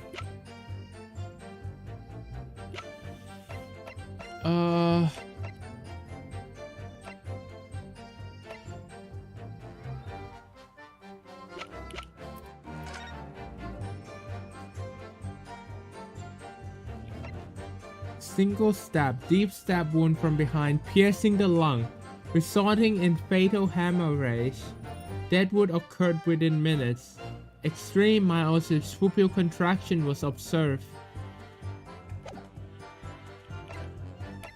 Single stab, deep stab wound from behind, piercing the lung, resulting in fatal hemorrhage. Death would occur within minutes. Extreme meiosis pupil contraction was observed.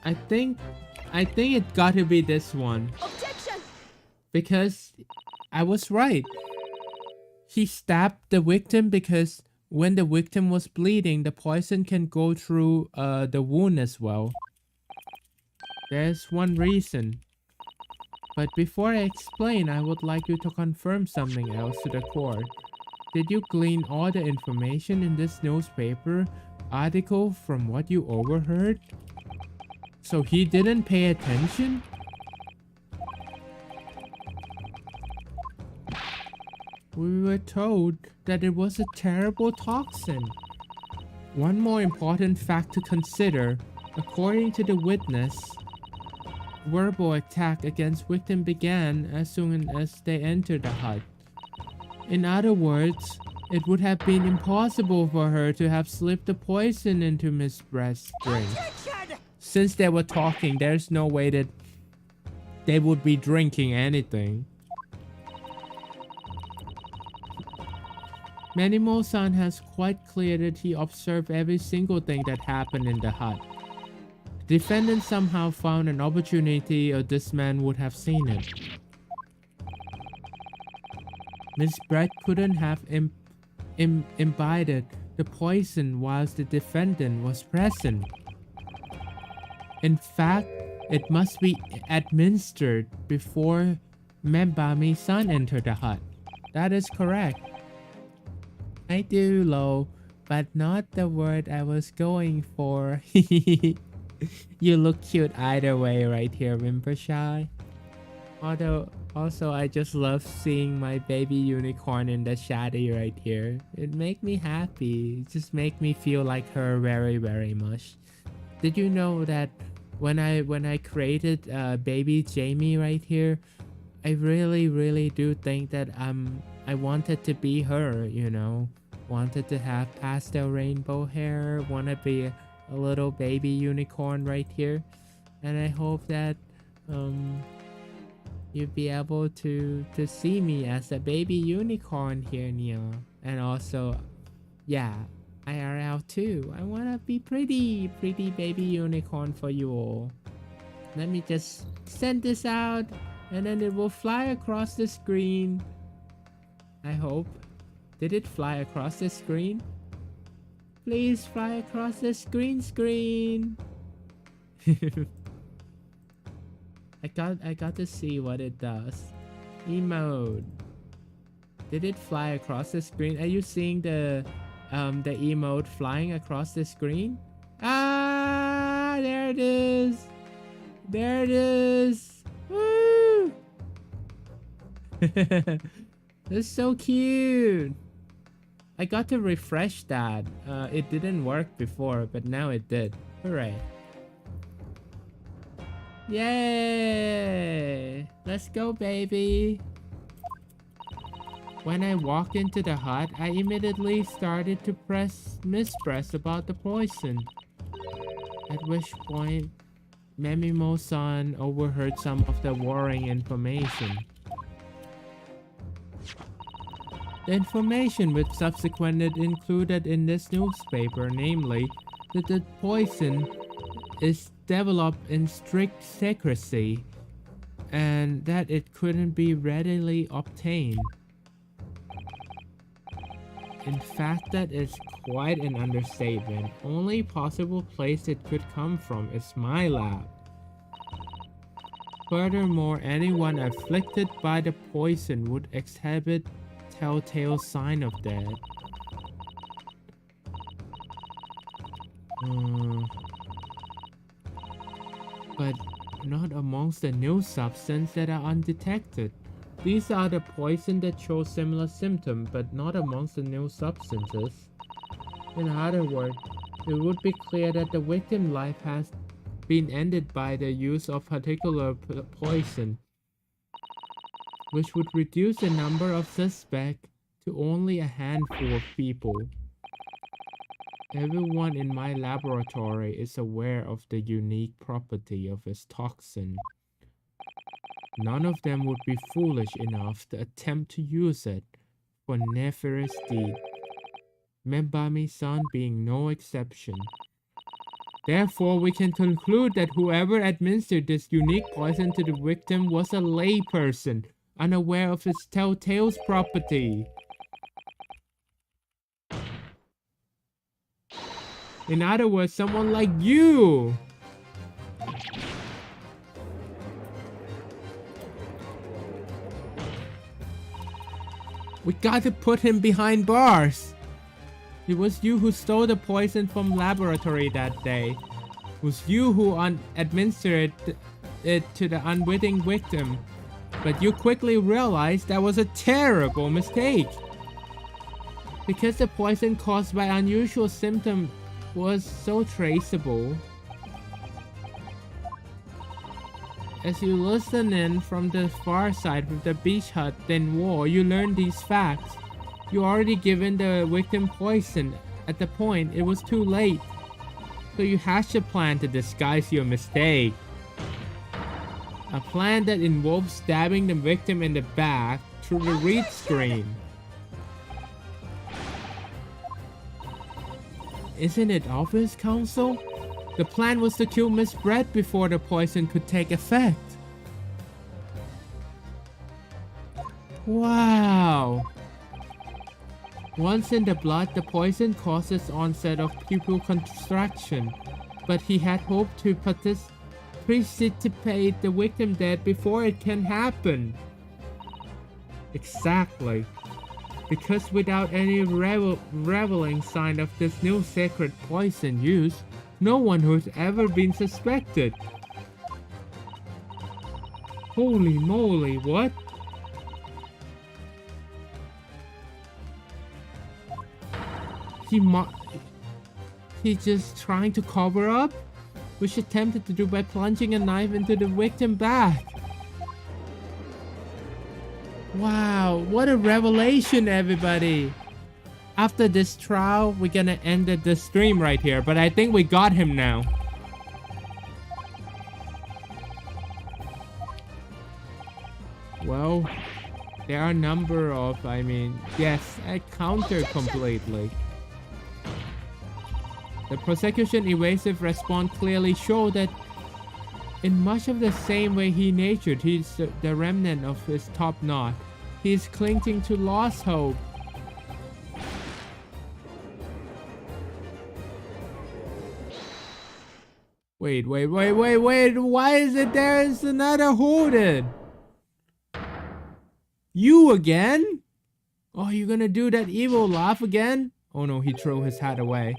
I think it gotta be this one. Objection! Because I was right. He stabbed the victim because when the victim was bleeding, the poison can go through the wound as well. There's one reason. But before I explain, I would like you to confirm something else to the court. Did you glean all the information in this newspaper article from what you overheard? So he didn't pay attention? We were told that it was a terrible toxin. One more important fact to consider. According to the witness, verbal attack against victim began as soon as they entered the hut. In other words, it would have been impossible for her to have slipped the poison into Miss Brett's drink. Since they were talking, there's no way that they would be drinking anything. Manimo-san has quite clear that he observed every single thing that happened in the hut. The defendant somehow found an opportunity or this man would have seen it. Miss Brett couldn't have imbibed the poison whilst the defendant was present. In fact, it must be administered before Membami-san entered the hut. That is correct. I do, Lo, but not the word I was going for. You look cute either way right here, Rinpoche. Also, I just love seeing my baby unicorn in the shadow right here. It make me happy. It just make me feel like her very, very much. Did you know that when I created baby Jamie right here, I really do think that I wanted to be her, you know. Wanted to have pastel rainbow hair, wanna be a little baby unicorn right here. And I hope that you'll be able to see me as a baby unicorn here, Neo. And also, yeah, IRL too. I wanna be pretty baby unicorn for you all. Let me just send this out and then it will fly across the screen. I hope. Did it fly across the screen? Please fly across the screen. I got to see what it does. Emote. Did it fly across the screen? Are you seeing the emote flying across the screen? Ah, there it is. There it is. Woo! That's so cute. I got to refresh that. It didn't work before, but now it did. Hooray. Yay! Let's go, baby. When I walked into the hut, I immediately started to mispress about the poison. At which point, Memimo-san overheard some of the worrying information. The information which subsequently included in this newspaper, namely, that the poison is developed in strict secrecy and that it couldn't be readily obtained. In fact, that is quite an understatement. Only possible place it could come from is my lab. Furthermore, anyone afflicted by the poison would exhibit telltale sign of death. But not amongst the new substance that are undetected. These are the poison that show similar symptoms, but not amongst the new substances. In other words, it would be clear that the victim's life has been ended by the use of particular poison, which would reduce the number of suspects to only a handful of people. Everyone in my laboratory is aware of the unique property of this toxin. None of them would be foolish enough to attempt to use it for nefarious deed, Membami-san being no exception. Therefore, we can conclude that whoever administered this unique poison to the victim was a layperson, unaware of its telltale property. In other words, someone like you. We gotta put him behind bars. It was you who stole the poison from laboratory that day. was you who administered it to the unwitting victim. But you quickly realized that was a terrible mistake. Because the poison caused by unusual symptom was so traceable. As you listen in from the far side of the beach hut thin wall, you learn these facts. You already given the victim poison. At the point, it was too late. So you hatched a plan to disguise your mistake. A plan that involves stabbing the victim in the back through the reed screen. Isn't it obvious, Counsel? The plan was to kill Miss Brett before the poison could take effect. Wow. Once in the blood, the poison causes onset of pupil contraction, but he had hoped to precipitate the victim death before it can happen. Exactly. Because without any revealing sign of this new sacred poison use, no one who's ever been suspected. Holy moly, what? He's just trying to cover up, which attempted to do by plunging a knife into the victim's back. Wow, what a revelation, everybody. After this trial, we're gonna end the stream right here, but I think we got him now. Well, there are a number of, yes, I counter completely. The prosecution evasive response clearly showed that in much of the same way he natured, he's the remnant of his top knot. He's clinging to lost hope. Wait, why is it there is another hooded? You again? Oh, you gonna do that evil laugh again? Oh no, he threw his hat away.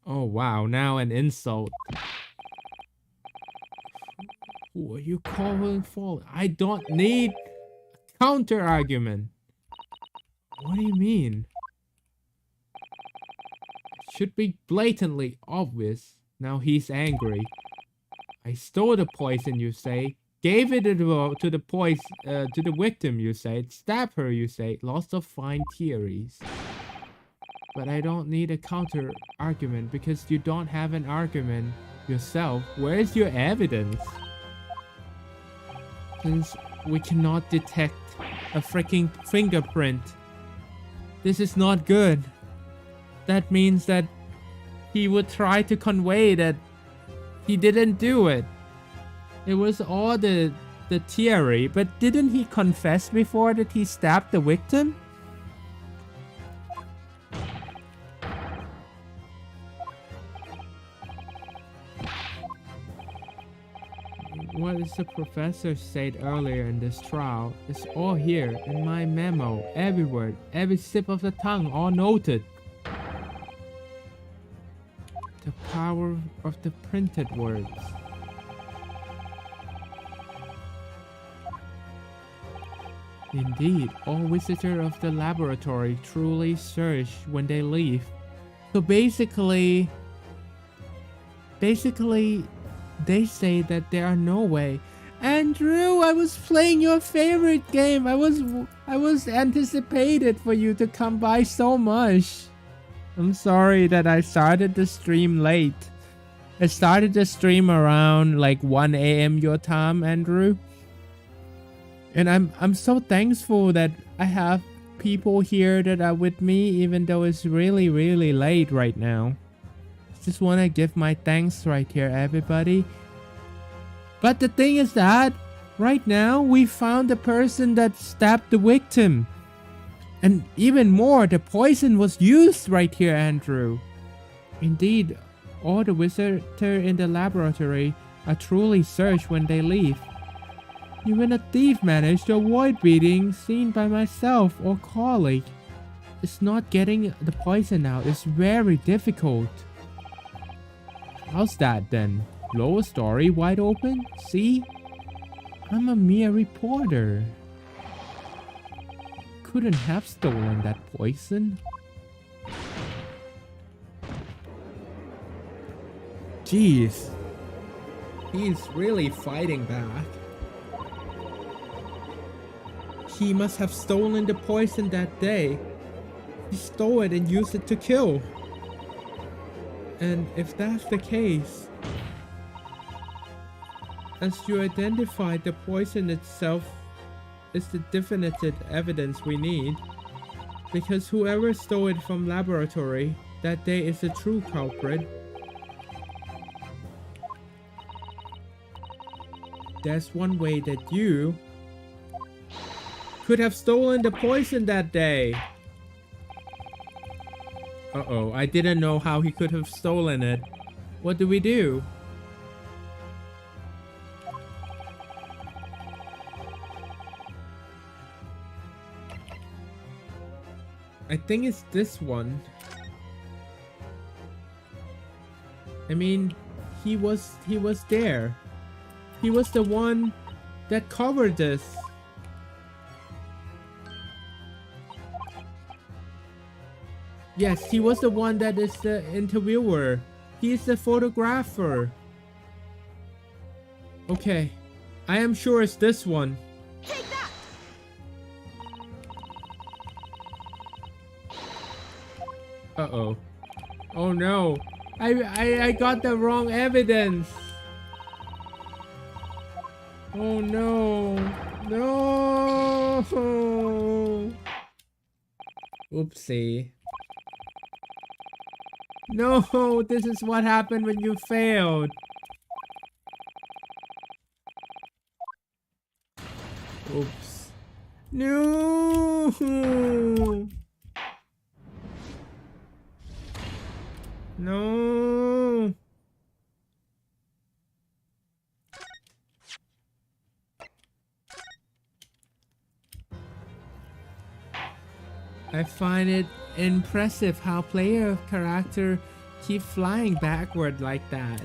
Oh wow, now an insult. Who are you calling for? I don't need a counter argument. What do you mean? It should be blatantly obvious. Now he's angry. I stole the poison, you say. Gave it to the victim, you say. Stabbed her, you say. Lots of fine theories. But I don't need a counter argument because you don't have an argument yourself. Where's your evidence? Since we cannot detect a freaking fingerprint. This is not good. That means that he would try to convey that he didn't do it. It was all the theory, but didn't he confess before that he stabbed the victim? What the professor said earlier in this trial is all here in my memo. Every word, every sip of the tongue, all noted. The power of the printed words. Indeed, all visitors of the laboratory truly search when they leave. So basically, they say that there are no way. Andrew, I was playing your favorite game. I was anticipated for you to come by so much. I'm sorry that I started the stream late. I started the stream around like 1 a.m. your time, Andrew. And I'm so thankful that I have people here that are with me even though it's really, really late right now. Just want to give my thanks right here, everybody. But the thing is that right now we found the person that stabbed the victim. And even more, the poison was used right here, Andrew. Indeed, all the visitors in the laboratory are truly searched when they leave. Even a thief managed to avoid being seen by myself or colleague. it's not getting the poison out. It's very difficult. How's that then? Lower story wide open? See? I'm a mere reporter. Couldn't have stolen that poison. Jeez. He's really fighting back. He must have stolen the poison that day. He stole it and used it to kill. And if that's the case, as you identified, the poison itself is the definitive evidence we need. Because whoever stole it from laboratory that day is the true culprit. There's one way that you could have stolen the poison that day. Uh-oh, I didn't know how he could have stolen it. What do we do? I think it's this one. I mean, he was there. He was the one that covered this. Yes, he was the one that is the interviewer. He is the photographer. Okay, I am sure it's this one. Take that! Uh-oh. Oh no. I got the wrong evidence. Oh no. No. Oopsie. No, this is what happened when you failed. Oops. No. No. I find it impressive how player character keep flying backward like that.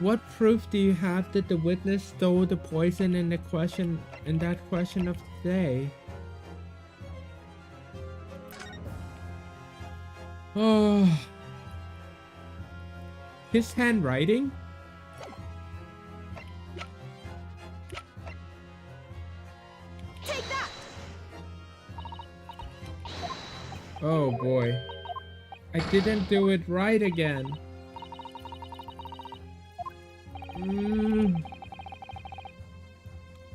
What proof do you have that the witness stole the poison in that question of the day? Oh, his handwriting? Take that! Oh boy. I didn't do it right again.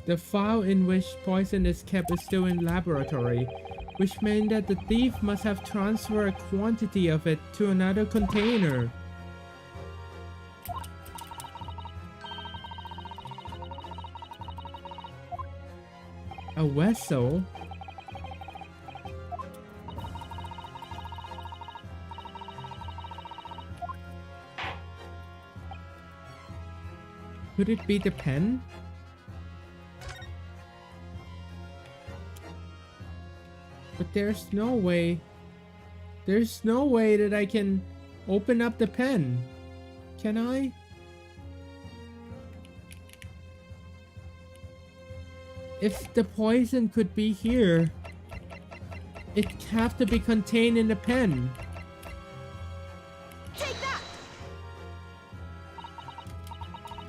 The file in which poison is kept is still in laboratory, which means that the thief must have transferred a quantity of it to another container. A vessel? Could it be the pen? But there's no way that I can open up the pen. Can I? If the poison could be here, it have to be contained in the pen. Take that!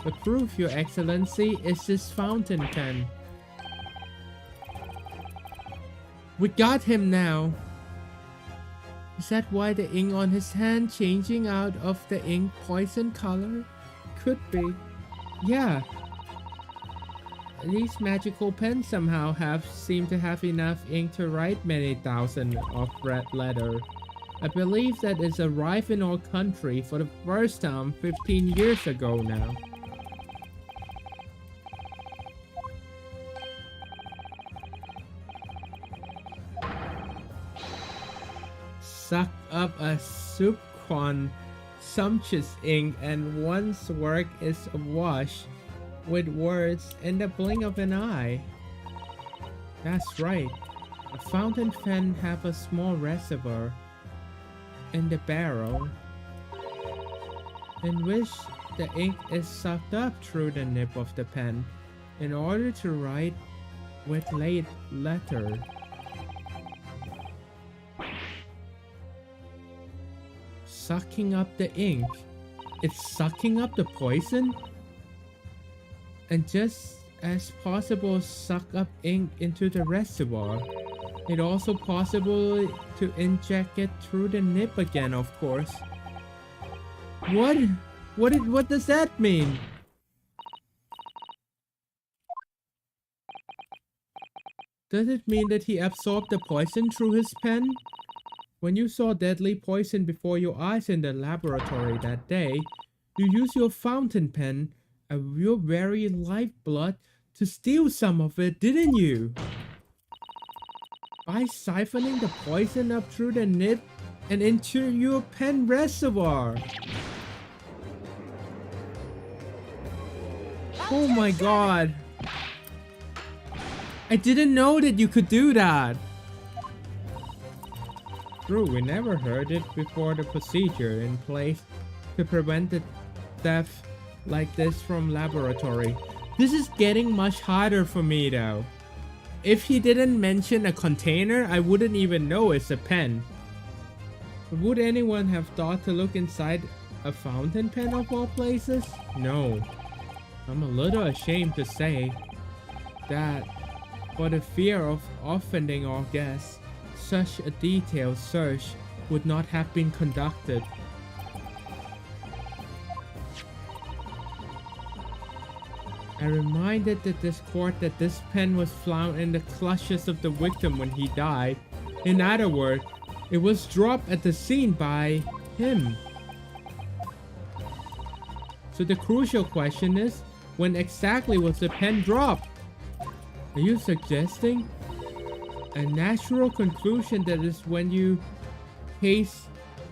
The proof, Your Excellency, is this fountain pen. We got him now. Is that why the ink on his hand changing out of the ink poison color? Could be. Yeah. These magical pens somehow seem to have enough ink to write many thousand of red letter. I believe that it's arrived in our country for the first time 15 years ago now. Suck up a subquan sumptuous ink and one's work is awash with words in the blink of an eye. That's right. A fountain pen have a small reservoir in the barrel in which the ink is sucked up through the nib of the pen in order to write with late letter. Sucking up the ink. It's sucking up the poison? And just as possible suck up ink into the reservoir. It also possible to inject it through the nib again, of course. What does that mean? Does it mean that he absorbed the poison through his pen? When you saw deadly poison before your eyes in the laboratory that day, you used your fountain pen and your very lifeblood to steal some of it, didn't you? By siphoning the poison up through the nib and into your pen reservoir. Oh my god. I didn't know that you could do that. True, we never heard it before. The procedure in place to prevent the death like this from laboratory. This is getting much harder for me though. If he didn't mention a container, I wouldn't even know it's a pen. Would anyone have thought to look inside a fountain pen of all places? No. I'm a little ashamed to say that for the fear of offending our guests, such a detailed search would not have been conducted. I reminded this court that this pen was found in the clutches of the victim when he died. In other words, it was dropped at the scene by him. So the crucial question is, when exactly was the pen dropped? Are you suggesting a natural conclusion that is when you haste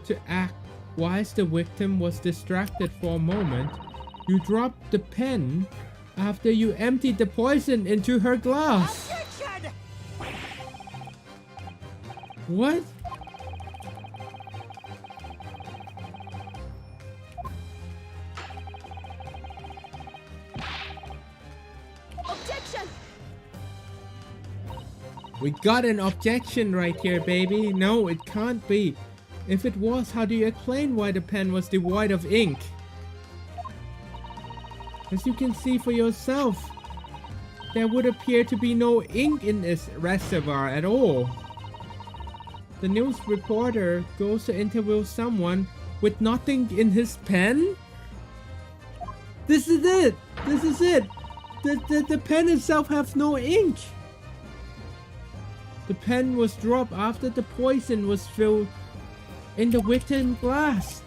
to act whilst the victim was distracted for a moment, you dropped the pen after you emptied the poison into her glass? Objection! What? Objection! We got an objection right here, baby. No, it can't be. If it was, how do you explain why the pen was devoid of ink? As you can see for yourself, there would appear to be no ink in this reservoir at all. The news reporter goes to interview someone with nothing in his pen? This is it! This is it! The pen itself has no ink! The pen was dropped after the poison was filled in the victim glass.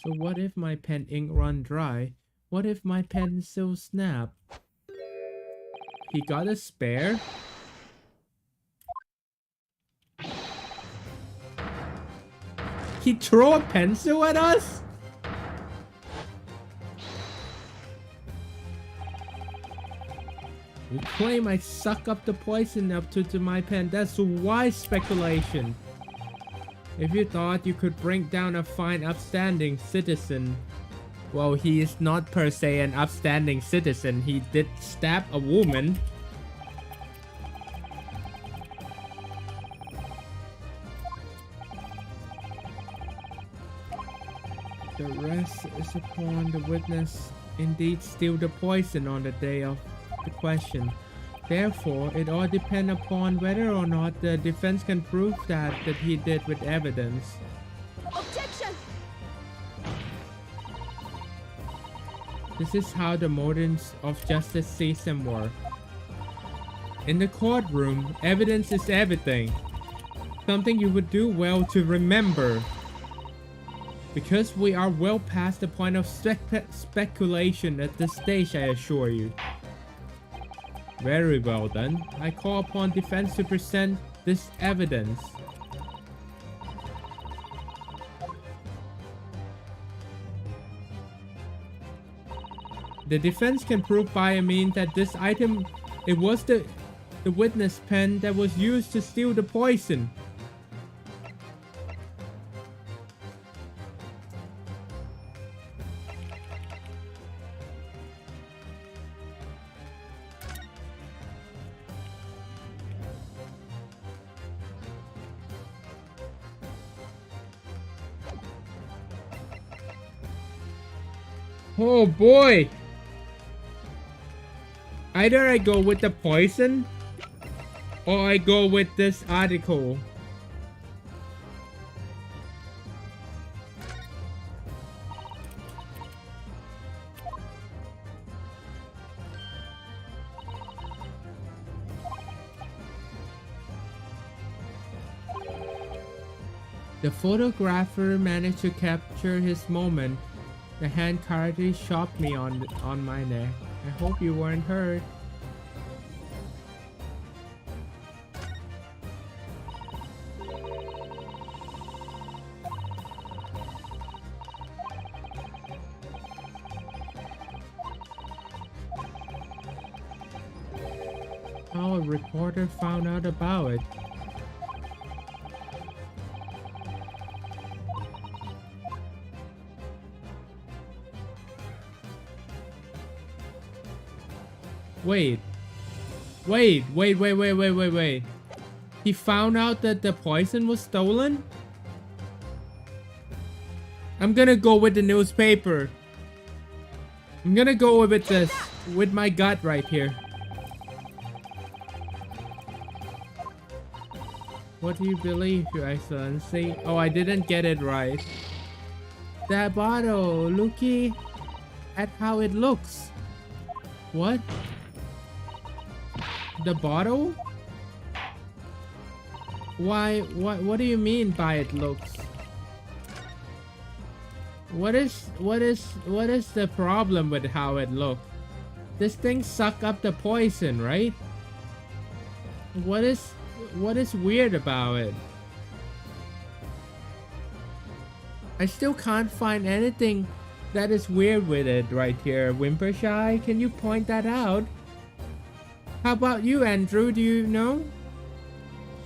So what if my pen ink run dry? What if my pencil snap? He got a spare? He threw a pencil at us? You claim I suck up the poison up to my pen. That's wise speculation. If you thought you could bring down a fine upstanding citizen, well, he is not per se an upstanding citizen. He did stab a woman. The rest is upon the witness indeed steal the poison on the day of the question. Therefore, it all depends upon whether or not the defense can prove that he did with evidence. Objection! This is how the motives of justice system work. In the courtroom, evidence is everything. Something you would do well to remember. Because we are well past the point of speculation at this stage, I assure you. Very well then. I call upon defense to present this evidence. The defense can prove by a means that this item, it was the witness pen that was used to steal the poison. Oh boy! Either I go with the poison or I go with this article. The photographer managed to capture his moment. The hand karate shot me on my neck. I hope you weren't hurt. How a reporter found out about it. Wait. He found out that the poison was stolen? I'm gonna go with the newspaper. I'm gonna go with this, with my gut right here. What do you believe, Your Excellency? Oh, I didn't get it right. That bottle, looky at how it looks. What? The bottle? Why? What do you mean by it looks? What is the problem with how it looks? This thing suck up the poison, right? What is weird about it? I still can't find anything that is weird with it right here. Wimpershy, can you point that out? How about you, Andrew? Do you know?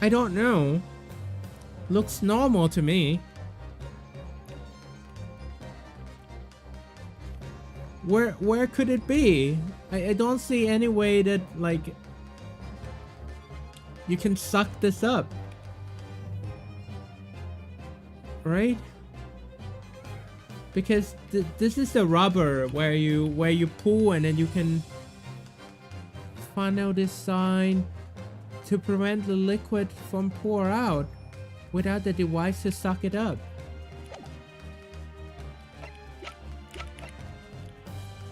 I don't know. Looks normal to me. Where could it be? I don't see any way that, like, you can suck this up. Right? Because this is the rubber where you pull and then you can funnel this sign to prevent the liquid from pour out without the device to suck it up.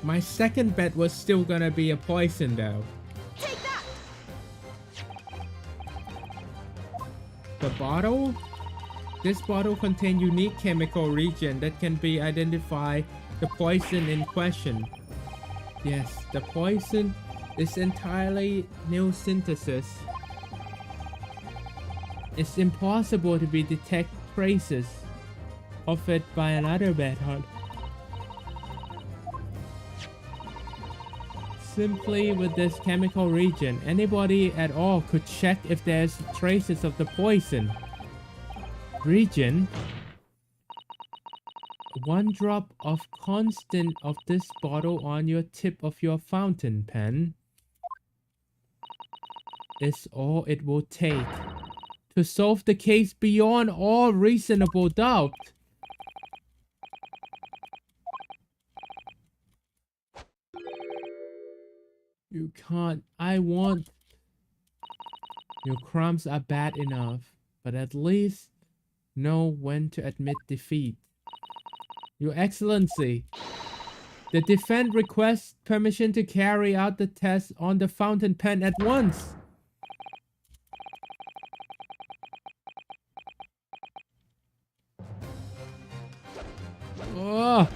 My second bet was still gonna be a poison though. Take that! The bottle? This bottle contains unique chemical region that can be identify the poison in question. Yes, the poison is entirely new synthesis. It's impossible to be detect traces of it by another method. Simply with this chemical region, anybody at all could check if there's traces of the poison. Region. 1 drop of constant of this bottle on your tip of your fountain pen is all it will take to solve the case beyond all reasonable doubt. You can't. I want. Your crimes are bad enough, but at least know when to admit defeat. Your Excellency, the defense requests permission to carry out the test on the fountain pen at once. Oh,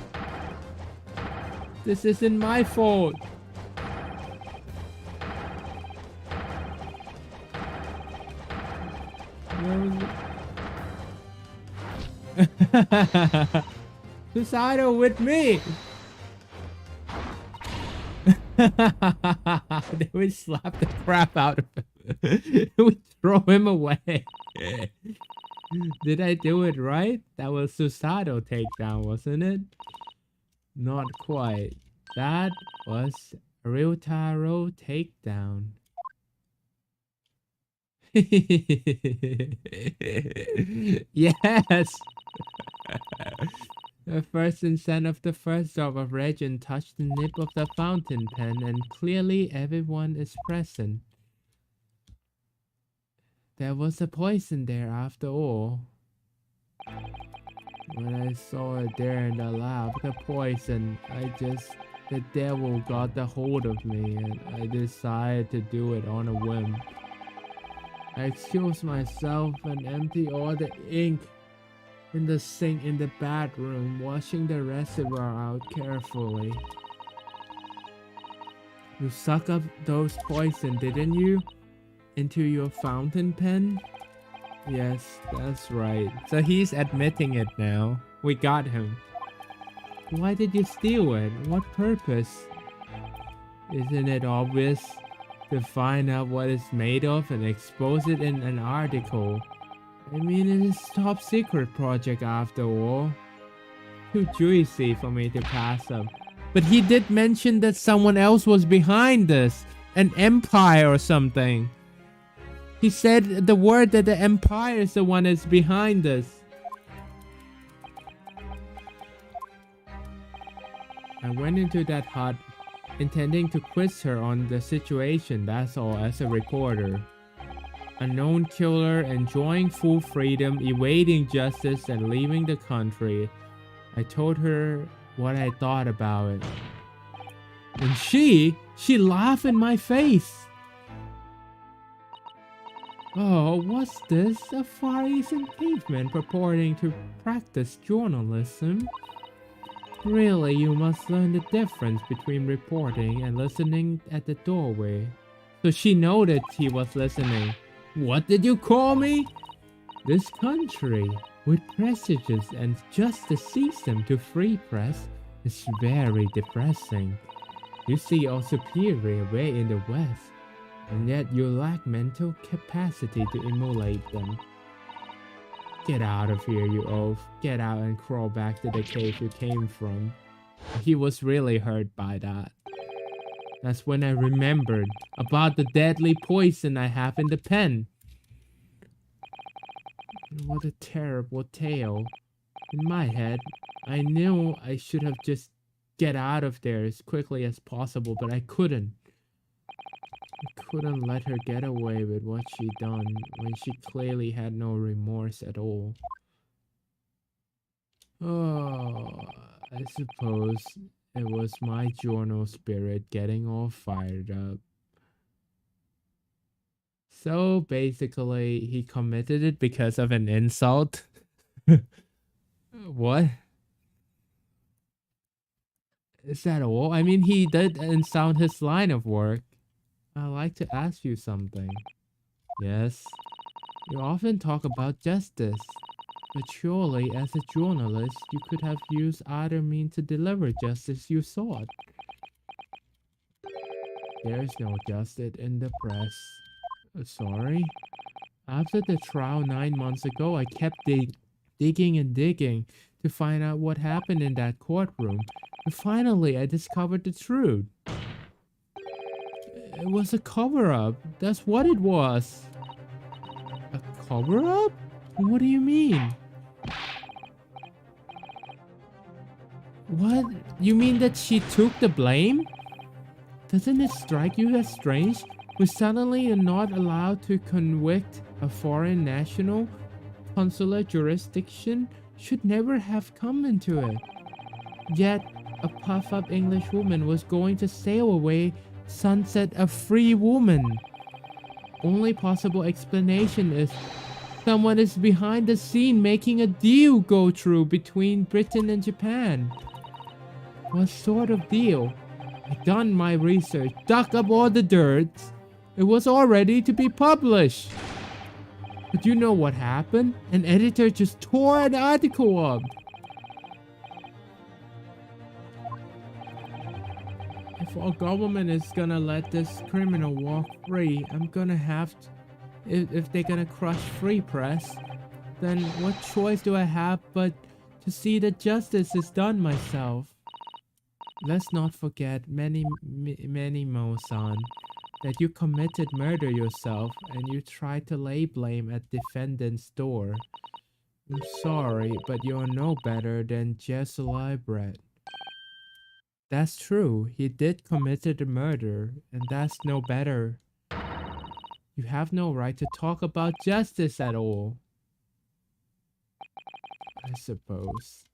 this isn't my fault. Suicidal with me. They would slap the crap out of him. We throw him away. Did I do it right? That was Susato takedown, wasn't it? Not quite. That was Ryutaro takedown. Yes! The first instant of the first drop of legend touched the nib of the fountain pen, and clearly everyone is present. There was a poison there after all. When I saw it there in the lab, the poison, the devil got the hold of me, and I decided to do it on a whim. I excused myself and emptied all the ink in the sink in the bathroom, washing the reservoir out carefully. You suck up those poison, didn't you? Into your fountain pen? Yes, that's right. So he's admitting it now. We got him. Why did you steal it? What purpose? Isn't it obvious? To find out what it's made of and expose it in an article. I mean, it is a top secret project after all. Too juicy for me to pass up. But he did mention that someone else was behind this. An empire or something. He said the word that the empire is the one that's behind this. I went into that hut intending to quiz her on the situation, that's all, as a reporter. A known killer, enjoying full freedom, evading justice, and leaving the country. I told her what I thought about it. And she laughed in my face. Oh, what's this? A Far Eastern caveman purporting to practice journalism? Really, you must learn the difference between reporting and listening at the doorway. So she noted he was listening. What did you call me? This country, with prejudice and just a system to free press, is very depressing. You see your superior way in the West, and yet you lack mental capacity to emulate them. Get out of here, you oaf. Get out and crawl back to the cave you came from. He was really hurt by that. That's when I remembered about the deadly poison I have in the pen. What a terrible tale. In my head, I knew I should have just get out of there as quickly as possible, but I couldn't. I couldn't let her get away with what she done when she clearly had no remorse at all. Oh, I suppose it was my journal spirit getting all fired up. So basically, he committed it because of an insult. What? Is that all? I mean, he did insult his line of work. I'd like to ask you something. Yes? You often talk about justice, but surely as a journalist, you could have used other means to deliver justice you sought. There's no justice in the press. Sorry? After the trial 9 months ago, I kept digging and digging to find out what happened in that courtroom. And finally, I discovered the truth. It was a cover-up. That's what it was. A cover-up? What do you mean? What? You mean that she took the blame? Doesn't it strike you as strange? We suddenly are not allowed to convict a foreign national. Consular jurisdiction should never have come into it. Yet, a puff-up English woman was going to sail away sunset a free woman. Only possible explanation is someone is behind the scene making a deal go through between Britain and Japan. What sort of deal? I done my research, dug up all the dirt. It was all ready to be published. But you know what happened? An editor just tore an article up. I've our government is gonna let this criminal walk free, I'm gonna have to, if they're gonna crush free press, then what choice do I have but to see that justice is done myself? Let's not forget, many Mo-san, that you committed murder yourself and you tried to lay blame at defendant's door. I'm sorry, but you're no better than Jesse Libret. That's true, he did committed a murder, and that's no better. You have no right to talk about justice at all. I suppose.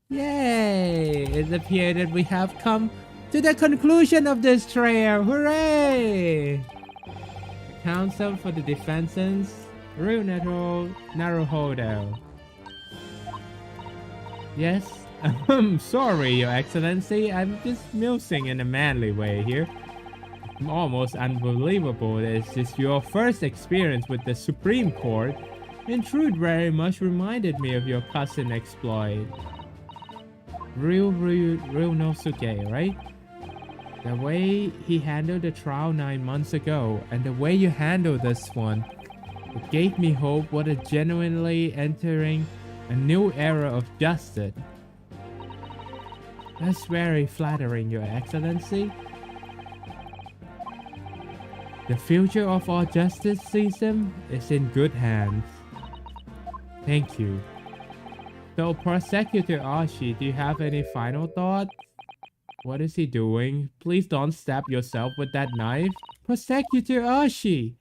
Yay! It appears that we have come to the conclusion of this trial. Hooray! The counsel for the defendants, Runeto Naruhodo. Yes? I'm sorry, Your Excellency. I'm just musing in a manly way here. Almost unbelievable that it's just your first experience with the Supreme Court. In truth, very much reminded me of your cousin exploit. Real Nosuke, right? The way he handled the trial 9 months ago, and the way you handled this one, it gave me hope what a genuinely entering a new era of justice. That's very flattering, Your Excellency. The future of our justice system is in good hands. Thank you. So, Prosecutor Ashi, do you have any final thoughts? What is he doing? Please don't stab yourself with that knife. Prosecutor Ashi!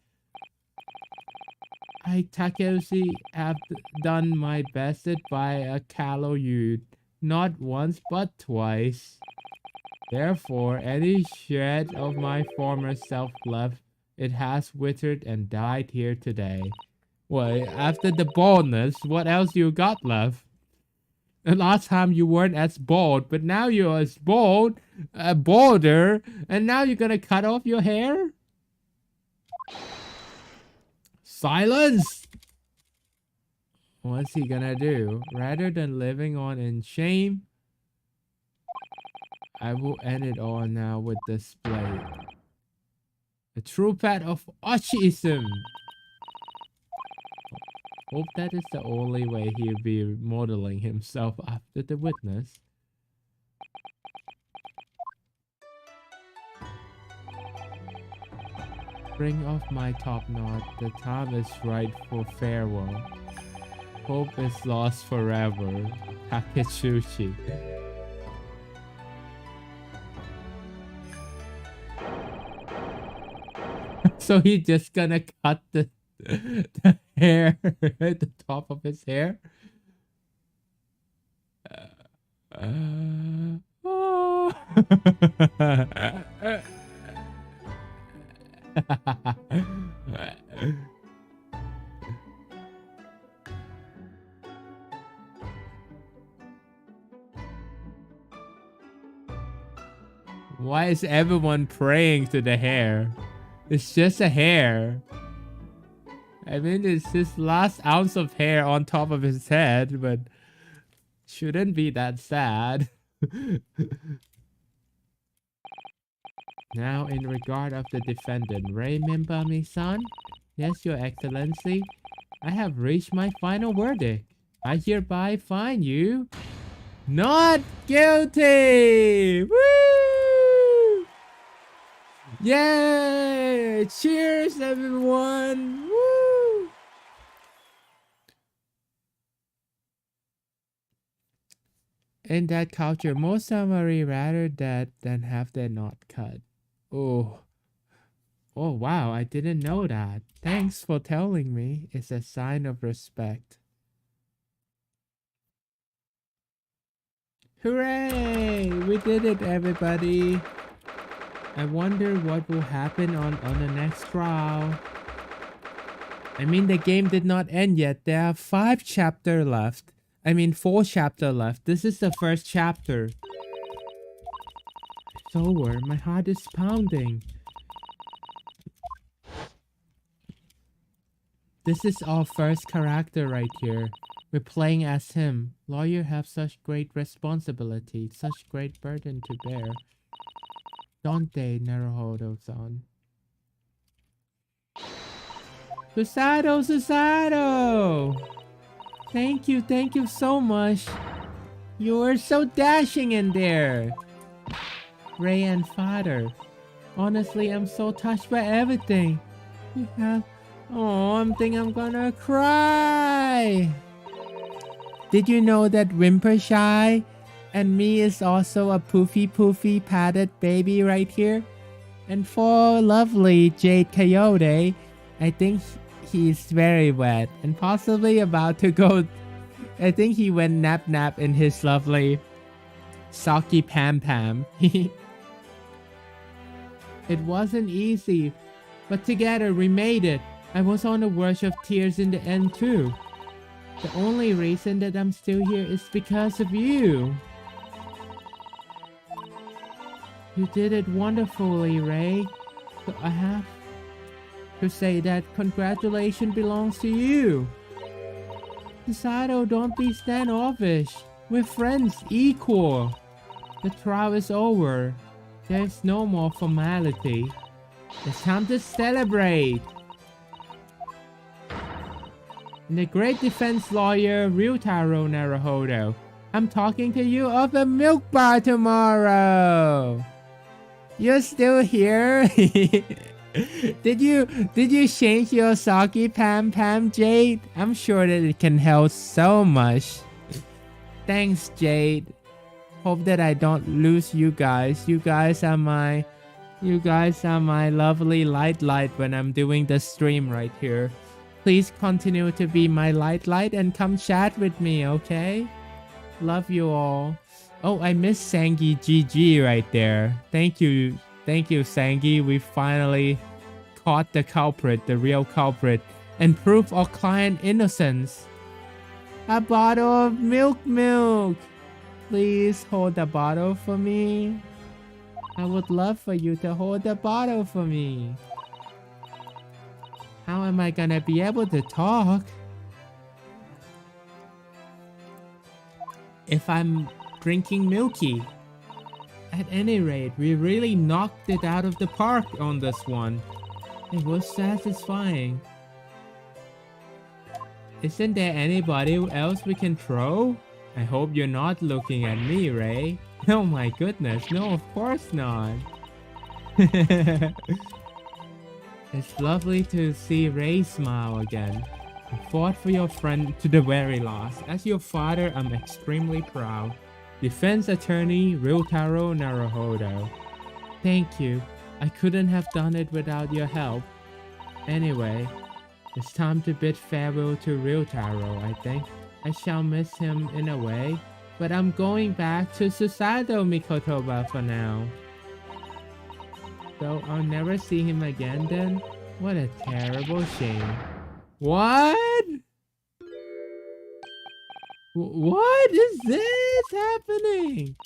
I, Takeshi, have done my best by a callow youth. Not once, but twice. Therefore, any shred of my former self left, it has withered and died here today. Well, after the baldness, what else you got left? The last time you weren't as bald, but now you're as bald, balder, and now you're gonna cut off your hair? Silence! What's he gonna do? Rather than living on in shame, I will end it all now with this blade. The true path of Oshism. Hope that is the only way he'll be modeling himself after the witness. Bring off my top knot. The time is right for farewell. Hope is lost forever. Taketsuchi. So he just gonna cut the hair at the top of his hair. Oh. Why is everyone praying to the hair? It's just a hair. I mean, it's his last ounce of hair on top of his head, but shouldn't be that sad. Now, in regard of the defendant, remember me, son? Yes, Your Excellency. I have reached my final verdict. I hereby find you not guilty! Woo! Yay! Cheers, everyone! Woo! In that culture, most samurai rather dead than have their knot cut. Oh. Oh, wow, I didn't know that. Thanks for telling me. It's a sign of respect. Hooray! We did it, everybody. I wonder what will happen on the next trial. I mean, the game did not end yet. There are 5 chapters left. I mean, 4 chapters left. This is the first chapter. It's over. My heart is pounding. This is our first character right here. We're playing as him. Lawyer have such great responsibility, such great burden to bear. Don't they, Naruhodo-san? Susato, Susato! Thank you so much. You're so dashing in there. Ray and father. Honestly, I'm so touched by everything. You have... Oh, I'm thinking I'm gonna cry. Did you know that Whimpershy and me is also a poofy padded baby right here? And for lovely Jade Coyote, I think he's very wet and possibly about to go. I think he went nap in his lovely Saki Pam. It wasn't easy, but together we made it. I was on the verge of tears in the end too. The only reason that I'm still here is because of you. You did it wonderfully, Ray. So I have to say that congratulations belongs to you. Susato, don't be standoffish. We're friends, equal. The trial is over. There's no more formality. It's time to celebrate. And the great defense lawyer, Ryutaro Naruhodo. I'm talking to you of a milk bar tomorrow. You're still here? Did you change your Saki Pam Jade? I'm sure that it can help so much. Thanks, Jade. Hope that I don't lose you guys. You guys are my lovely light when I'm doing the stream right here. Please continue to be my light and come chat with me, okay? Love you all. Oh, I miss Sangi GG right there. Thank you, Sangi. We finally caught the culprit, the real culprit, and proof of client innocence. A bottle of milk. Please hold the bottle for me. I would love for you to hold the bottle for me. How am I gonna be able to talk if I'm drinking milky? At any rate, we really knocked it out of the park on this one. It was satisfying. Isn't there anybody else we can throw? I hope you're not looking at me, Ray. Oh my goodness, no, of course not. It's lovely to see Ray smile again. You fought for your friend to the very last. As your father, I'm extremely proud. Defense attorney Ryutaro Naruhodo. Thank you. I couldn't have done it without your help. Anyway, it's time to bid farewell to Ryutaro, I think. I shall miss him in a way, but I'm going back to Susato Mikotoba for now. So I'll never see him again then? What a terrible shame. What? What is this happening?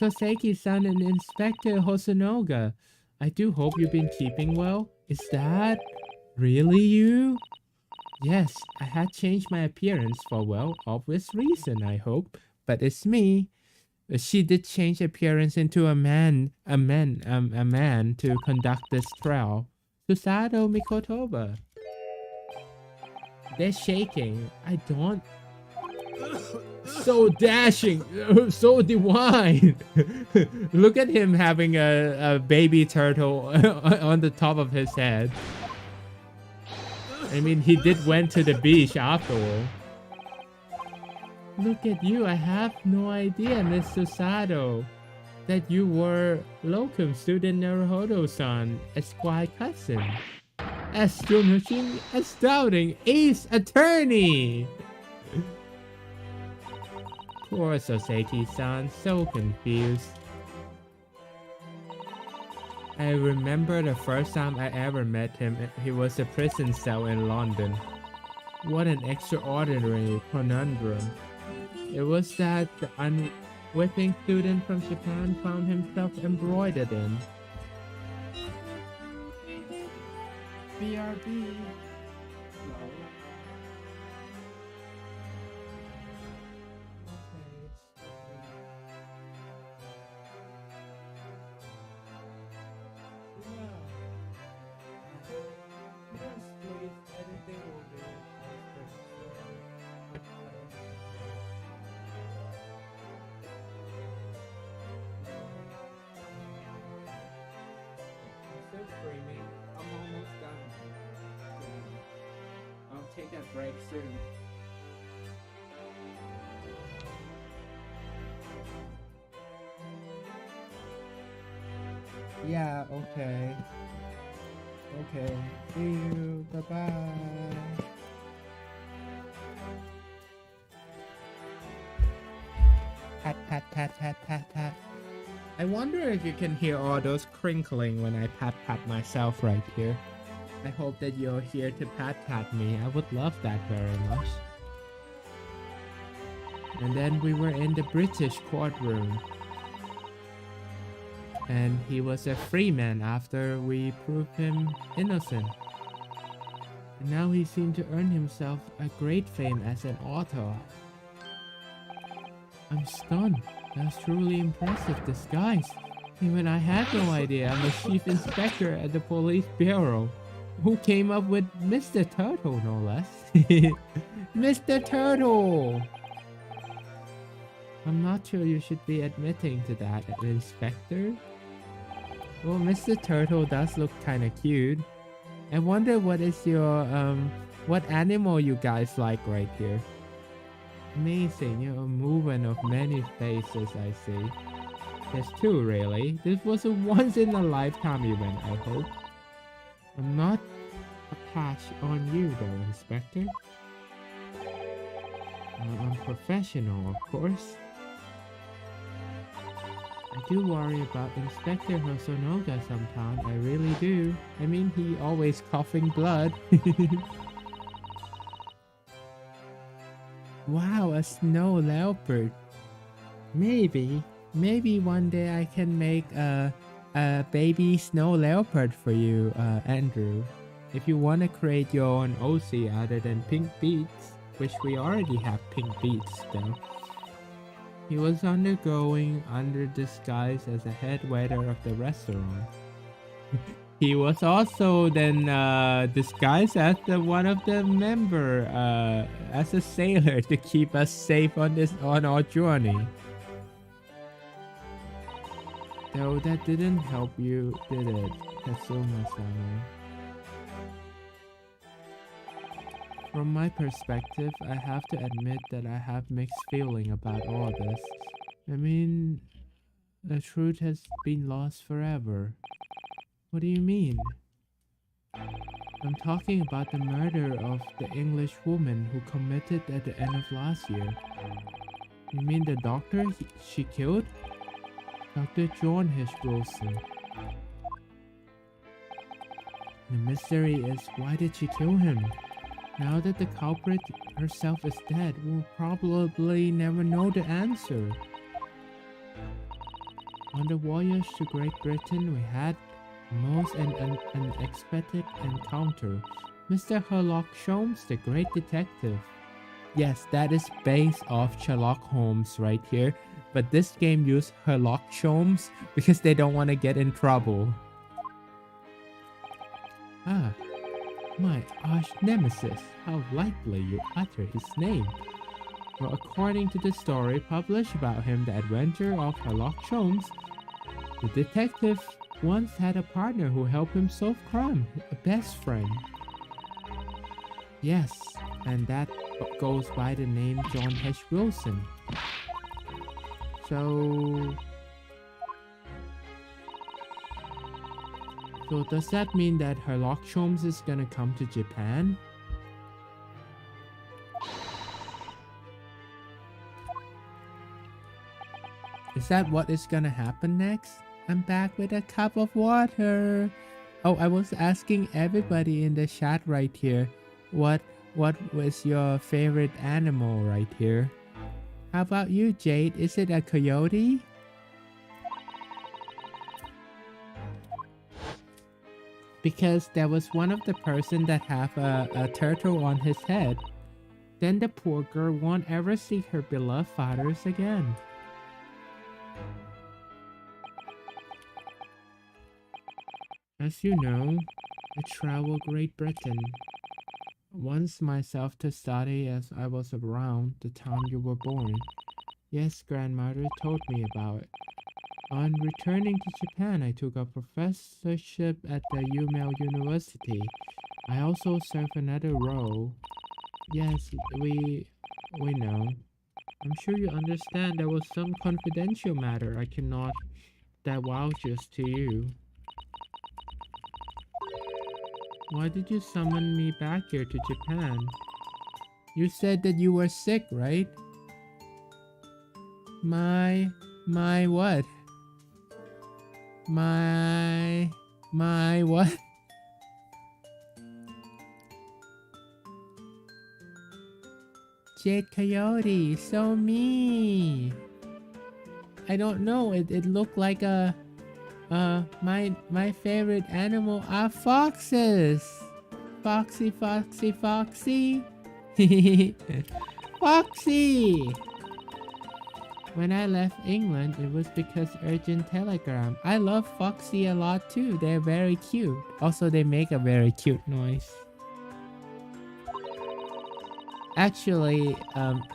Soseki-san and Inspector Hosonoga. I do hope you've been keeping well. Is that really you? Yes, I had changed my appearance for, well, obvious reason, I hope. But it's me. She did change appearance into a man to conduct this trial. Susato Mikotoba. They're shaking. I don't... So dashing, so divine. Look at him having a baby turtle on the top of his head. I mean, he did went to the beach after all. Look at you, I have no idea, Miss Susato, that you were locum student Naruhodo-san, Esquire cousin. Astonishing, astounding, ace attorney! Poor Soseki-san, so confused. I remember the first time I ever met him, he was a prison cell in London. What an extraordinary conundrum. It was that the unwitting student from Japan found himself embroidered in. BRB. take a break soon. Yeah, okay. Okay. See you. Bye-bye. Pat, pat, pat, pat, pat, pat. I wonder if you can hear all those crinkling when I pat myself right here. I hope that you're here to pat me. I would love that very much. And then we were in the British courtroom. And he was a free man after we proved him innocent. And now he seemed to earn himself a great fame as an author. I'm stunned. That's truly impressive disguise. Even I had no idea I'm a chief inspector at the police bureau. Who came up with Mr. Turtle, no less? Mr. Turtle! I'm not sure you should be admitting to that, Inspector. Well, Mr. Turtle does look kinda cute. I wonder what is your, what animal you guys like right here? Amazing, you're a movement of many faces, I see. There's two, really. This was a once-in-a-lifetime event, I hope. I'm not a patch on you, though, Inspector. I'm professional, of course. I do worry about Inspector Hosonoga sometimes, I really do. I mean, he always coughing blood. Wow, a snow leopard. Maybe one day I can make a baby snow leopard for you, Andrew. If you want to create your own OC other than Pink Beats, which we already have Pink Beats though. He was undergoing under disguise as a head waiter of the restaurant. He was also then disguised as one of the member as a sailor to keep us safe on our journey. Though that didn't help you, did it, Kazuma-sama? From my perspective, I have to admit that I have mixed feeling about all this. I mean, the truth has been lost forever. What do you mean? I'm talking about the murder of the English woman who committed at the end of last year. You mean the doctor she killed? Dr. John H. Wilson. The mystery is, why did she kill him? Now that the culprit herself is dead, we'll probably never know the answer. On the voyage to Great Britain, we had most unexpected encounter. Mr. Sherlock Holmes, the great detective. Yes, that is based off Sherlock Holmes right here. But this game used Sherlock Holmes because they don't want to get in trouble. Ah, my arch nemesis. How likely you utter his name. Well, according to the story published about him, the adventure of Sherlock Holmes, the detective once had a partner who helped him solve crime, a best friend. Yes, and that goes by the name John H. Wilson. So does that mean that Sherlock Holmes is gonna come to Japan? Is that what is gonna happen next? I'm back with a cup of water. Oh, I was asking everybody in the chat right here, what was your favorite animal right here? How about you, Jade? Is it a coyote? Because there was one of the person that have a turtle on his head. Then the poor girl won't ever see her beloved fathers again. As you know, I traveled Great Britain. Once myself to study as I was around the time you were born. Yes, grandmother told me about it. On returning to Japan, I took a professorship at the Yumeo University. I also served another role Yes, we know. I'm sure you understand there was some confidential matter I cannot divulge just to you. Why did you summon me back here to Japan? You said that you were sick, right? My what? My what? Jade Coyote, so me. I don't know, it looked like a my favorite animal are foxes. Foxy, foxy, foxy. Foxy! When I left England, it was because urgent telegram. I love Foxy a lot too. They're very cute. Also, they make a very cute noise. Actually,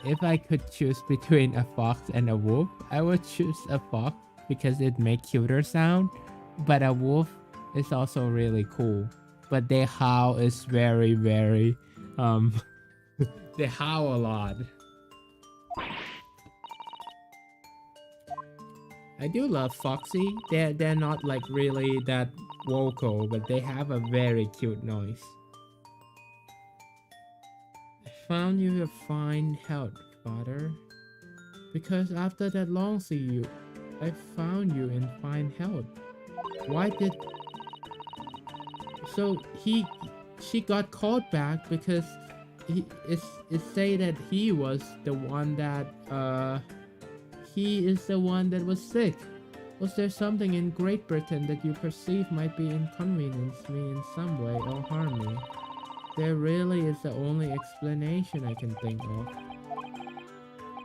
if I could choose between a fox and a wolf, I would choose a fox because it makes cuter sound. But a wolf is also really cool. But their howl is very, very, they howl a lot. I do love Foxy. They're not like really that vocal, but they have a very cute noise. I found you a fine health, father. Because after that long see I found you in fine health. Why did... So she got called back because it say that he was the one that he is the one that was sick. Was there something in Great Britain that you perceive might be inconvenience me in some way or harm me? There really is the only explanation I can think of.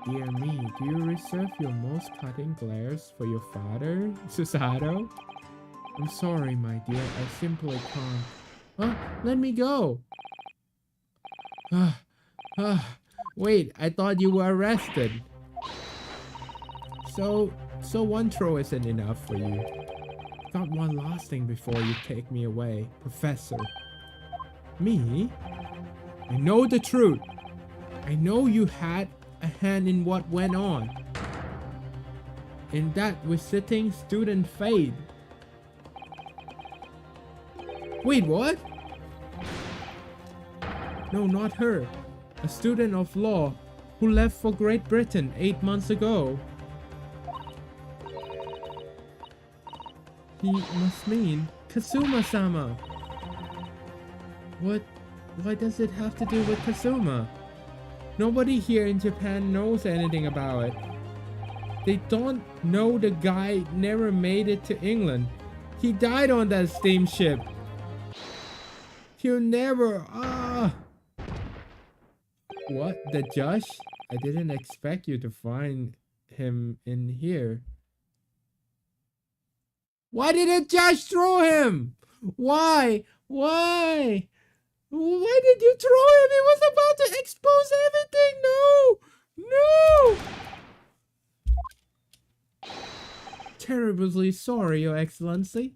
Dear me, do you reserve your most cutting glares for your father, Susato? I'm sorry, my dear, I simply can't. Huh? Let me go! Wait, I thought you were arrested. So one throw isn't enough for you. Got one last thing before you take me away, Professor. Me? I know the truth. I know you had a hand in what went on. In that visiting student Fade. Wait, what? No, not her. A student of law who left for Great Britain 8 months ago. He must mean Kazuma-sama. Why does it have to do with Kazuma? Nobody here in Japan knows anything about it. They don't know the guy never made it to England. He died on that steamship. He'll never... What? The judge? I didn't expect you to find him in here. Why did the judge throw him? Why? Why? Why did you throw him? He was about to expose everything. No! No! Terribly sorry, Your Excellency.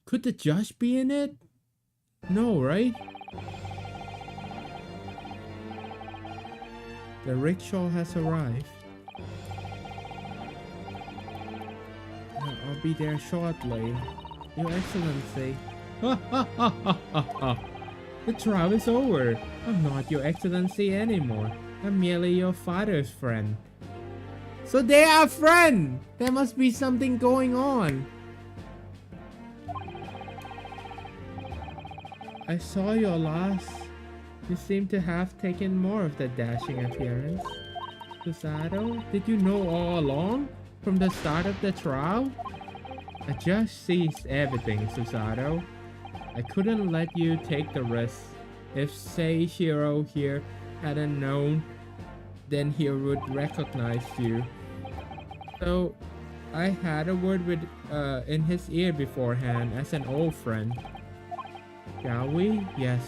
Could the judge be in it? No, right? The rickshaw has arrived. I'll be there shortly. Your Excellency. The trial is over. I'm not Your Excellency anymore. I'm merely your father's friend. So they are friends! There must be something going on. I saw your last. You seem to have taken more of the dashing appearance. Susato, did you know all along? From the start of the trial? I just seized everything, Susato. I couldn't let you take the risk. If Seishiro here hadn't known, then he would recognize you. So, I had a word with in his ear beforehand as an old friend. Shall we? Yes.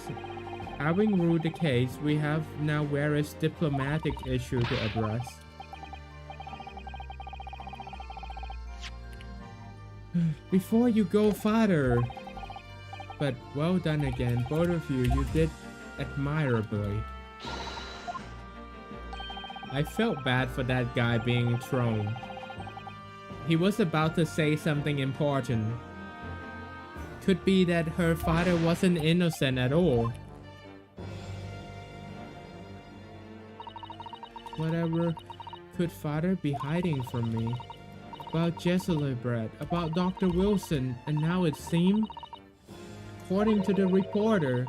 Having ruled the case, we have now various diplomatic issues to address. Before you go, father. But well done again, both of you. You did admirably. I felt bad for that guy being thrown. He was about to say something important. Could be that her father wasn't innocent at all. Whatever could father be hiding from me? About Jesulibret, about Dr. Wilson, and now it seemed, according to the reporter,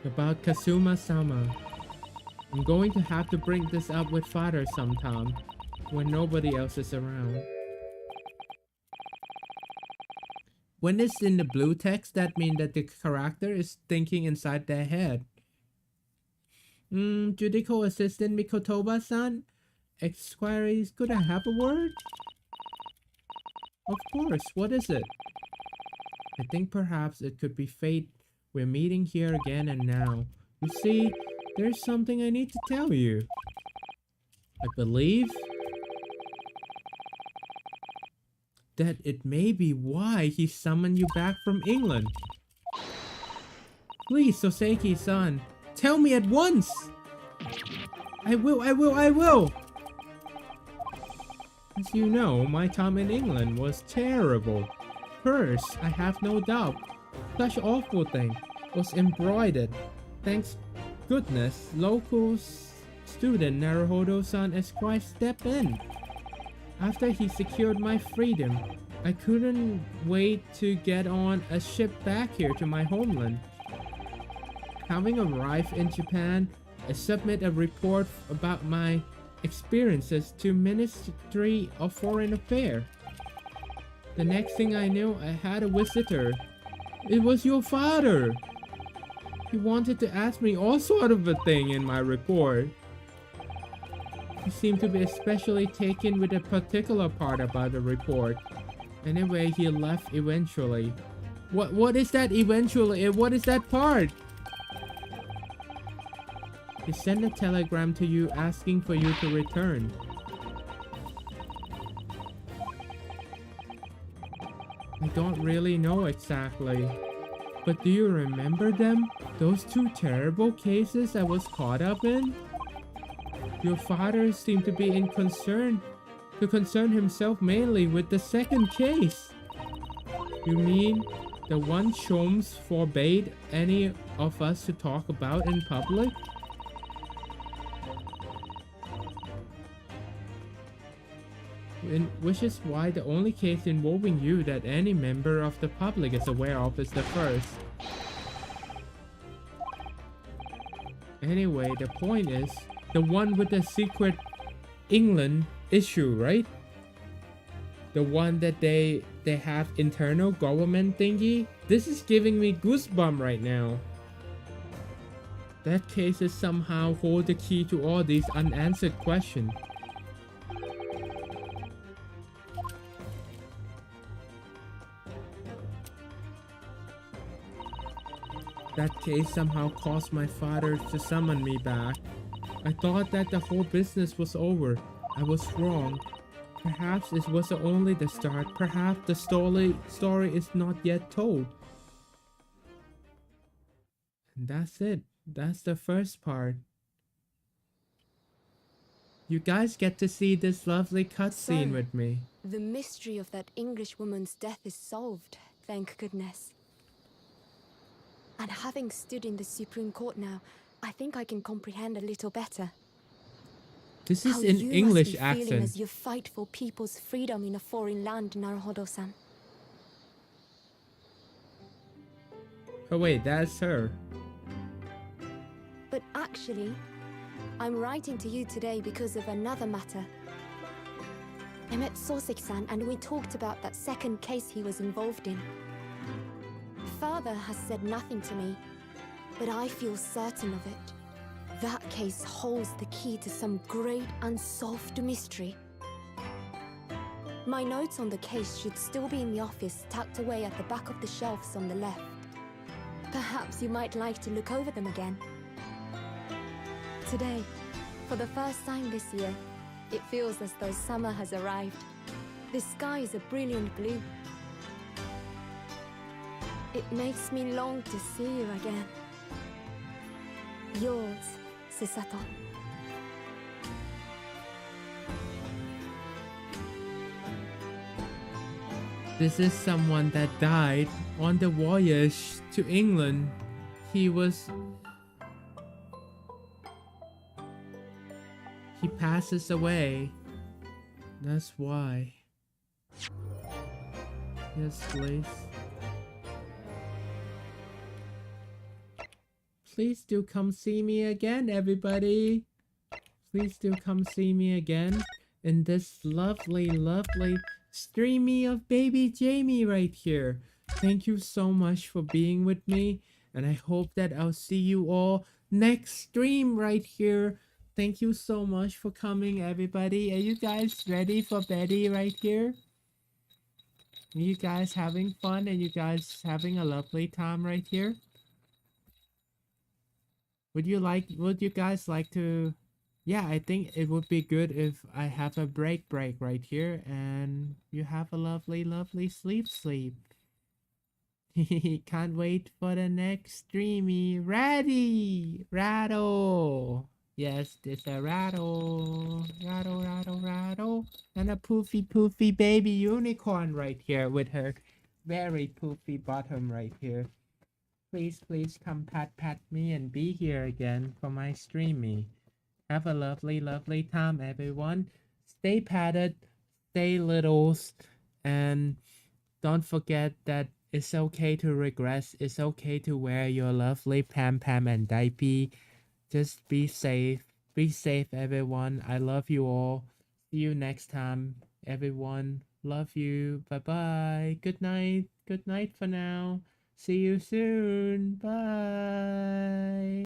about Kazuma Sama. I'm going to have to bring this up with father sometime, when nobody else is around. When it's in the blue text, that means that the character is thinking inside their head. Judicial Assistant Mikotoba-san? Exquires, could I have a word? Of course, what is it? I think perhaps it could be fate. We're meeting here again and now. You see, there's something I need to tell you. I believe that it may be why he summoned you back from England. Please, Soseki-san, tell me at once! I will! As you know, my time in England was terrible. First, I have no doubt, such awful thing was embroidered. Thanks goodness, local student Naruhodo-san Esquire stepped in. After he secured my freedom, I couldn't wait to get on a ship back here to my homeland. Having arrived in Japan, I submit a report about my experiences to Ministry of Foreign Affairs. The next thing I knew, I had a visitor. It was your father. He wanted to ask me all sort of a thing in my report. He seemed to be especially taken with a particular part about the report. Anyway, he left eventually. What is that eventually? What is that part? He sent a telegram to you asking for you to return. I don't really know exactly. But do you remember them? Those two terrible cases I was caught up in? Your father seemed to be concern himself mainly with the second case. You mean the one Sholmes forbade any of us to talk about in public? Which is why the only case involving you that any member of the public is aware of is the first. Anyway, the point is, the one with the secret England issue, right? The one that they have internal government thingy? This is giving me goosebumps right now. That case is somehow hold the key to all these unanswered questions. That case somehow caused my father to summon me back. I thought that the whole business was over. I was wrong. Perhaps it was only the start. Perhaps the story is not yet told. And that's it. That's the first part. You guys get to see this lovely cutscene with me. The mystery of that English woman's death is solved, thank goodness. And having stood in the Supreme Court now, I think I can comprehend a little better. This is in English accent. Feeling as you fight for people's freedom in a foreign land, Naruhodo-san. Oh wait, that's her. But actually, I'm writing to you today because of another matter. I met Soseki-san and we talked about that second case he was involved in. Father has said nothing to me, but I feel certain of it. That case holds the key to some great unsolved mystery. My notes on the case should still be in the office, tucked away at the back of the shelves on the left. Perhaps you might like to look over them again. Today, for the first time this year, it feels as though summer has arrived. The sky is a brilliant blue. It makes me long to see you again. Yours, Susato. This is someone that died on the voyage to England. He passes away. That's why. Yes, please. Please do come see me again, everybody. Please do come see me again in this lovely, lovely streamy of baby Jamie right here. Thank you so much for being with me, and I hope that I'll see you all next stream right here. Thank you so much for coming, everybody. Are you guys ready for Betty right here? Are you guys having fun? And you guys having a lovely time right here? Would you guys like to? Yeah, I think it would be good if I have a break right here and you have a lovely, lovely sleep. Can't wait for the next streamy. Ready! Rattle! Yes, there's a rattle. Rattle. And a poofy baby unicorn right here with her very poofy bottom right here. Please come pat me and be here again for my streamy. Have a lovely, lovely time, everyone. Stay patted, stay littles, and don't forget that it's okay to regress. It's okay to wear your lovely Pam and diaper. Just be safe. Be safe, everyone. I love you all. See you next time, everyone. Love you. Bye-bye. Good night. Good night for now. See you soon. Bye.